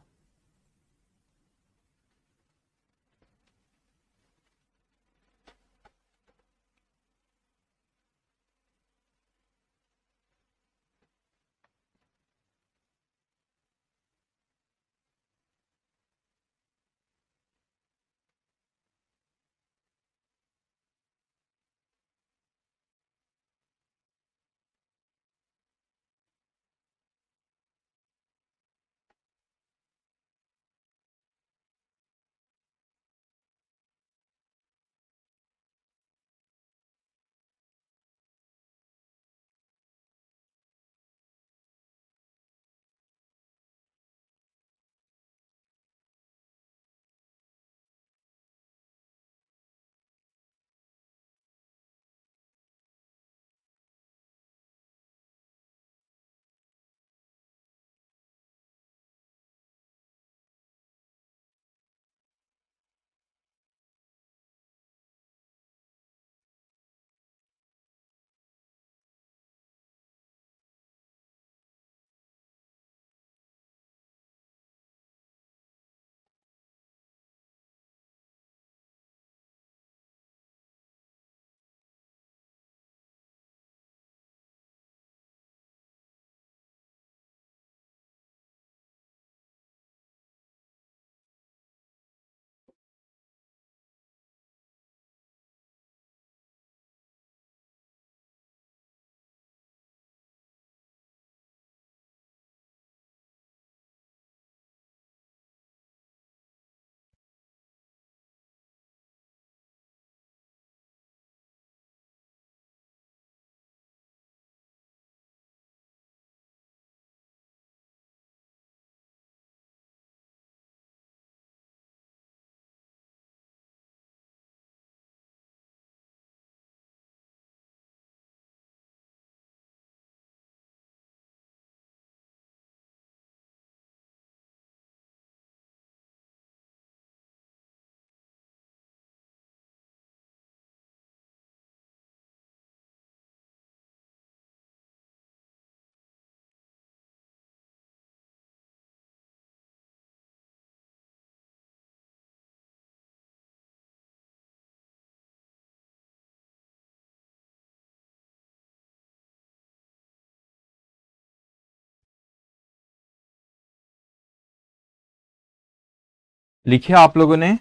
लिखे आप लोगों ने?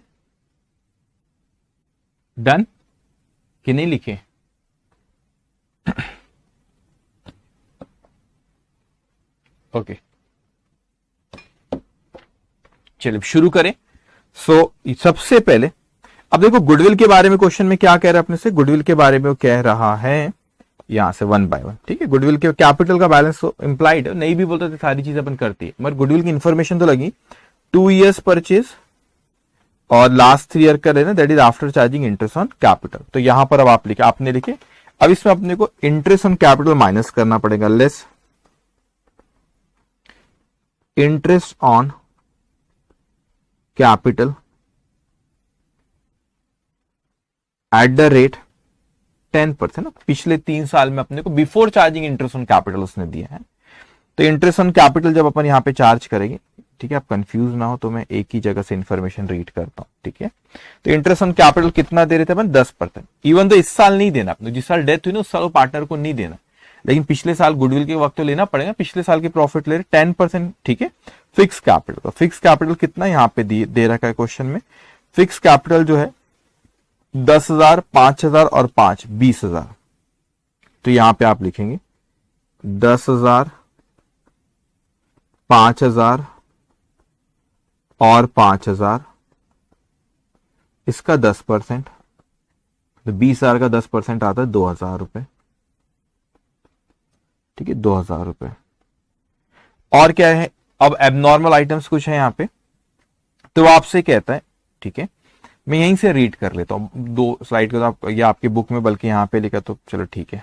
डन कि नहीं लिखे? ओके, चलिए शुरू करें। सबसे पहले अब देखो गुडविल के बारे में क्वेश्चन में क्या कह रहा है अपने से, गुडविल के बारे में वो कह रहा है यहां से 1 बाय 1, ठीक है। गुडविल के कैपिटल का बैलेंस तो इंप्लाइड है, नहीं भी बोलते थे सारी चीजें अपन करती है, मगर गुडविल की इंफॉर्मेशन तो लगी। 2 years परचेज और लास्ट 3 year का लेना, that is after charging interest on capital. तो यहां पर अब आपने लिखे, अब इसमें अपने को इंटरेस्ट ऑन कैपिटल माइनस करना पड़ेगा, less interest on capital at the rate 10%। पिछले 3 साल में अपने को before charging interest on capital उसने दिया है। तो इंटरेस्ट ऑन कैपिटल जब अपन यहां पे चार्ज करेंगे, ठीक है, आप कंफ्यूज ना हो तो मैं एक ही जगह से इंफॉर्मेशन रीड करता हूं, ठीक है। तो इंटरेस्ट ऑन कैपिटल कितना दे रहे थे अपन? 10%। इवन तो इस साल नहीं देना अपने, जिस साल डेथ हुई ना उस साल पार्टनर को नहीं देना, लेकिन पिछले साल गुडविल के वक्त तो लेना पड़ेगा, पिछले साल की प्रॉफिट ले रहे 10%, ठीक है। फिक्स कैपिटल, तो फिक्स कैपिटल कितना यहां पे दे रखा है क्वेश्चन में? फिक्स कैपिटल जो है 10,000, 5,000 और 5, 20,000। तो यहां पे आप लिखेंगे 10,000, 5,000 और 5,000, इसका 10%, तो 20,000 का 10% आता है 2,000 रुपए, ठीक है, 2,000 रुपए। और क्या है? अब एबनॉर्मल आइटम्स कुछ है यहां पे, तो वो आपसे कहता है, ठीक है, मैं यहीं से रीड कर लेता हूं 2 स्लाइड का, तो ये आपके बुक में बल्कि यहां पे लिखा, तो चलो ठीक है।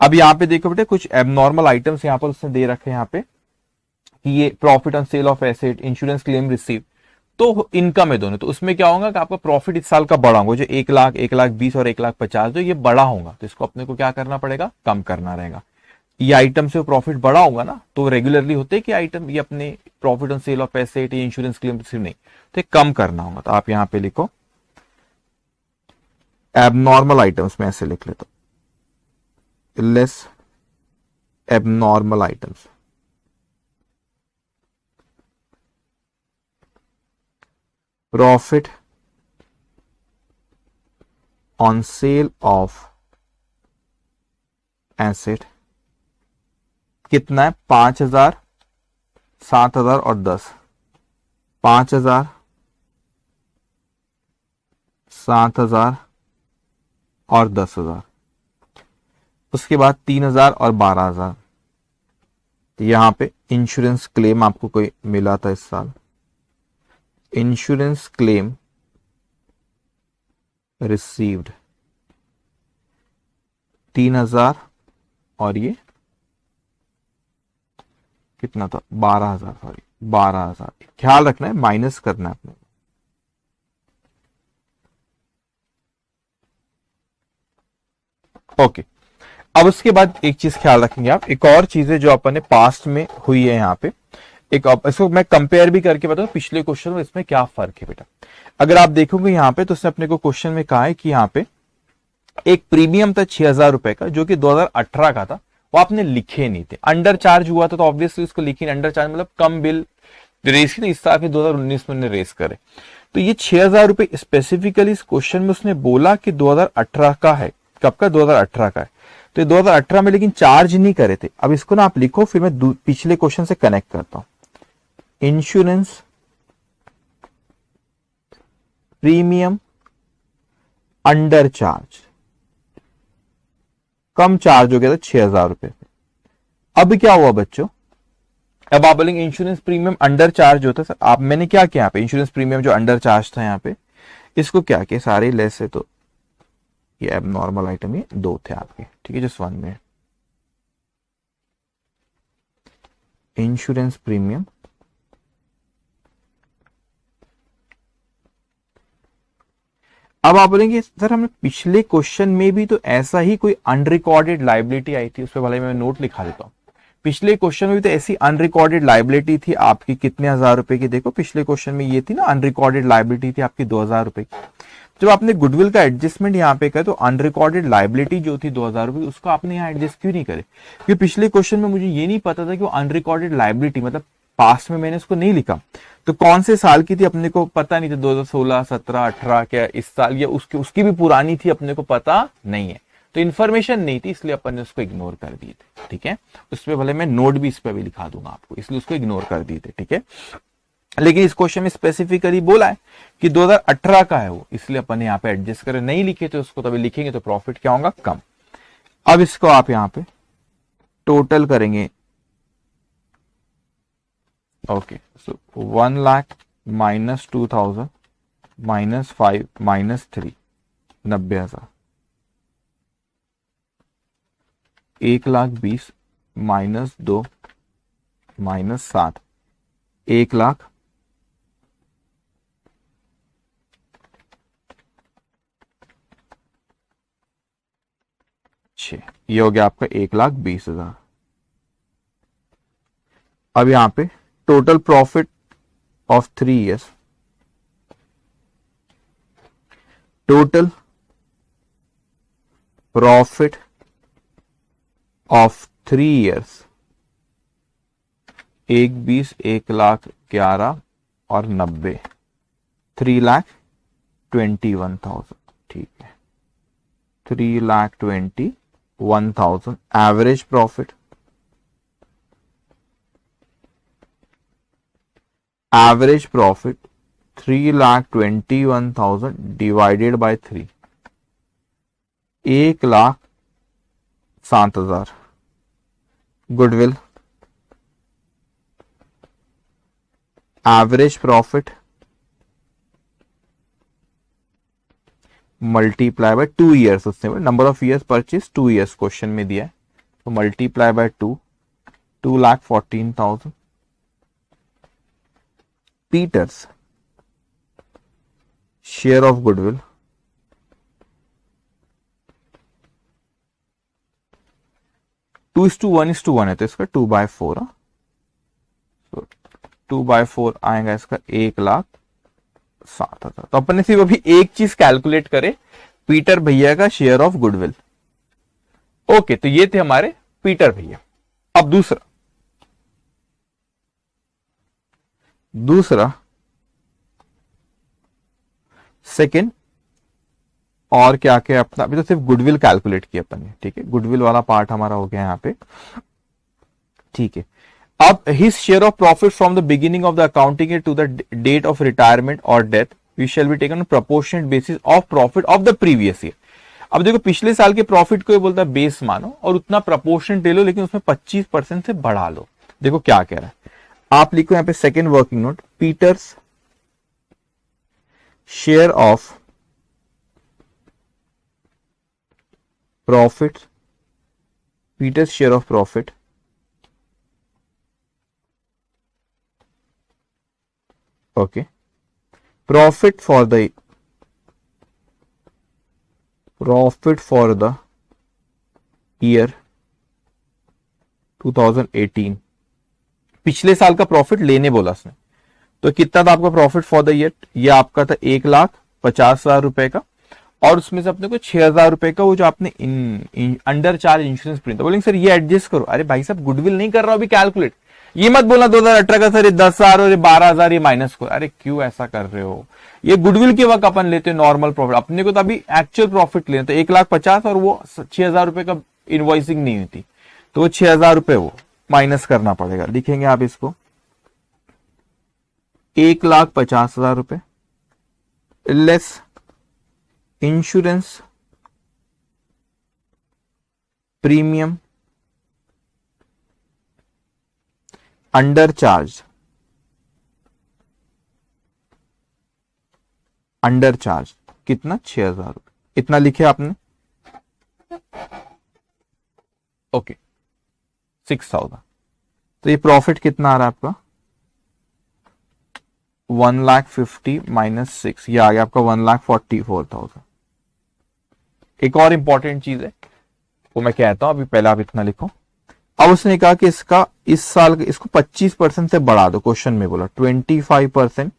अब यहां पे देखो बेटे, कुछ एबनॉर्मल आइटम्स यहां पर उसने दे रखे हैं यहां पे कि ये profit on sale of asset, insurance claim receive, तो इनकम है दोनों। तो उसमें क्या होगा कि आपका प्रॉफिट इस साल का बड़ा होगा, जो 1 लाख, 1,20,000 और 1,50,000, जो ये बड़ा होगा, तो इसको अपने को क्या करना पड़ेगा? कम करना रहेगा। ये आइटम से प्रॉफिट बड़ा होगा ना, तो रेगुलरली होते कि आइटम ये अपने profit on sale of asset, insurance claim receive नहीं, तो कम करना होगा। तो आप यहां पे लिखो एबनॉर्मल आइटम्स में ऐसे लिख लेता हूं, less abnormal items, profit on sale of asset कितना है? 5,000, 7,000 और 10, 5,000, 7,000 और 10,000, उसके बाद 3,000 और 12,000। यहां पे इंश्योरेंस क्लेम आपको कोई मिला था इस साल, इंश्योरेंस क्लेम रिसीव्ड 3,000 और ये कितना था? 12,000, सॉरी 12,000। ख्याल रखना है, माइनस करना है अपने। ओके, अब उसके बाद एक चीज ख्याल रखेंगे आप, एक और चीज है जो अपन ने पास्ट में हुई है यहाँ पे, एक इसको मैं कंपेयर भी करके बताऊं पिछले क्वेश्चन में इसमें क्या फर्क है बेटा। अगर आप देखोगे यहाँ पे, तो उसने अपने को क्वेश्चन में कहा है कि यहाँ पे एक प्रीमियम था 6,000 रुपए का, जो कि 2018 का था, वो आपने लिखे नहीं थे, अंडर चार्ज हुआ था, तो ऑब्वियसली उसको लिखी, अंडर चार्ज मतलब कम बिल रेस की, तो इस साल 2019 में रेस करे। तो ये 6,000 रुपए स्पेसिफिकली इस क्वेश्चन में उसने बोला कि 2018 का है। कब का? 2018 का है। तो ये 2018 में लेकिन चार्ज नहीं करे थे। अब इसको ना आप लिखो, फिर मैं पिछले क्वेश्चन से कनेक्ट करता हूं। इंश्योरेंस प्रीमियम अंडर चार्ज, कम चार्ज हो गया था 6,000 रुपए। अब क्या हुआ बच्चों? अब आप बोलेंगे इंश्योरेंस प्रीमियम अंडर चार्ज होता है सर। आप मैंने क्या किया यहाँ पे, इंश्योरेंस प्रीमियम जो अंडर चार्ज था यहाँ पे, इसको क्या किया, सारे लेस है, तो ये एबनॉर्मल आइटम ये 2 थे आपके, ठीक है, जस्ट 1 मिनट। इंश्योरेंस प्रीमियम अब आप बोलेंगे सर हमें पिछले क्वेश्चन में भी तो ऐसा ही कोई अनरिकॉर्डेड लाइबिलिटी आई थी, उस पर भले मैं नोट लिखा देता हूं। पिछले क्वेश्चन में भी तो ऐसी अनरिकॉर्डेड लाइबिलिटी थी आपकी, कितने 1,000 रुपए की, देखो पिछले क्वेश्चन में ये थी ना, अनरिकॉर्डेड लाइबिलिटी थी आपकी 2,000 रुपए की। जब आपने गुडविल का एडजस्टमेंट यहाँ पे किया, तो अनरिकॉर्डेड लाइबिलिटी जो थी 2,000 रुपए, उसको आपने यहाँ एडजस्ट क्यों नहीं करे? क्योंकि पिछले क्वेश्चन में मुझे ये नहीं पता था कि वो अनरिकॉर्डेड लाइबिलिटी मतलब पास्ट में मैंने इसको नहीं लिखा, तो कौन से साल की थी अपने को पता नहीं था, 2016, 17, 18 क्या इस साल या उसकी भी पुरानी थी अपने को पता नहीं है, तो इन्फॉर्मेशन नहीं थी, इसलिए अपन ने उसको इग्नोर कर दिए थे। ठीक है, उस पर भले मैं नोट भी इस पर भी लिखा दूंगा आपको, इसलिए उसको इग्नोर कर दिए थे। ठीक है, लेकिन इस क्वेश्चन में स्पेसिफिकली बोला है कि 2018 का है वो, इसलिए अपन यहाँ पे एडजस्ट करें, नहीं लिखे तो उसको तभी लिखेंगे तो प्रॉफिट क्या होगा, कम। अब इसको आप यहाँ पे टोटल करेंगे। ओके, सो 1 lakh minus 2000 minus 5 minus 3, 90,000। 1,20,000 minus 2 minus 7, 1,00,000। ये हो गया आपका 1,20,000। अब यहां पे total profit of 3 years, total profit of 3 years, 1,20,000, 1,11,000 और 90, 3,21,000। ठीक है, 3,21,000 average profit, average profit 3,21,000 divided by 3, 1,07,000। Goodwill, average profit multiply bye 2 years, उससे number of years purchase 2 years question में दिया है, तो multiply by 2, 2,14,000। Peters share of goodwill 2:1:1 है, तो इसका 2/4, तो 2/4 आएगा इसका 1,07,000। तो अपन ने सिर्फ अभी एक चीज कैलकुलेट करे, पीटर भैया का शेयर ऑफ गुडविल। ओके, तो ये थे हमारे पीटर भैया। अब दूसरा सेकंड, और क्या क्या अपना, अभी तो सिर्फ गुडविल कैलकुलेट किया अपन ने। ठीक है, गुडविल वाला पार्ट हमारा हो गया यहाँ पे। ठीक है, अब his share of profit from the beginning of the accounting to the date of retirement और death we shall be taken proportionate basis of profit of the previous year. अब देखो, पिछले साल के प्रॉफिट को ये बोलता है बेस मानो और उतना प्रोपोर्शनेट ले लो, लेकिन उसमें 25% से बढ़ा लो। देखो क्या कह रहा है, आप लिखो यहां पे second working note, Peter's share of profit, Peter's share of profit okay, profit for the year 2018। पिछले साल का प्रॉफिट लेने बोला उसने, तो कितना था आपका प्रॉफिट फॉर द ईयर, ये आपका था 1,50,000 रुपए का, और उसमें से अपने को 6,000 रुपए का वो जो आपने अंडर चार्ज इंश्योरेंस प्रीमियम, तो बोलेंगे सर ये एडजस्ट करो। अरे भाई साहब, गुडविल नहीं कर रहा हूं अभी कैलकुलेट, ये मत बोलना 2018 का सर ये 10,000 और ये 12,000 ये माइनस को। अरे क्यों ऐसा कर रहे हो, ये गुडविल के वक्त अपन लेते हैं नॉर्मल प्रॉफिट, अपने को तो अभी एक्चुअल प्रॉफिट लेना, तो 1,50,000 और वो 6,000 रुपए का इनवॉइसिंग नहीं हुई थी, तो वो 6,000 रुपए वो माइनस करना पड़ेगा। लिखेंगे आप इसको 1,50,000 रुपए less insurance premium under charge, कितना 6,000 रुपए, इतना लिखे आपने। ओके, 6,000, तो ये प्रॉफिट कितना आ रहा है आपका 1,50,000 माइनस 6, ये आ गया आपका 1,44,000। एक और इंपॉर्टेंट चीज है वो मैं कहता हूं, अभी पहले आप इतना लिखो। अब उसने कहा कि इसका इस साल इसको 25% से बढ़ा दो, क्वेश्चन में बोला 25%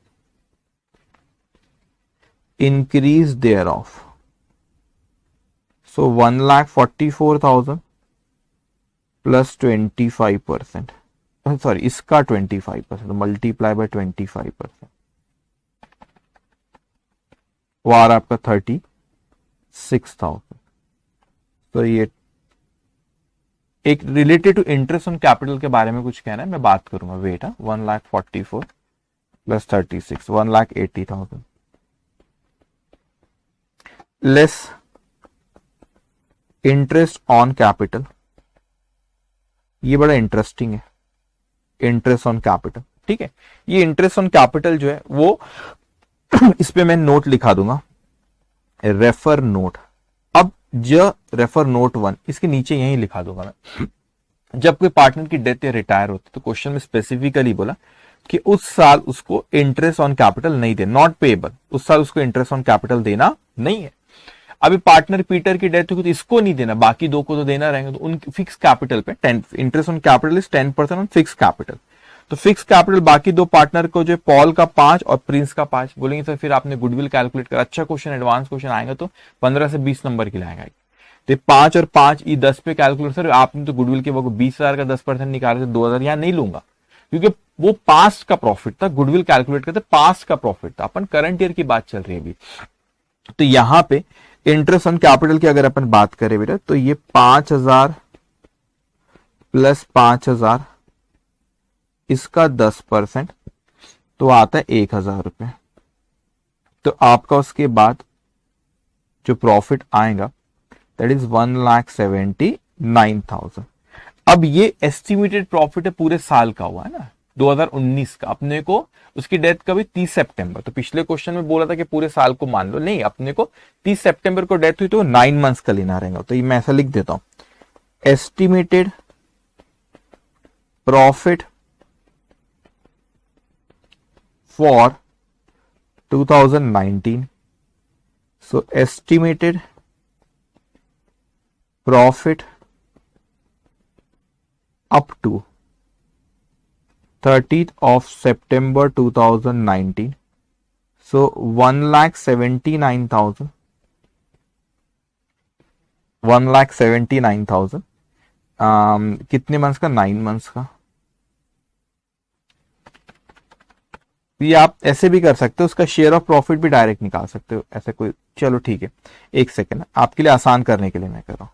increase their of, so 1,44,000 plus 25%। Sorry इसका 25%, मल्टीप्लाई बाय 25%, वो आ रहा आपका 36,000। तो ये एक related to interest on capital के बारे में कुछ कहना है, मैं बात करूंगा। Wait, 1,44,000 plus 36, 1,80,000 less interest on capital. ये बड़ा इंटरेस्टिंग है, इंटरेस्ट ऑन कैपिटल। ठीक है, ये इंटरेस्ट ऑन कैपिटल जो है वो इस पे मैं नोट लिखा दूंगा, रेफर नोट। अब जो रेफर नोट 1, इसके नीचे यही लिखा दूंगा मैं। जब कोई पार्टनर की डेथ या रिटायर होती तो क्वेश्चन में स्पेसिफिकली बोला कि उस साल उसको इंटरेस्ट ऑन कैपिटल नहीं दे, नॉट पेएबल, उस साल उसको इंटरेस्ट ऑन कैपिटल देना नहीं है। अभी पार्टनर पीटर की डेथ हुई तो इसको नहीं देना, बाकी दो को तो देना रहेंगे, तो उन फिक्स कैपिटल पे 10, interest on capital is 10% on fix capital. तो फिक्स कैपिटल बाकी दो पार्टनर को जो पॉल का 5 और प्रिंस का 5 बोलेंगे सर फिर आपने गुडविल कैलकुलेट कर। अच्छा क्वेश्चन, एडवांस क्वेश्चन आएगा तो 15 से 20 नंबर की लाएगा। तो 5 और 5 ये 10 पे कैलकुलेट, सर आपने तो गुडविल के 20,000 का 10% निकाले, 2,000 यहां नहीं लूंगा क्योंकि वो पास्ट का प्रॉफिट था। गुडविल कैलकुलेट करते पास्ट का प्रॉफिट था, अपन करंट ईयर की बात चल रही है अभी। तो यहां पे इंटरेस्ट ऑन कैपिटल की अगर अपन बात करें बेटा, तो ये 5,000 प्लस 5,000, इसका 10% तो आता है 1,000 रुपए। तो आपका उसके बाद जो प्रॉफिट आएगा दैट इज 1,79,000। अब ये एस्टिमेटेड प्रॉफिट है पूरे साल का हुआ है ना, 2019 का। अपने को उसकी डेथ कभी 30 सितंबर, तो पिछले क्वेश्चन में बोला था कि पूरे साल को मान लो, नहीं अपने को 30 सितंबर को डेथ हुई तो 9 मंथ्स का लेना रहेगा। तो ये मैं ऐसा लिख देता हूं, estimated profit for 2019, so estimated profit up to 30th of September 2019, so 1,79,000, 1,79,000 कितने मंथ्स का, 9 मंथ्स का। ये आप ऐसे भी कर सकते हो, उसका शेयर ऑफ प्रॉफिट भी डायरेक्ट निकाल सकते हो, ऐसे कोई, चलो ठीक है, एक सेकेंड आपके लिए आसान करने के लिए मैं कर रहा हूं।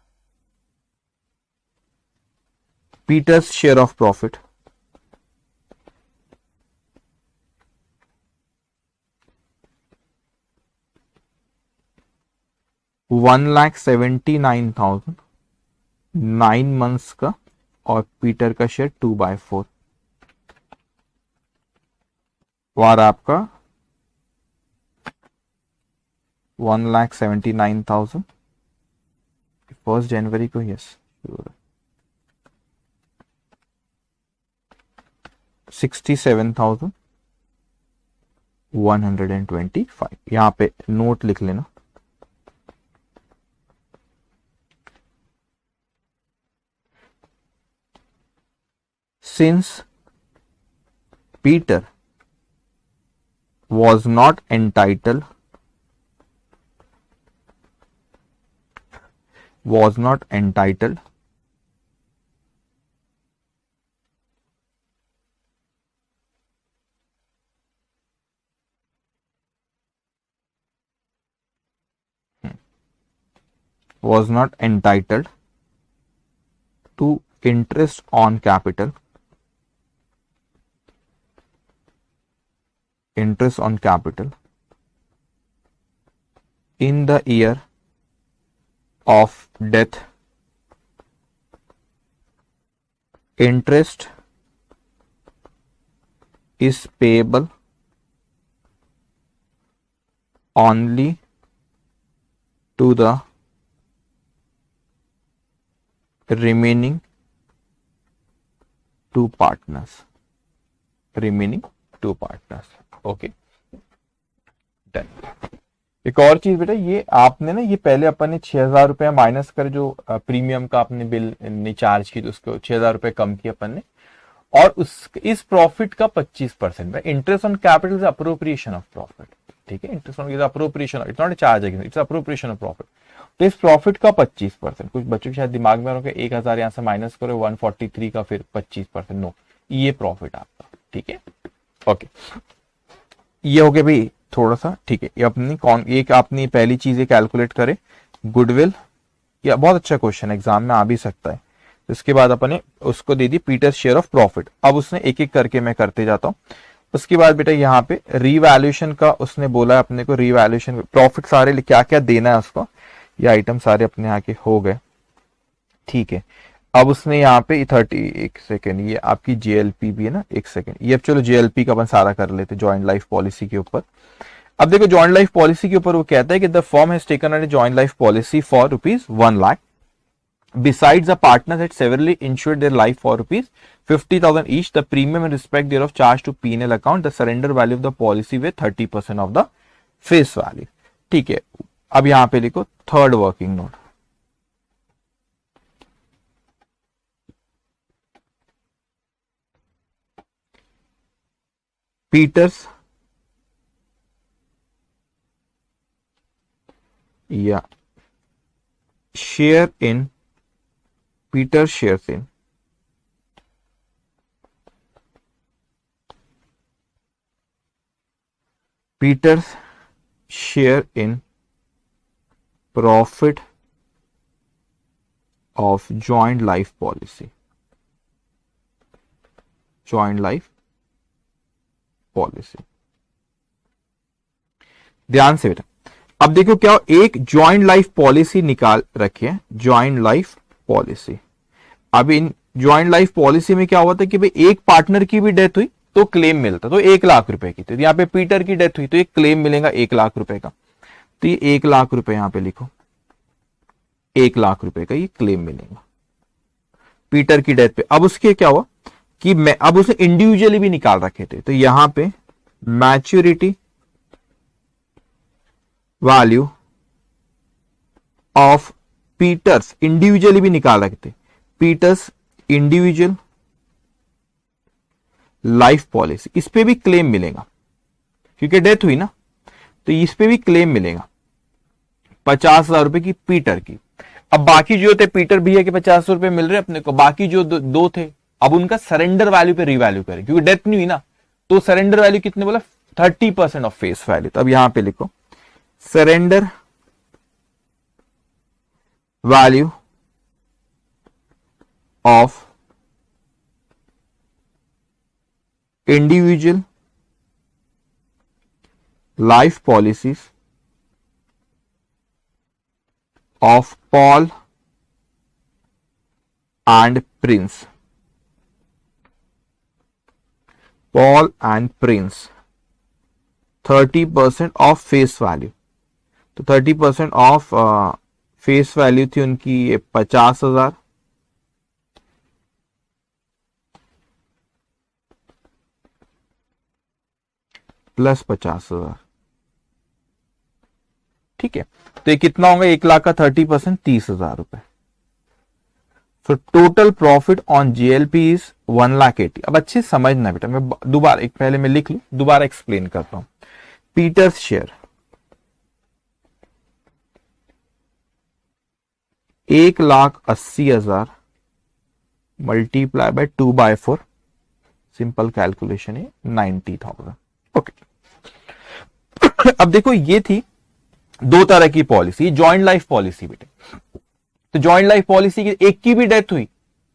Peter's share of profit, $1,79,000 9 months का, और पीटर का शेयर 2/4 वार आपका 1,79,000 1 जनवरी को, यस 67,125। यहां पे नोट लिख लेना। Since Peter was not entitled was not entitled was not entitled to interest on capital, interest on capital in the year of death, interest is payable only to the remaining two partners, remaining two partners। Okay done. एक और चीज बेटा, ये आपने ना, ये पहले अपन ने 6,000 रुपया माइनस कर जो प्रीमियम का आपने बिल ने चार्ज की, तो उसको 6,000 रुपये कम की अपन ने, और उस इस प्रॉफिट का 25% interest on capital is appropriation of profit. ठीक है, interest on appropriation, it's not a charge again, it's appropriation of profit. तो इस प्रॉफिट का 25%, कुछ बच्चों के शायद दिमाग में होगा 1,000 यहां से माइनस करो 143 का फिर 25%, नो, ये प्रॉफिट आपका, ठीक है। ओके, ये हो गया भाई थोड़ा सा, ठीक है। ये अपनी एक अपनी पहली चीज ये कैलकुलेट करे, गुडविल। या बहुत अच्छा क्वेश्चन एग्जाम में आ भी सकता है। इसके बाद अपने उसको दे दी पीटर शेयर ऑफ प्रॉफिट। अब उसने एक एक करके मैं करते जाता हूं। उसके बाद बेटा यहाँ पे रीवैल्यूएशन का उसने बोला अपने को, रीवैल्यूएशन प्रॉफिट सारे क्या क्या देना है उसको, ये आइटम सारे अपने यहाँ के हो गए, ठीक है। अब उसने यहाँ पे 30, एक सेकेंड, ये आपकी जेएलपी भी है ना, एक सेकेंड, ये अब चलो जेएलपी का अपन सारा कर लेते जॉइंट लाइफ पॉलिसी के ऊपर। अब देखो जॉइंट लाइफ पॉलिसी के ऊपर वो कहता है कि the firm has taken a joint life policy for ₹1 lakh. Besides, the partners had severally insured their life for ₹50,000 each. The premium in respect thereof charged to P&L account. The surrender value of the policy with 30% of the face value. ठीक है, अब यहां पे लिखो third working note. Peters या share in Peter shares in Peter's share in profit of joint life policy. Joint life policy. ध्यान से बेटा, अब देखो क्या एक जॉइंट लाइफ पॉलिसी निकाल रखी है, जॉइंट लाइफ पॉलिसी। अब इन जॉइंट लाइफ पॉलिसी में क्या हुआ था कि भाई एक पार्टनर की भी डेथ हुई तो क्लेम मिलता, तो 1 लाख रुपए की। तो यहाँ पे पीटर की डेथ हुई तो एक क्लेम मिलेगा 1 लाख रुपए का। तो ये 1 लाख रुपए यहां पे लिखो, 1 लाख रुपए का ये क्लेम मिलेगा पीटर की डेथ पे। अब उसके क्या हुआ कि मैं अब उसे इंडिविजुअली भी निकाल रखे थे, तो यहां पे maturity value of Peter's individually भी निकाल रखे थे, पीटर्स इंडिविजुअल लाइफ पॉलिसी, इस पे भी क्लेम मिलेगा क्योंकि डेथ हुई ना, तो इस पे भी क्लेम मिलेगा 50,000 रुपए की पीटर की। अब बाकी जो थे पीटर भैया के 50 रुपए मिल रहे अपने को, बाकी जो दो थे अब उनका सरेंडर वैल्यू पे रीवैल्यू करें क्योंकि डेथ नहीं हुई ना, तो सरेंडर वैल्यू कितने बोला 30% ऑफ फेस वैल्यू। तो अब यहां पे लिखो surrender value of individual life policies of Paul and Prince. Paul and Prince 30% of face value। तो 30% ऑफ फेस वैल्यू थी उनकी 50,000 प्लस 50,000, ठीक है। तो ये कितना होगा 1 लाख का 30% 30,000 रुपए। So total profit on JLP is 1,80,000। अब अच्छे समझना बेटा, मैं दोबारा एक पहले मैं लिख लूं, दोबारा एक्सप्लेन करता हूं। Peter's share 1,80,000 multiply by 2/4, simple calculation है 90,000। ओके, अब देखो ये थी दो तरह की पॉलिसी, जॉइंट लाइफ पॉलिसी बेटे। तो जॉइंट लाइफ पॉलिसी की एक की भी डेथ हुई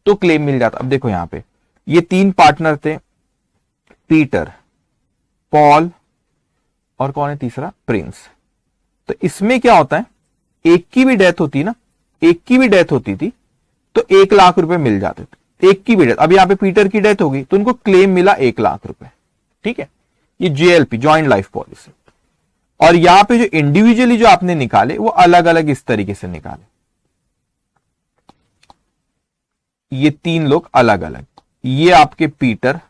तो क्लेम मिल जाता। अब देखो यहां पे ये 3 पार्टनर थे, पीटर, पॉल और कौन है तीसरा, प्रिंस। तो इसमें क्या होता है, एक की भी डेथ होती ना, एक की भी डेथ होती थी तो 1 लाख रुपए मिल जाते थे, एक की भी डेथ। अब यहां पे पीटर की डेथ होगी तो उनको क्लेम मिला 1 लाख रुपए, ठीक है। ये जेएलपी जॉइंट लाइफ पॉलिसी। और यहां पे जो इंडिविजुअली जो आपने निकाले वो अलग अलग इस तरीके से निकाले, ये 3 लोग अलग अलग, ये आपके पीटर,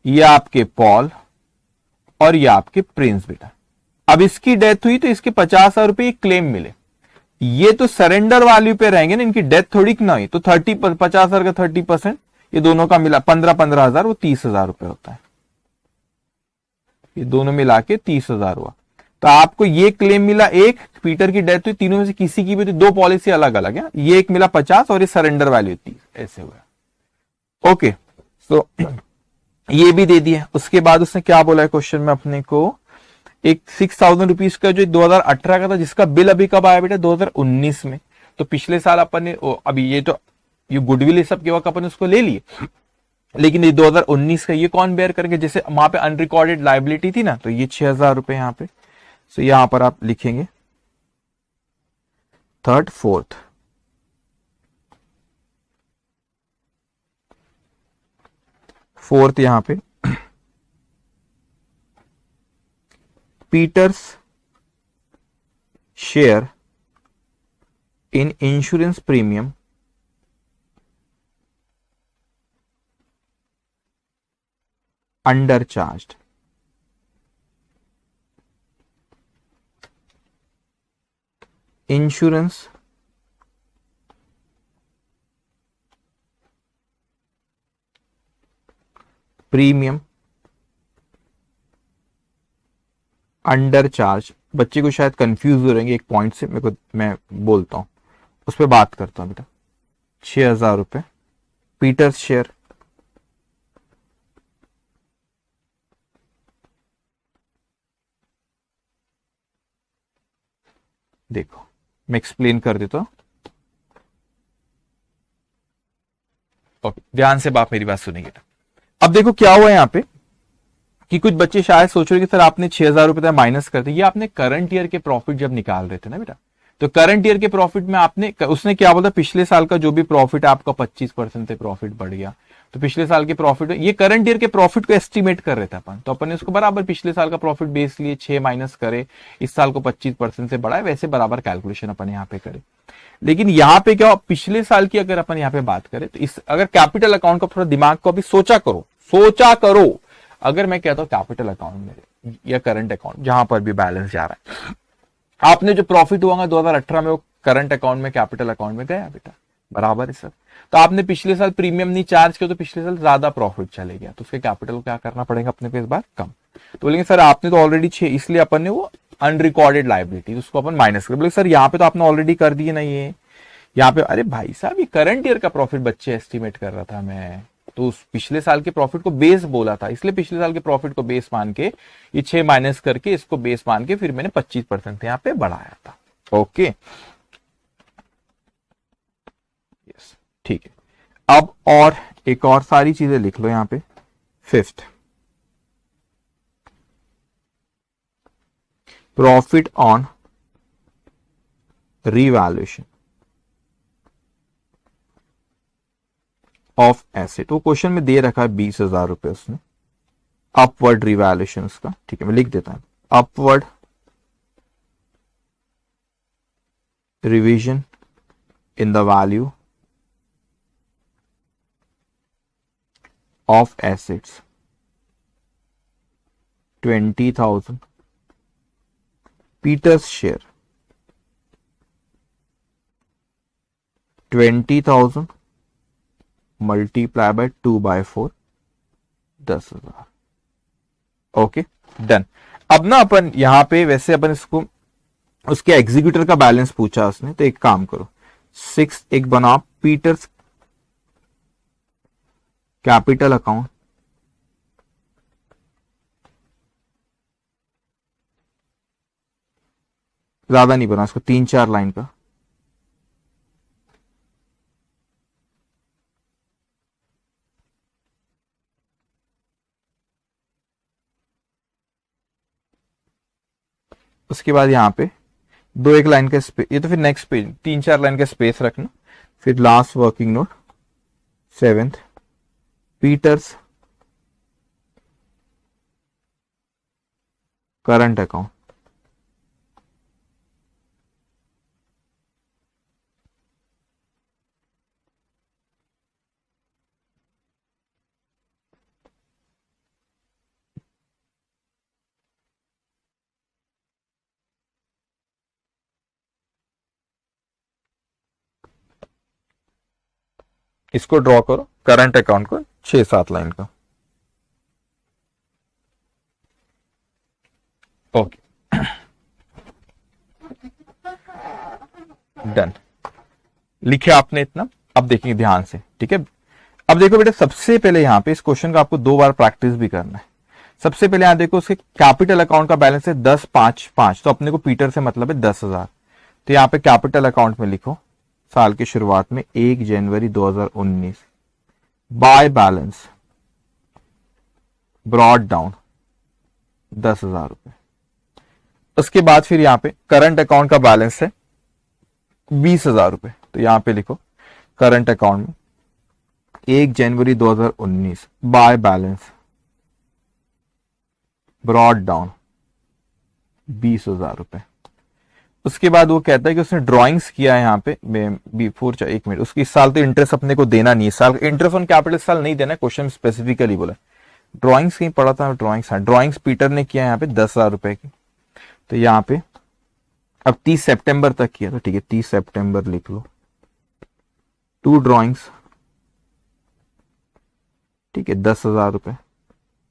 ये आपके पॉल और ये आपके प्रिंस बेटा। अब इसकी डेथ हुई तो इसके 50,000 रुपए क्लेम मिले, ये तो सरेंडर वैल्यू पे रहेंगे ना, इनकी डेथ थोड़ी ना हुई। तो 50,000 का 30% ये दोनों का मिला 15,000, वो 30,000 रुपए होता है। ये दोनों मिला के 30,000 हुआ। तो आपको ये क्लेम मिला, एक पीटर की डेथ हुई, तीनों में से किसी की भी तो 2 पॉलिसी अलग अलग है, ये एक मिला 50 और ये सरेंडर वैल्यू 30, ऐसे हुआ। ओके, तो ये भी दे दिया। उसके बाद उसने क्या बोला है क्वेश्चन में अपने को, एक 6,000 रुपीज का जो 2018 का था, जिसका बिल अभी कब आया बेटा, 2019 में। तो पिछले साल अपन ने अभी ये गुडविल ये सब के वक्त अपन ने उसको ले लिए, लेकिन ये 2019 का ये कौन बेयर करेंगे, जैसे वहां पे अनरिकॉर्डेड लाइबिलिटी थी ना, तो ये 6,000 रुपए यहाँ पे। सो यहां पर आप लिखेंगे थर्ड फोर्थ, यहां पे Peter's share in insurance premium undercharged. Insurance premium undercharge. बच्चे को शायद कंफ्यूज हो रहेंगे एक पॉइंट से, मेरे को मैं बोलता हूं, उस पर बात करता हूं बेटा। 6,000 रुपए पीटर्स शेयर, देखो मैं एक्सप्लेन कर देता हूं। ओके, ध्यान से बाप मेरी बात सुनेंगे। अब देखो क्या हुआ यहाँ पे कि कुछ बच्चे शायद सोच रहे कि सर आपने 6,000 रुपए माइनस कर दिया, ये आपने करंट ईयर के प्रॉफिट जब निकाल रहे थे ना बेटा, तो करंट ईयर के प्रॉफिट में आपने, उसने क्या बोला, पिछले साल का जो भी प्रॉफिट है आपका 25% से प्रॉफिट बढ़ गया, तो पिछले साल के प्रॉफिट, ये करंट ईयर के प्रॉफिट को एस्टिमेट कर रहे थे अपन, तो अपन ने उसको बराबर पिछले साल का प्रॉफिट बेस लिए 6 माइनस करे, इस साल को 25% से बढ़ाए, वैसे बराबर कैलकुलेशन अपन यहाँ पे करें। लेकिन यहाँ पे क्या, पिछले साल की अगर अपन यहाँ पे बात करें तो इस, अगर कैपिटल अकाउंट का थोड़ा दिमाग को अभी सोचा करो, अगर मैं कहता हूं कैपिटल अकाउंट में या करंट अकाउंट जहां पर भी बैलेंस जा रहा है, आपने जो प्रॉफिट हुआ 2018 में वो करंट अकाउंट में कैपिटल अकाउंट में गया बेटा, बराबर है सर। तो आपने पिछले साल प्रीमियम नहीं चार्ज किया, तो पिछले साल ज्यादा प्रॉफिट चले गया, तो उसके कैपिटल को क्या करना पड़ेगा अपने को इस बार, कम। तो बोलेंगे सर आपने तो ऑलरेडी 6, इसलिए अपन ने वो अनरिकॉर्डेड लाइबिलिटी उसको अपन माइनस कर, बोले सर यहाँ पे तो आपने ऑलरेडी कर दिए ना ये, यहाँ पे अरे भाई साहब ये करंट ईयर का प्रॉफिट बच्चे एस्टिमेट कर रहा था मैं, तो उस पिछले साल के प्रॉफिट को बेस बोला था, इसलिए पिछले साल के प्रॉफिट को बेस मान के ये 6 माइनस करके इसको बेस मान के फिर मैंने 25% यहाँ पे बढ़ाया था। ओके, यस, ठीक है। अब और एक और सारी चीजें लिख लो यहाँ पे। Fifth, profit on revaluation of asset, वो क्वेश्चन में दे रखा है 20,000 रुपए उसने, अपवर्ड रिवैल्यूएशन का, ठीक है मैं लिख देता हूं, upward revision in the value of assets 20,000, Peter's share 20,000 multiply by 2/4, 10,000। Okay done. अब ना अपन यहां पे वैसे अपन इसको, उसके एग्जीक्यूटर का बैलेंस पूछा उसने, तो एक काम करो, 6 एक बना पीटर्स कैपिटल अकाउंट, ज्यादा नहीं बना उसको, 3-4 लाइन का, उसके बाद यहां पे 2-1 लाइन का स्पेस, ये तो फिर नेक्स्ट पेज 3-4 लाइन का स्पेस रखना, फिर last working note 7th, Peter's current account, इसको ड्रॉ करो करंट अकाउंट को 6-7 लाइन का। ओके डन, लिखे आपने इतना। अब देखेंगे ध्यान से, ठीक है। अब देखो बेटा, सबसे पहले यहाँ पे इस क्वेश्चन का आपको 2 बार प्रैक्टिस भी करना है। सबसे पहले यहाँ देखो, उसके कैपिटल अकाउंट का बैलेंस है 10,5,5, तो अपने को पीटर से मतलब है 10,000। तो यहाँ पे कैपिटल अकाउंट में लिखो साल की शुरुआत में 1 जनवरी 2019 बाय बैलेंस ब्रॉड डाउन 10,000 रुपए। उसके बाद फिर यहाँ पे करंट अकाउंट का बैलेंस है 20,000 रुपए, तो यहाँ पे लिखो करंट अकाउंट में 1 जनवरी 2019 बाय बैलेंस ब्रॉड डाउन 20,000 रुपए। उसके बाद वो कहता है कि उसने ड्राइंग्स किया है यहाँ पे बिफोर, 1 मिनट, उसकी इस साल तो इंटरेस्ट अपने को देना नहीं है, साल इंटरेस्ट ऑन कैपिटल साल नहीं देना है, क्वेश्चन स्पेसिफिकली बोला। ड्राइंग्स कहीं पढ़ा था ड्राइंग्स, हाँ ड्राइंग्स पीटर ने किया यहाँ पे 10,000 रुपए की। तो यहाँ पे अब 30 सितंबर तक किया, तो ठीक है 30 सितंबर लिख लो, 2 ड्राइंग्स, ठीक है 10,000 रुपए,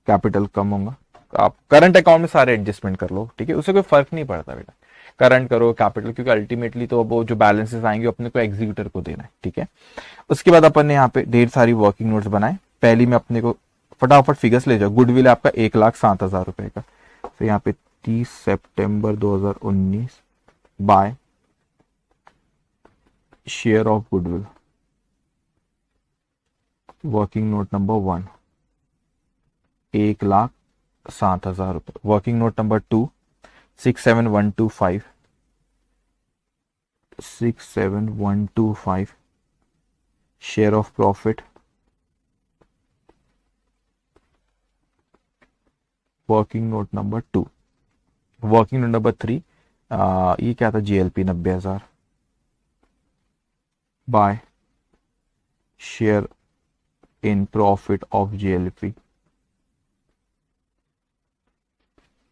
कैपिटल कम होगा। आप करंट अकाउंट में सारे एडजस्टमेंट कर लो, ठीक है, उससे कोई फर्क नहीं पड़ता बेटा, करंट करो कैपिटल, क्योंकि अल्टीमेटली तो वो जो बैलेंसेस आएंगे अपने को एग्जीक्यूटर को देना है, ठीक है। उसके बाद अपन ने यहाँ पे ढेर सारी वर्किंग नोट्स बनाए। पहली में अपने को फटाफट फिगर्स ले जाओ। गुडविल है आपका 1,07,000 रुपए का, तो यहाँ पे 30 सितंबर 2019 by share of goodwill, working note number 1 1,07,000 रुपए। Working note number 2 67125 67125 share of profit, working note number 2। Working note number 3 ये क्या था, GLP 90,000 by share in profit of GLP,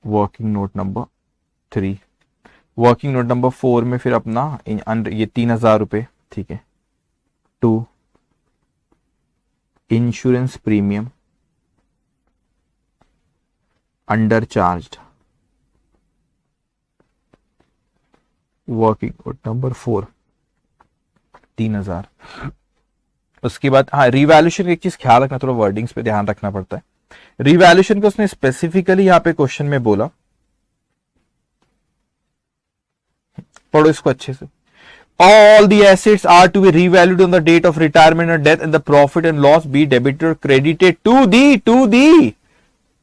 working note number 3। Working note number 4 में फिर अपना ये 3,000 रुपए, ठीक है, 2 insurance premium under charged, working note number 4 3,000। उसके बाद हाँ, रिवैल्यूएशन एक चीज ख्याल रखना, थोड़ा वर्डिंग्स पे ध्यान रखना पड़ता है। रिवैल्यूएशन को उसने स्पेसिफिकली यहाँ पे क्वेश्चन में बोला, पढ़ो इसको अच्छे से। All the assets are to be revalued on the date of retirement or death, and the profit and loss be debited or credited to the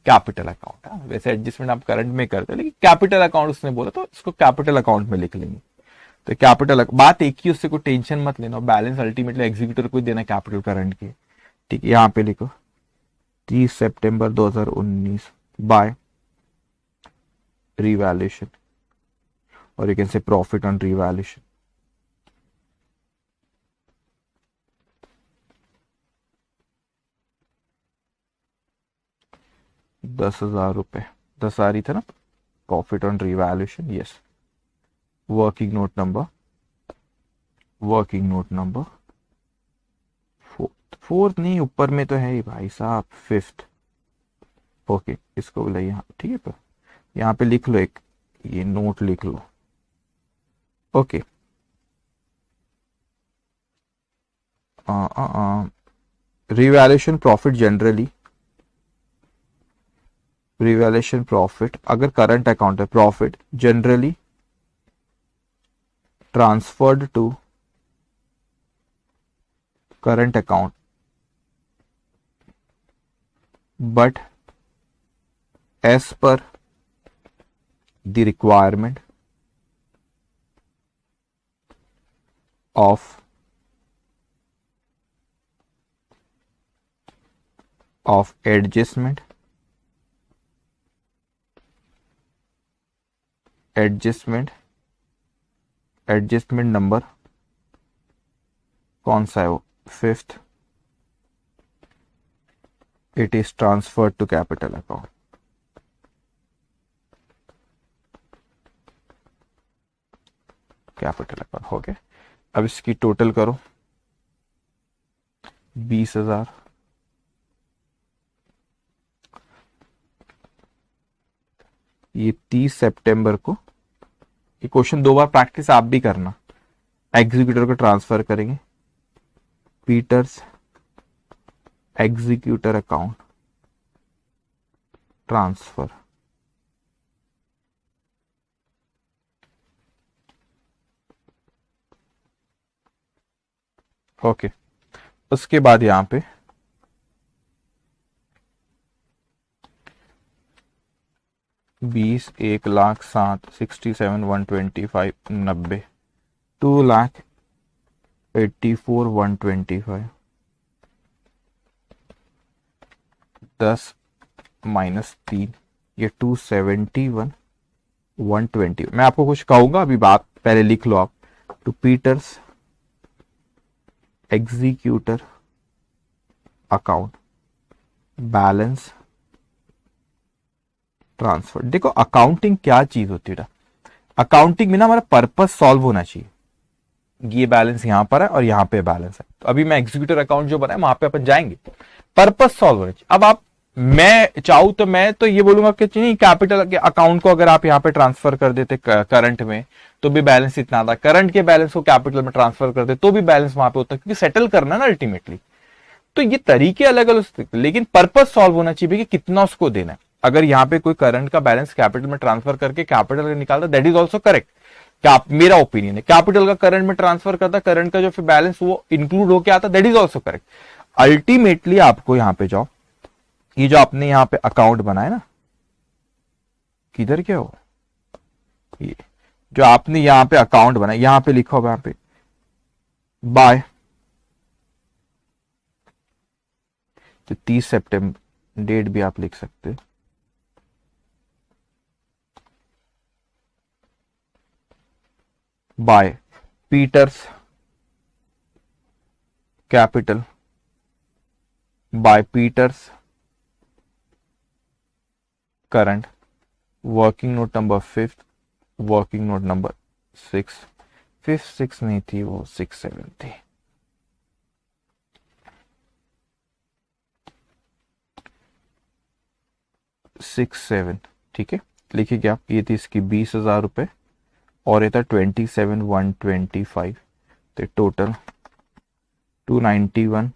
capital account. वैसे एडजस्टमेंट आप करंट में करते हैं, लेकिन कैपिटल अकाउंट उसने बोला तो इसको कैपिटल अकाउंट में लिख लेंगे। तो कैपिटल बात एक ही, उससे कोई टेंशन मत लेना, बैलेंस अल्टीमेटली एग्जीक्यूटर को देना कैपिटल करंट की, ठीक है। यहाँ पे लिखो 30 सितंबर 2019 बाय रिवैल्यूएशन, और यू कैन से प्रॉफिट ऑन रिवैल्यूएशन। ₹10,000 10 आ रही था ना, profit on revaluation, yes. Working note number 4th नहीं, ऊपर में तो है ही भाई साहब 5th, ओके, इसको बोला यहाँ, ठीक है। पर यहाँ पे लिख लो एक, ये नोट लिख लो, okay. Revaluation profit generally, revaluation profit अगर करंट अकाउंट है, profit generally transferred to current account but as per the requirement of adjustment number कौन सा है वो, 5th, it is transferred to capital account. Capital account हो गया। अब इसकी टोटल करो 20,000, ये 30 सितंबर को, ये क्वेश्चन 2 बार प्रैक्टिस आप भी करना। एग्जीक्यूटर को ट्रांसफर करेंगे, Peter's executor account transfer. Okay, उसके बाद यहां पे 20, 1,00,000, 7, 67, 125, 90, 2,84, 125, 10 माइनस 3, ये 271, 120। मैं आपको कुछ कहूंगा, अभी बात पहले लिख लो आप। To Peter's executor account balance transfer. देखो अकाउंटिंग क्या चीज होती है, अकाउंटिंग में ना हमारा पर्पस सॉल्व होना चाहिए। ये बैलेंस यहां पर है और यहां पे बैलेंस है, तो अभी मैं एग्जीक्यूटर अकाउंट जो बनाया वहां पे अपन जाएंगे, पर्पस सॉल्व होना चाहिए। अब आप, मैं चाहूं तो मैं तो ये बोलूंगा कि नहीं, कैपिटल के अकाउंट को अगर आप यहां पे ट्रांसफर कर देते करंट में तो भी बैलेंस इतना था, करंट के बैलेंस को कैपिटल में ट्रांसफर कर दे तो भी बैलेंस वहां पे होता है, क्योंकि सेटल करना ना अल्टीमेटली। तो ये तरीके अलग अलग, लेकिन पर्पस सॉल्व होना चाहिए कि कितना उसको देना है। अगर यहाँ पे कोई करंट का बैलेंस कैपिटल में ट्रांसफर करके कैपिटल निकालता, दैट इज ऑल्सो करेक्ट। क्या मेरा ओपिनियन है, कैपिटल का करंट में ट्रांसफर करता, करंट का जो फिर बैलेंस वो इंक्लूड होके आता, that is also correct. Ultimately आपको यहां पे जाओ, ये जो आपने यहां पे अकाउंट बनाया ना, किधर क्या हो, ये जो आपने यहां पे अकाउंट बनाया, यहां पे लिखा होगा यहां पे बाय, तो 30 सितंबर डेट भी आप लिख सकते हैं, by Peter's capital, by Peter's current, working note number 5, working note number 6, 5, 6 नहीं थी वो, 6, 7 थी। सिक्स सेवन, ठीक है, लिखिए क्या, ये थी इसकी 20,000 रुपए और ये था 27,125, तो टोटल 291,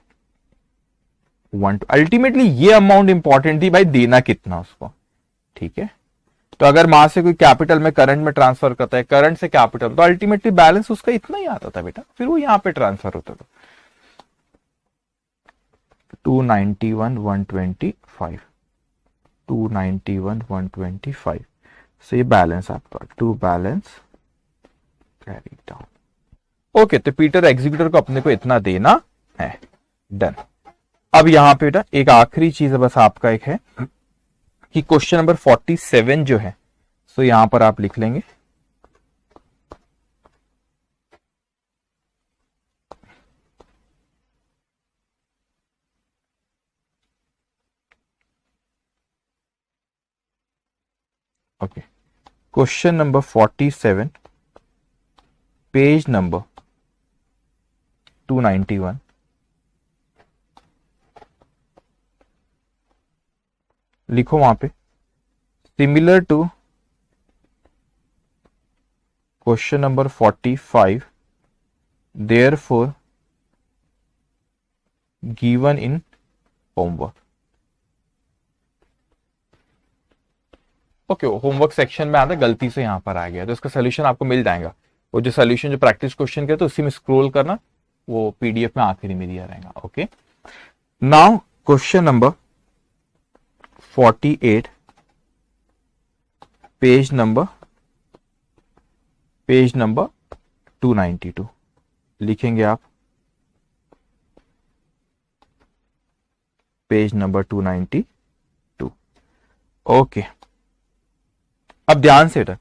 1। अल्टीमेटली ये अमाउंट इंपॉर्टेंट थी भाई, देना कितना उसको, ठीक है। तो अगर वहां से कोई कैपिटल में करंट में ट्रांसफर करता है, करंट से कैपिटल, तो अल्टीमेटली बैलेंस उसका इतना ही आता था बेटा, फिर वो यहां पे ट्रांसफर होता था 291, 125, 291, 125 से बैलेंस आपका, to balance carry down. Okay, तो पीटर एग्जीक्यूटर को अपने को इतना देना है, डन। अब यहां पे एक आखिरी चीज बस आपका एक है कि क्वेश्चन नंबर 47 जो है, सो यहां पर आप लिख लेंगे okay, question number 47 page number 291, लिखो वहां पे similar to question number 45 therefore given in homework. Okay, homework section में आता है, गलती से यहां पर आ गया, तो इसका सोल्यूशन आपको मिल जाएगा। वो जो सोल्यूशन जो प्रैक्टिस क्वेश्चन के, तो उसी में स्क्रॉल करना, वो पीडीएफ में आखिरी में दिया रहेगा। Okay, now question number 48 page number 292 लिखेंगे आप, पेज नंबर 292। ओके, अब ध्यान से बेटा,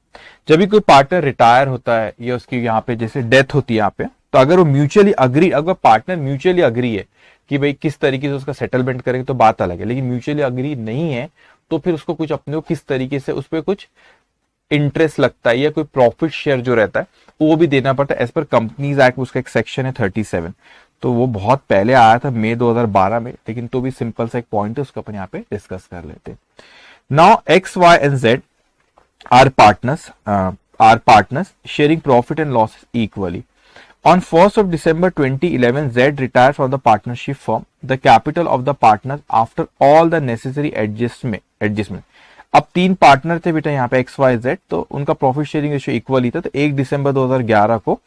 जब भी कोई पार्टनर रिटायर होता है या उसकी यहाँ पे जैसे डेथ होती है यहाँ पे, तो अगर वो म्यूचुअली अग्री, अगर पार्टनर म्यूचुअली अग्री है कि भाई किस तरीके से उसका सेटलमेंट करेंगे तो बात अलग है, लेकिन म्यूचुअली अग्री नहीं है तो फिर उसको कुछ अपने को किस तरीके से उस पर कुछ इंटरेस्ट लगता है या कोई प्रॉफिट शेयर जो रहता है वो भी देना पड़ता है एज पर कंपनीज एक्ट। उसका एक सेक्शन है 37, तो वो बहुत पहले आया था मई 2012 में, लेकिन तो भी सिंपल सा एक पॉइंट है, उसको अपन यहाँ पे डिस्कस कर लेते हैं। Now X Y and Z are partners sharing profit and losses equally On 1st of December 2011, Z retired from the partnership firm. The capital of the partners after all the necessary adjustment. अब 3 partner थे बेटा यहाँ पे XYZ, तो उनका profit sharing ratio equal ही था। तो 1 दिसंबर 2011 को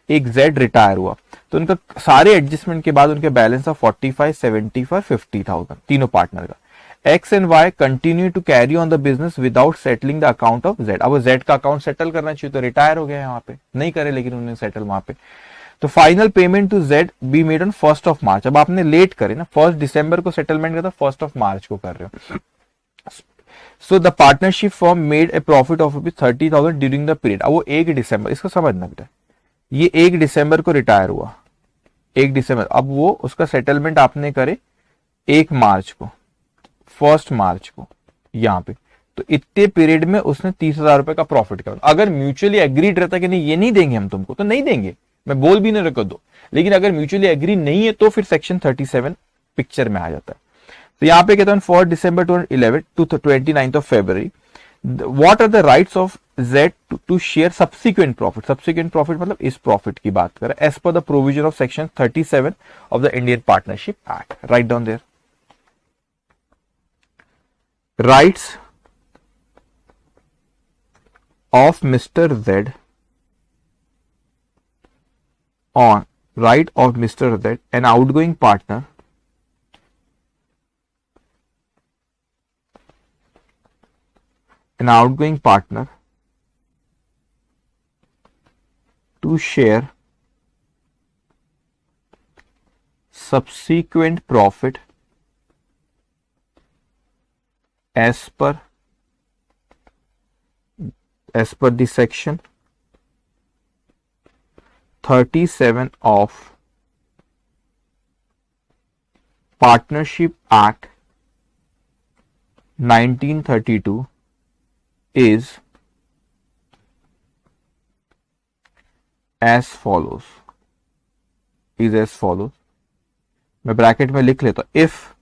एक Z रिटायर हुआ, तो उनका सारे एडजस्टमेंट के बाद उनके बैलेंस ऑफ 45, 75, 50,000 तीनों पार्टनर का। X and Y continue to carry on the business without settling the account of Z। अब Z का अकाउंट सेटल करना चाहिए, तो रिटायर हो गया यहाँ पे, नहीं करे लेकिन उन्होंने सेटल वहां पे। तो final payment to Z be made on 1st of March. अब आपने लेट करे ना, 1st दिसंबर को सेटलमेंट करता, 1st ऑफ मार्च को कर रहे हो। So the partnership firm made a profit of ₹30,000 during the period. अब वो 1 दिसंबर, इसको समझना बेटा, ये 1 दिसंबर को रिटायर हुआ, 1 दिसंबर। अब वो उसका सेटलमेंट आपने करे 1 मार्च को, 1 मार्च को यहाँ पे। तो इतने पीरियड में उसने 30,000 रुपए का प्रॉफिट कर। अगर म्यूचुअली एग्रीड रहता कि नहीं ये नहीं देंगे हम तुमको, तो नहीं देंगे, मैं बोल भी नहीं रख दो। लेकिन अगर म्यूचुअली एग्री नहीं है तो फिर सेक्शन 37 पिक्चर में आ जाता है। तो यहाँ पे कहता हूँ 4 December 2011 to 29th of February, what are the rights of Z to share subsequent profit? Subsequent profit मतलब इस प्रॉफिट की बात करें, as per the provision of section 37 of the Indian Partnership Act. Write down there. Rights of Mr. Z on right of Mr. Z, an outgoing partner, to share subsequent profit as per the section 37 of Partnership Act 1932 is as follows. मैं bracket में लिख लेता हूं, if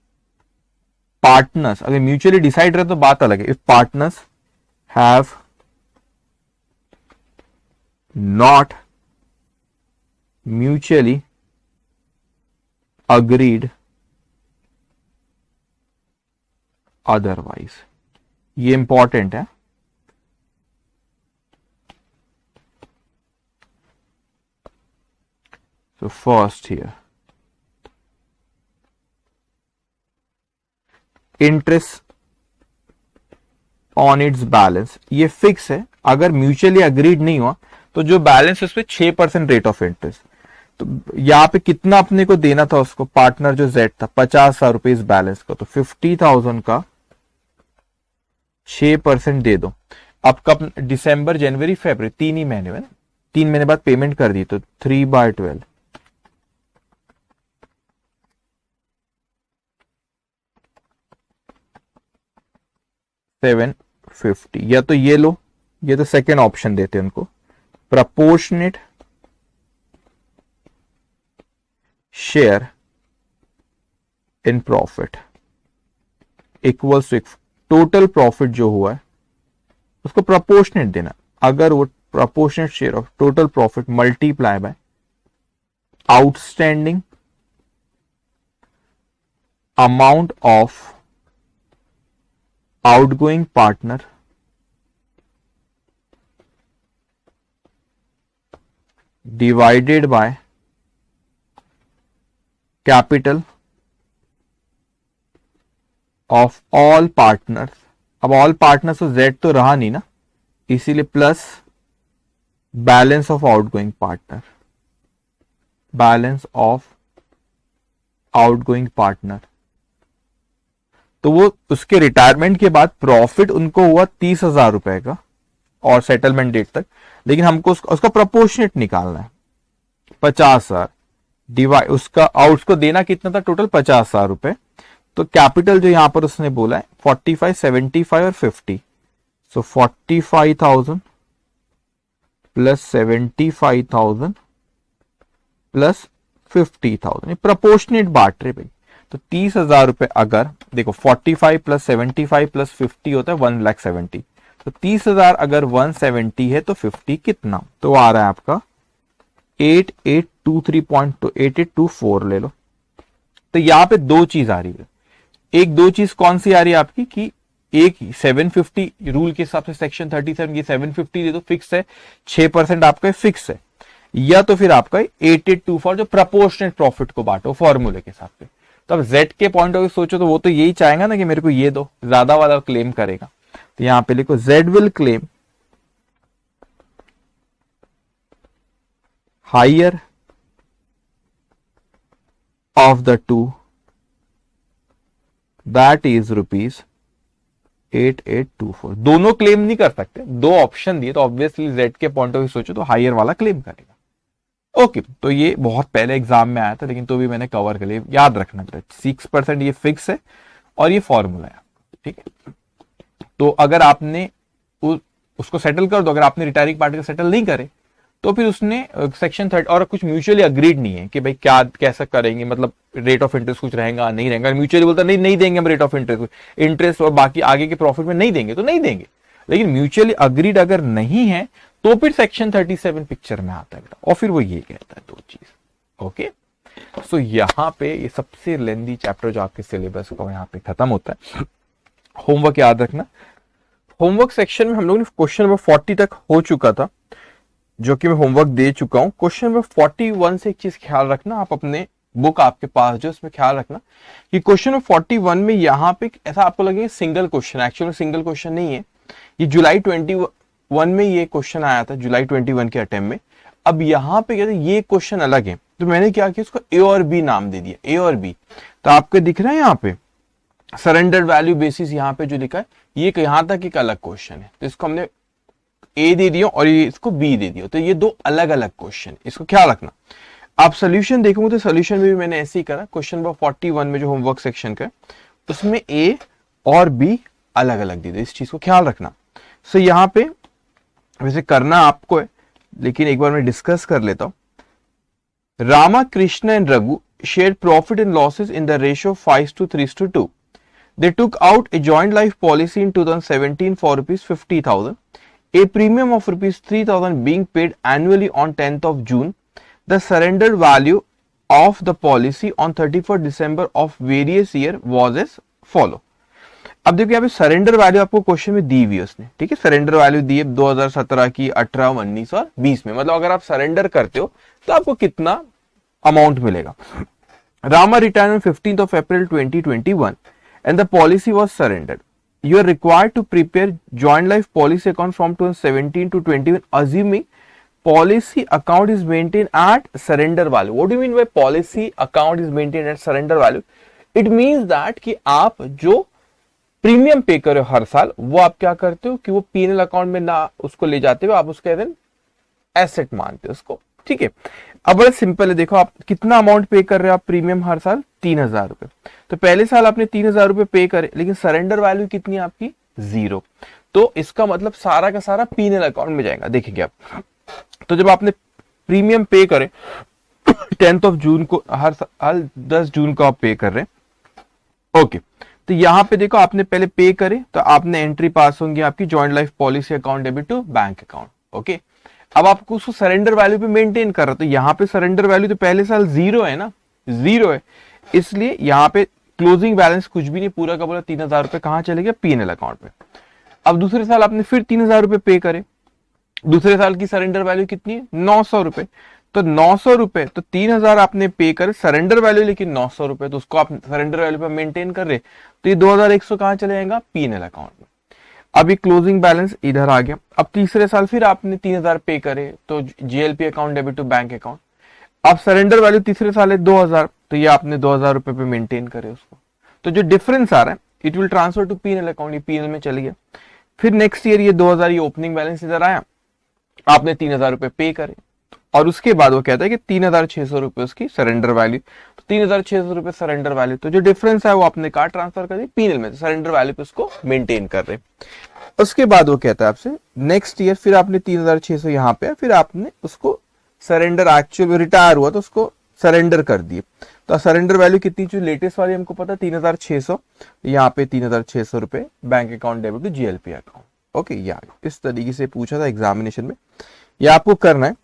partners, अगर mutually decide रहे तो बात अलग है। If partners have not mutually agreed otherwise, ये इंपॉर्टेंट है। So first here, interest on its balance, ये फिक्स है। अगर म्यूचुअली अग्रीड नहीं हुआ तो जो बैलेंस उस पर 6% रेट ऑफ इंटरेस्ट। तो यहाँ पे कितना अपने को देना था उसको, पार्टनर जो Z था, 50,000 रुपए इस बैलेंस का, तो 50,000 का 6% दे दो। अब कब, दिसंबर जनवरी फरवरी, 3 ही महीने में ना, 3 महीने बाद पेमेंट कर दी, तो 3/12 750। या तो ये लो, ये तो सेकेंड ऑप्शन देते हैं उनको, proportionate share in profit equals to total profit जो हुआ है उसको प्रपोर्शनेट देना। अगर वो proportionate share of total profit multiply by outstanding amount of outgoing partner divided by capital of all partners। अब all partners तो Z तो रहा नहीं ना, इसीलिए plus balance of outgoing partner, balance of outgoing partner. तो वो उसके रिटायरमेंट के बाद प्रॉफिट उनको हुआ 30,000 रुपए का और सेटलमेंट डेट तक, लेकिन हमको उसका प्रपोर्शनेट निकालना है 50,000 डिवाइड उसका, और उसको देना कितना था टोटल 50,000 रुपए। तो कैपिटल जो यहां पर उसने बोला है 45, 75 और 50, सो 45,000 प्लस 75,000 प्लस 50,000, ये प्रपोर्शनेट बांट रहे भाई। तो 30,000 रुपए, अगर देखो 45 प्लस 75 प्लस 50 होता है 1,70,000, तो 30,000 अगर 170 है तो 50 कितना, तो आ रहा है आपका 8824 ले लो। तो यहां पे दो चीज आ रही है, एक दो चीज कौन सी आ रही है आपकी कि एक 750 रूल के हिसाब से सेक्शन 37 ये 750 दे दो, फिक्स है, 6% आपका फिक्स है, या तो फिर आपका 8824 जो प्रपोर्शनेट प्रॉफिट को बांटो फॉर्मूले के हिसाब से। तो अब जेड के पॉइंट ऑफ व्यू सोचो तो वो तो यही चाहेगा ना कि मेरे को ये दो, ज्यादा वाला क्लेम करेगा। तो यहां पे लिखो Z will claim higher of the two, that is ₹8824। दोनों क्लेम नहीं कर सकते, दो ऑप्शन दिए तो ऑब्वियसली जेड के पॉइंट ऑफ व्यू सोचो तो हायर वाला क्लेम करेगा। ओके, तो ये बहुत पहले एग्जाम में आया था लेकिन तो भी मैंने कवर कर लिया, याद रखना 6% ये फिक्स है और ये फॉर्मूला है, ठीक है। तो अगर आपने उसको सेटल कर दो, अगर आपने रिटायरिंग पार्टी को सेटल नहीं करे तो फिर उसने सेक्शन 30 और कुछ म्यूचुअली अग्रीड नहीं है कि भाई क्या कैसा करेंगे, मतलब रेट ऑफ इंटरेस्ट कुछ रहेगा नहीं रहेगा, म्यूचुअली बोलता नहीं नहीं देंगे हम रेट ऑफ इंटरेस्ट और बाकी आगे के प्रॉफिट में नहीं देंगे तो नहीं देंगे। लेकिन म्यूचुअली अग्रीड अगर नहीं है तो फिर सेक्शन 37 पिक्चर में आता है और फिर वो ये कहता है दो चीज। ओके, सो यहाँ पे ये सबसे लेंदी चैप्टर जो आपके सिलेबस का यहाँ पे खत्म होता है। होमवर्क याद रखना, होमवर्क सेक्शन में हम लोग ने क्वेश्चन नंबर 40 तक हो चुका था जो कि मैं होमवर्क दे चुका हूं। क्वेश्चन नंबर 41 से एक चीज ख्याल रखना, आप अपने बुक आपके पास जो इसमें ख्याल रखना कि क्वेश्चन नंबर 41 में यहाँ पे ऐसा आपको लगेगा single question, actually single question नहीं है, ये जुलाई 21 में ये क्वेश्चन आया था, जुलाई 21 के अटेम्प्ट में। अब यहाँ पे कहते ये क्वेश्चन अलग है तो मैंने क्या किया उसको ए और बी नाम दे दिया, ए और बी। तो आपको दिख रहा है यहाँ पे सरेंडर वैल्यू बेसिस यहाँ पे जो लिखा है ये यहाँ तक एक अलग क्वेश्चन है, तो इसको हमने ए दे दिया और ये इसको बी दे दिया, तो ये दो अलग अलग क्वेश्चन, इसको ख्याल रखना। आप सोल्यूशन देखोगे तो सोल्यूशन में भी मैंने ऐसे ही करा, क्वेश्चन नंबर 41 में जो होमवर्क सेक्शन का उसमें ए और बी अलग अलग दे दे, इस चीज को ख्याल रखना। सो यहाँ पे वैसे करना आपको है लेकिन एक बार मैं डिस्कस कर लेता हूं। Rama, Krishna and Raghu share profit and losses in the ratio 5:3:2। They took out a joint life policy in 2017 for ₹50,000. A premium of ₹3,000 being paid annually on 10th of June. The surrender value of the policy on 31st December of various year was as follow. अब देखिए यहाँ पे surrender value आपको question में दी हुई है उसने, ठीक है। सरेंडर वैल्यू दी है 2017 की, 18, 19 और 20 में, मतलब अगर आप सरेंडर करते हो तो आपको कितना अमाउंट मिलेगा। Rama retired on 15th of April 2021 and the policy was surrendered. You are required to prepare joint life policy account from 2017 to 21 assuming policy account is maintained at surrender value. What do you mean by policy account is maintained at surrender value? It means that कि आप जो premium पे कर रहे हो हर साल वो आप क्या करते हो कि वो पीएनएल अकाउंट में ना उसको ले जाते हो, आप उसको एसेट मानते हो उसको, ठीक है। अब बड़ा सिंपल है, देखो आप कितना अमाउंट पे कर रहे हो आप प्रीमियम हर साल 3,000 रुपए। तो पहले साल आपने 3,000 रुपए पे करे लेकिन सरेंडर वैल्यू कितनी है आपकी 0, तो इसका मतलब सारा का सारा पीएनएल अकाउंट में जाएगा। देखेंगे आप, तो जब आपने प्रीमियम पे करे 10th of June को, हर 10 जून को आप पे कर रहे हैं, ओके। तो यहाँ पे देखो आपने पहले पे करे तो आपने एंट्री पास होंगी आपकी joint life policy account debit to bank account, okay. अब आपको उसको सरेंडर वैल्यू पे मेंटेन कर रहा, तो यहाँ पे सरेंडर वैल्यू तो पहले साल 0 है ना, 0 है, इसलिए यहाँ पे क्लोजिंग बैलेंस कुछ भी नहीं, पूरा का पूरा 3,000 रुपए कहाँ चले गया पीएनएल अकाउंट पे। अब दूसरे साल आपने फिर 3,000 रुपए पे करे, दूसरे साल की सरेंडर वैल्यू कितनी है 900 रुपए, तो 900 रुपए, तो 3,000 आपने पे करे सरेंडर वैल्यू लेकिन 900 रुपए, तो उसको आप सरेंडर वैल्यू पे मेंटेन कर रहे, तो ये 2,100 कहाँ चले जाएगा पीएनएल अकाउंट में। अभी क्लोजिंग बैलेंस इधर आ गया। अब तीसरे साल फिर आपने 3,000 पे करे तो GLP account debit to bank account. अब सरेंडर वैल्यू तीसरे साल है 2,000, तो ये आपने 2,000 रुपए पे मेंटेन करे उसको, तो जो डिफरेंस आ रहा है it will transfer to PNL account, ये पीएनएल में चले गया। फिर नेक्स्ट ईयर ये 2,000 ये ओपनिंग बैलेंस इधर आया, आपने 3,000 रुपए पे करे और उसके बाद वो कहता है कि 3,600 रुपए उसकी सरेंडर वैल्यू, तो 3,600 रुपए सरेंडर वैल्यू, तो जो डिफरेंस है वो आपने कहा ट्रांसफर कर दी पीएनएल में, तो सरेंडर वैल्यू पे उसको मेंटेन कर रहे। उसके बाद वो कहता है आपसे नेक्स्ट ईयर फिर आपने 3,600 यहाँ पे, फिर आपने उसको सरेंडर एक्चुअल रिटायर हुआ तो उसको सरेंडर कर दिए, तो सरेंडर वैल्यू कितनी जो लेटेस्ट वाली हमको पता 3,600, यहाँ पे 3,600 रुपए bank account debit to GLP account, okay. या इस तरीके से पूछा था एग्जामिनेशन में, ये आपको करना है।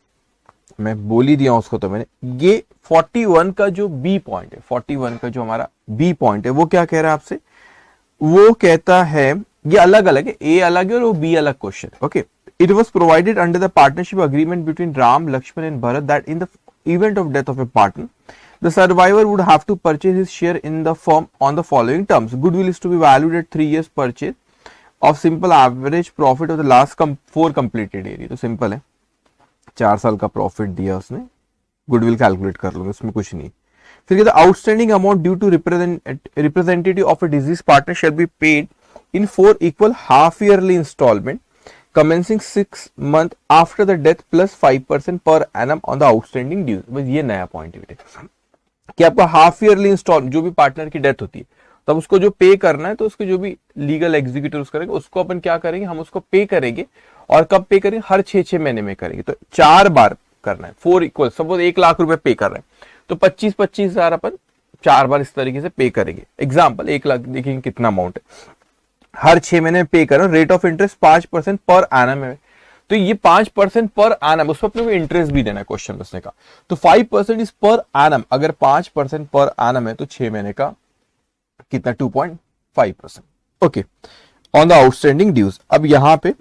मैं बोल ही दिया उसको, तो मैंने ये 41 का जो बी पॉइंट है, 41 का जो हमारा बी पॉइंट है वो क्या कह रहा है आपसे, वो कहता है ये अलग अलग है, ए अलग है और वो बी अलग क्वेश्चन है। Okay, it was provided under the partnership agreement between Ram, Lakshman and Bharat that in the event of death of a partner, the survivor would have to purchase his share in the firm on the following terms. Goodwill is to be valued at 3 years purchase of simple average profit of the last 4 completed year. तो simple है, 4 साल का profit दिया उसने, goodwill calculate कर लो, इसमें कुछ नहीं। फिर कहता outstanding amount due to representative of a deceased partner shall be paid in 4 equal half yearly instalment commencing 6 month after the death plus 5% per annum on the outstanding dues। बस ये नया point है बेटे कि आपका हाफ ईयरली इंस्टॉल, जो भी partner की डेथ होती है तब उसको जो पे करना है, तो उसके जो भी लीगल एग्जीक्यूटिव करेंगे उसको अपन क्या करेंगे, हम उसको पे करेंगे। और कब पे करेंगे, हर 6 महीने में करेंगे। तो 4 बार करना है, 4 इक्वल, सपोज 1 लाख रुपए पे कर रहे हैं तो 25-25 हजार अपन 4 बार इस तरीके से पे करेंगे। एग्जाम्पल 1 लाख, देखेंगे कितना अमाउंट है, हर 6 महीने में पे करो। Rate of interest 5% per annum है, तो ये 5% पर एनम, उसमें अपने को इंटरेस्ट भी देना है क्वेश्चन में उसने कहा। तो 5% इज पर एनम, अगर 5% पर एनम है तो 6 महीने का कितना, 2.5%। Okay, on the outstanding dues. अब यहाँ पे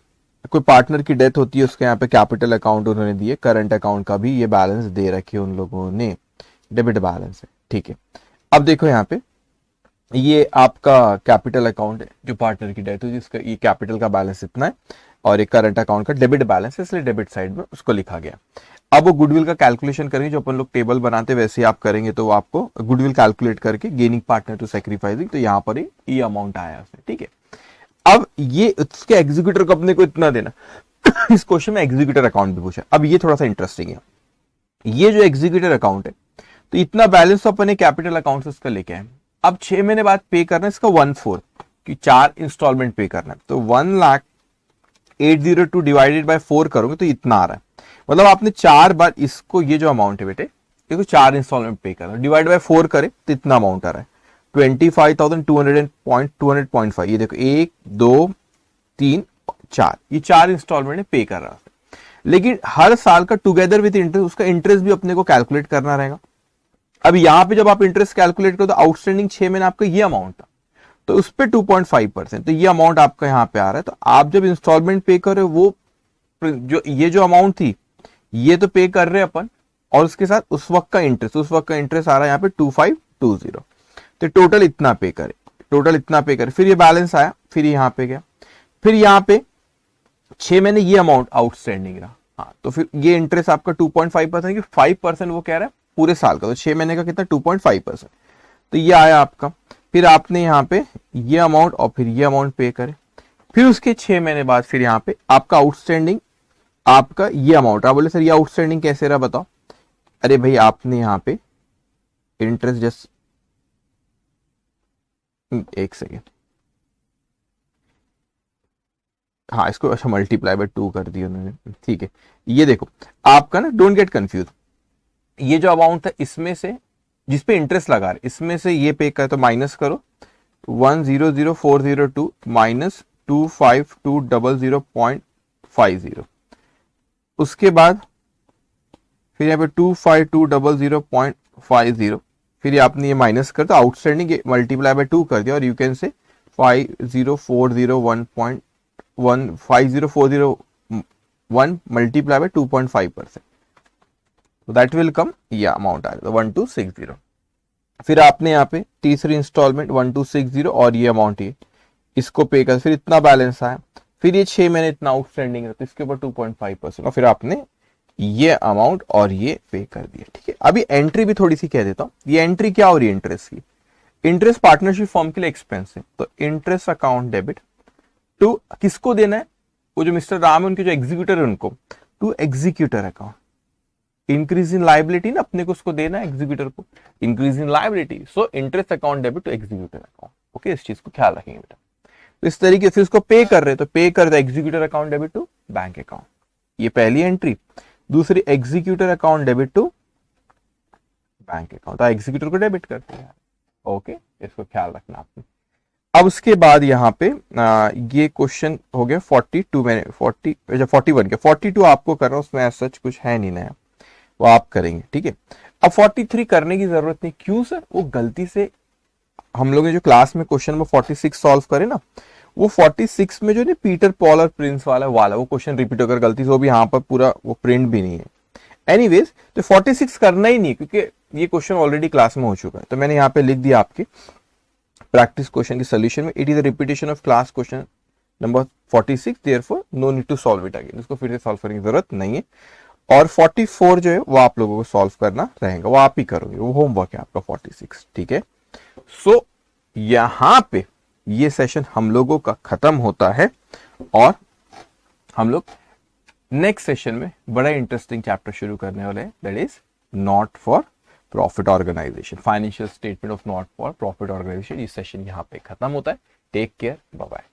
कोई पार्टनर की डेथ होती है, उसके यहाँ पे कैपिटल अकाउंट उन्होंने दिए, करंट अकाउंट का भी ये बैलेंस दे रखे उन लोगों ने, डेबिट बैलेंस है, ठीक है। अब देखो यहाँ पे ये आपका कैपिटल अकाउंट है, जो पार्टनर की डेथ हुई जिसका ये कैपिटल का बैलेंस इतना है, और एक करंट अकाउंट का डेबिट बैलेंस है, इसलिए डेबिट साइड में उसको लिखा गया। अब वो गुडविल का कैलकुलेशन करेंगे, जो अपन लोग टेबल बनाते वैसे आप करेंगे, तो आपको गुडविल कैलकुलेट करके गेनिंग पार्टनर टू सैक्रिफाइसिंग, तो यहाँ पर ये अमाउंट आया उसमें, ठीक है। अब ये उसके एग्जीक्यूटर को अपने को इतना देना इस क्वेश्चन में एग्जीक्यूटर अकाउंट भी पूछा। अब ये थोड़ा सा इंटरेस्टिंग है, ये जो एग्जीक्यूटर अकाउंट है तो इतना बैलेंस तो अपने कैपिटल अकाउंट से उसका लेके आए। अब 6 महीने बाद पे करना है इसका 1/4 कि 4 इंस्टॉलमेंट पे करना है, तो 1,08,02 डिवाइडेड बाय 4 करोगे तो इतना आ रहा है। मतलब आपने 4 बार इसको, ये जो अमाउंट है बेटे देखो 4 इंस्टॉलमेंट पे करना, डिवाइड बाय 4 करे तो इतना अमाउंट आ रहा है 25,200.5। ये देखो 1 2 3 4, ये 4 इंस्टॉलमेंट पे कर रहा है। लेकिन हर साल का टुगेदर विद इंटरेस्ट, उसका इंटरेस्ट भी अपने को कैलकुलेट करना रहेगा। अब यहां पे जब आप इंटरेस्ट कैलकुलेट करो तो आउटस्टैंडिंग 6 महीने आपका ये अमाउंट था, तो उस पे 2.5%, तो ये अमाउंट आपका यहां पे आ रहा है। तो आप जब इंस्टॉलमेंट पे कर रहे हो, वो ये जो अमाउंट थी ये तो पे कर रहे हैं अपन, और उसके साथ उस वक्त का इंटरेस्ट आ रहा है यहाँ पे 2520, तो टोटल इतना पे करे, फिर ये बैलेंस आया, फिर यहाँ पे गया, फिर यहाँ पे 6 महीने ये अमाउंट आउटस्टैंडिंग रहा। हाँ, तो फिर ये इंटरेस्ट आपका 2.5% की 5% वो कह रहा है पूरे साल का, तो 6 महीने का कितना 2.5%, तो ये आया आपका। फिर आपने यहाँ पे ये अमाउंट और फिर ये अमाउंट पे करे, फिर उसके 6 महीने बाद फिर यहाँ पे आपका आउटस्टैंडिंग आपका ये अमाउंट। आप बोले सर ये आउटस्टैंडिंग कैसे रहा बताओ, अरे भाई आपने यहाँ पे इंटरेस्ट जस्ट एक सेकेंड, हाँ इसको अच्छा मल्टीप्लाई बाय 2 कर दिया उन्होंने, ठीक है। ये देखो आपका ना, डोंट गेट कंफ्यूज, ये जो अमाउंट था इसमें से जिसपे इंटरेस्ट लगा रहे, इसमें से ये पे कर, तो माइनस करो 1,00402 माइनस 25200.50, उसके बाद फिर यहाँ पे 25200.50, फिर आपने ये माइनस कर, तो आउटस्टैंडिंग मल्टीप्लाई बाय 2 कर दिया, और यू कैन से 50,401 मल्टीप्लाई बाय 2.5%, तो दैट विल कम, ये अमाउंट आएगा 1260। फिर आपने यहाँ पे तीसरी इंस्टॉलमेंट 1260 और ये अमाउंट ये इसको पे कर, फिर इतना बैलेंस आया, फिर ये 6 महीने इतना आउटस्टैंडिंग है, तो इसके ऊपर 2.5%, और फिर आपने ये अमाउंट और ये पे कर दिया, ठीक है। अभी एंट्री भी थोड़ी सी कह देता हूँ, ये एंट्री क्या हो रही है इंटरेस्ट की, इंटरेस्ट पार्टनरशिप फॉर्म के लिए एक्सपेंस है, तो इंटरेस्ट अकाउंट डेबिट टू किसको देना है, वो जो मिस्टर राम है उनके जो एग्जीक्यूटर है उनको, to executor account. Increase in liability ना अपने को उसको देना है एग्जीक्यूटर को, increase in liability, so interest account debit to executor account. Okay, इस चीज को ख्याल रखेंगे बेटा। तो इस तरीके से उसको पे कर रहे, तो पे कर दे executor account debit to bank account, ये पहली एंट्री। दूसरी executor account debit to bank account, तो एग्जीक्यूटर को डेबिट करते हैं। ओके, इसको ख्याल रखना आपने। अब उसके बाद यहाँ पे ये क्वेश्चन हो गया 42 मैंने 41 के 42 आपको कर रहा हूँ, उसमें सच कुछ है नहीं नया। वो आप करेंगे, ठीक है। अब 43 करने की जरूरत नहीं, क्यों सर? वो गलती से हम लोग ने जो क्लास में क्वेश्चन नंबर 46 सॉल्व करे ना, वो 46 में जो नहीं पीटर पॉल और प्रिंस वाला वो क्वेश्चन रिपीट होकर गलती से, वो भी यहाँ पर पूरा वो प्रिंट भी नहीं है। एनीवेज, तो 46 करना ही नहीं, क्योंकि ये क्वेश्चन ऑलरेडी क्लास में हो चुका है। तो मैंने यहाँ पे लिख दिया आपके प्रैक्टिस क्वेश्चन के सोल्यूशन में, it is a repetition of class question number 46, therefore no need to solve it again, इसको फिर से सॉल्व करने की जरूरत नहीं है। और 44 जो है वो आप लोगों को सॉल्व करना रहेगा, वो आप ही करोगे, वो होमवर्क है आपका 46, ठीक है। सो यहां पे ये सेशन हम लोगों का खत्म होता है और हम लोग नेक्स्ट सेशन में बड़ा इंटरेस्टिंग चैप्टर शुरू करने वाले हैं, that is not for profit organisation, financial statement of not for profit organisation. ये सेशन यहां पे खत्म होता है। Take care, bye bye.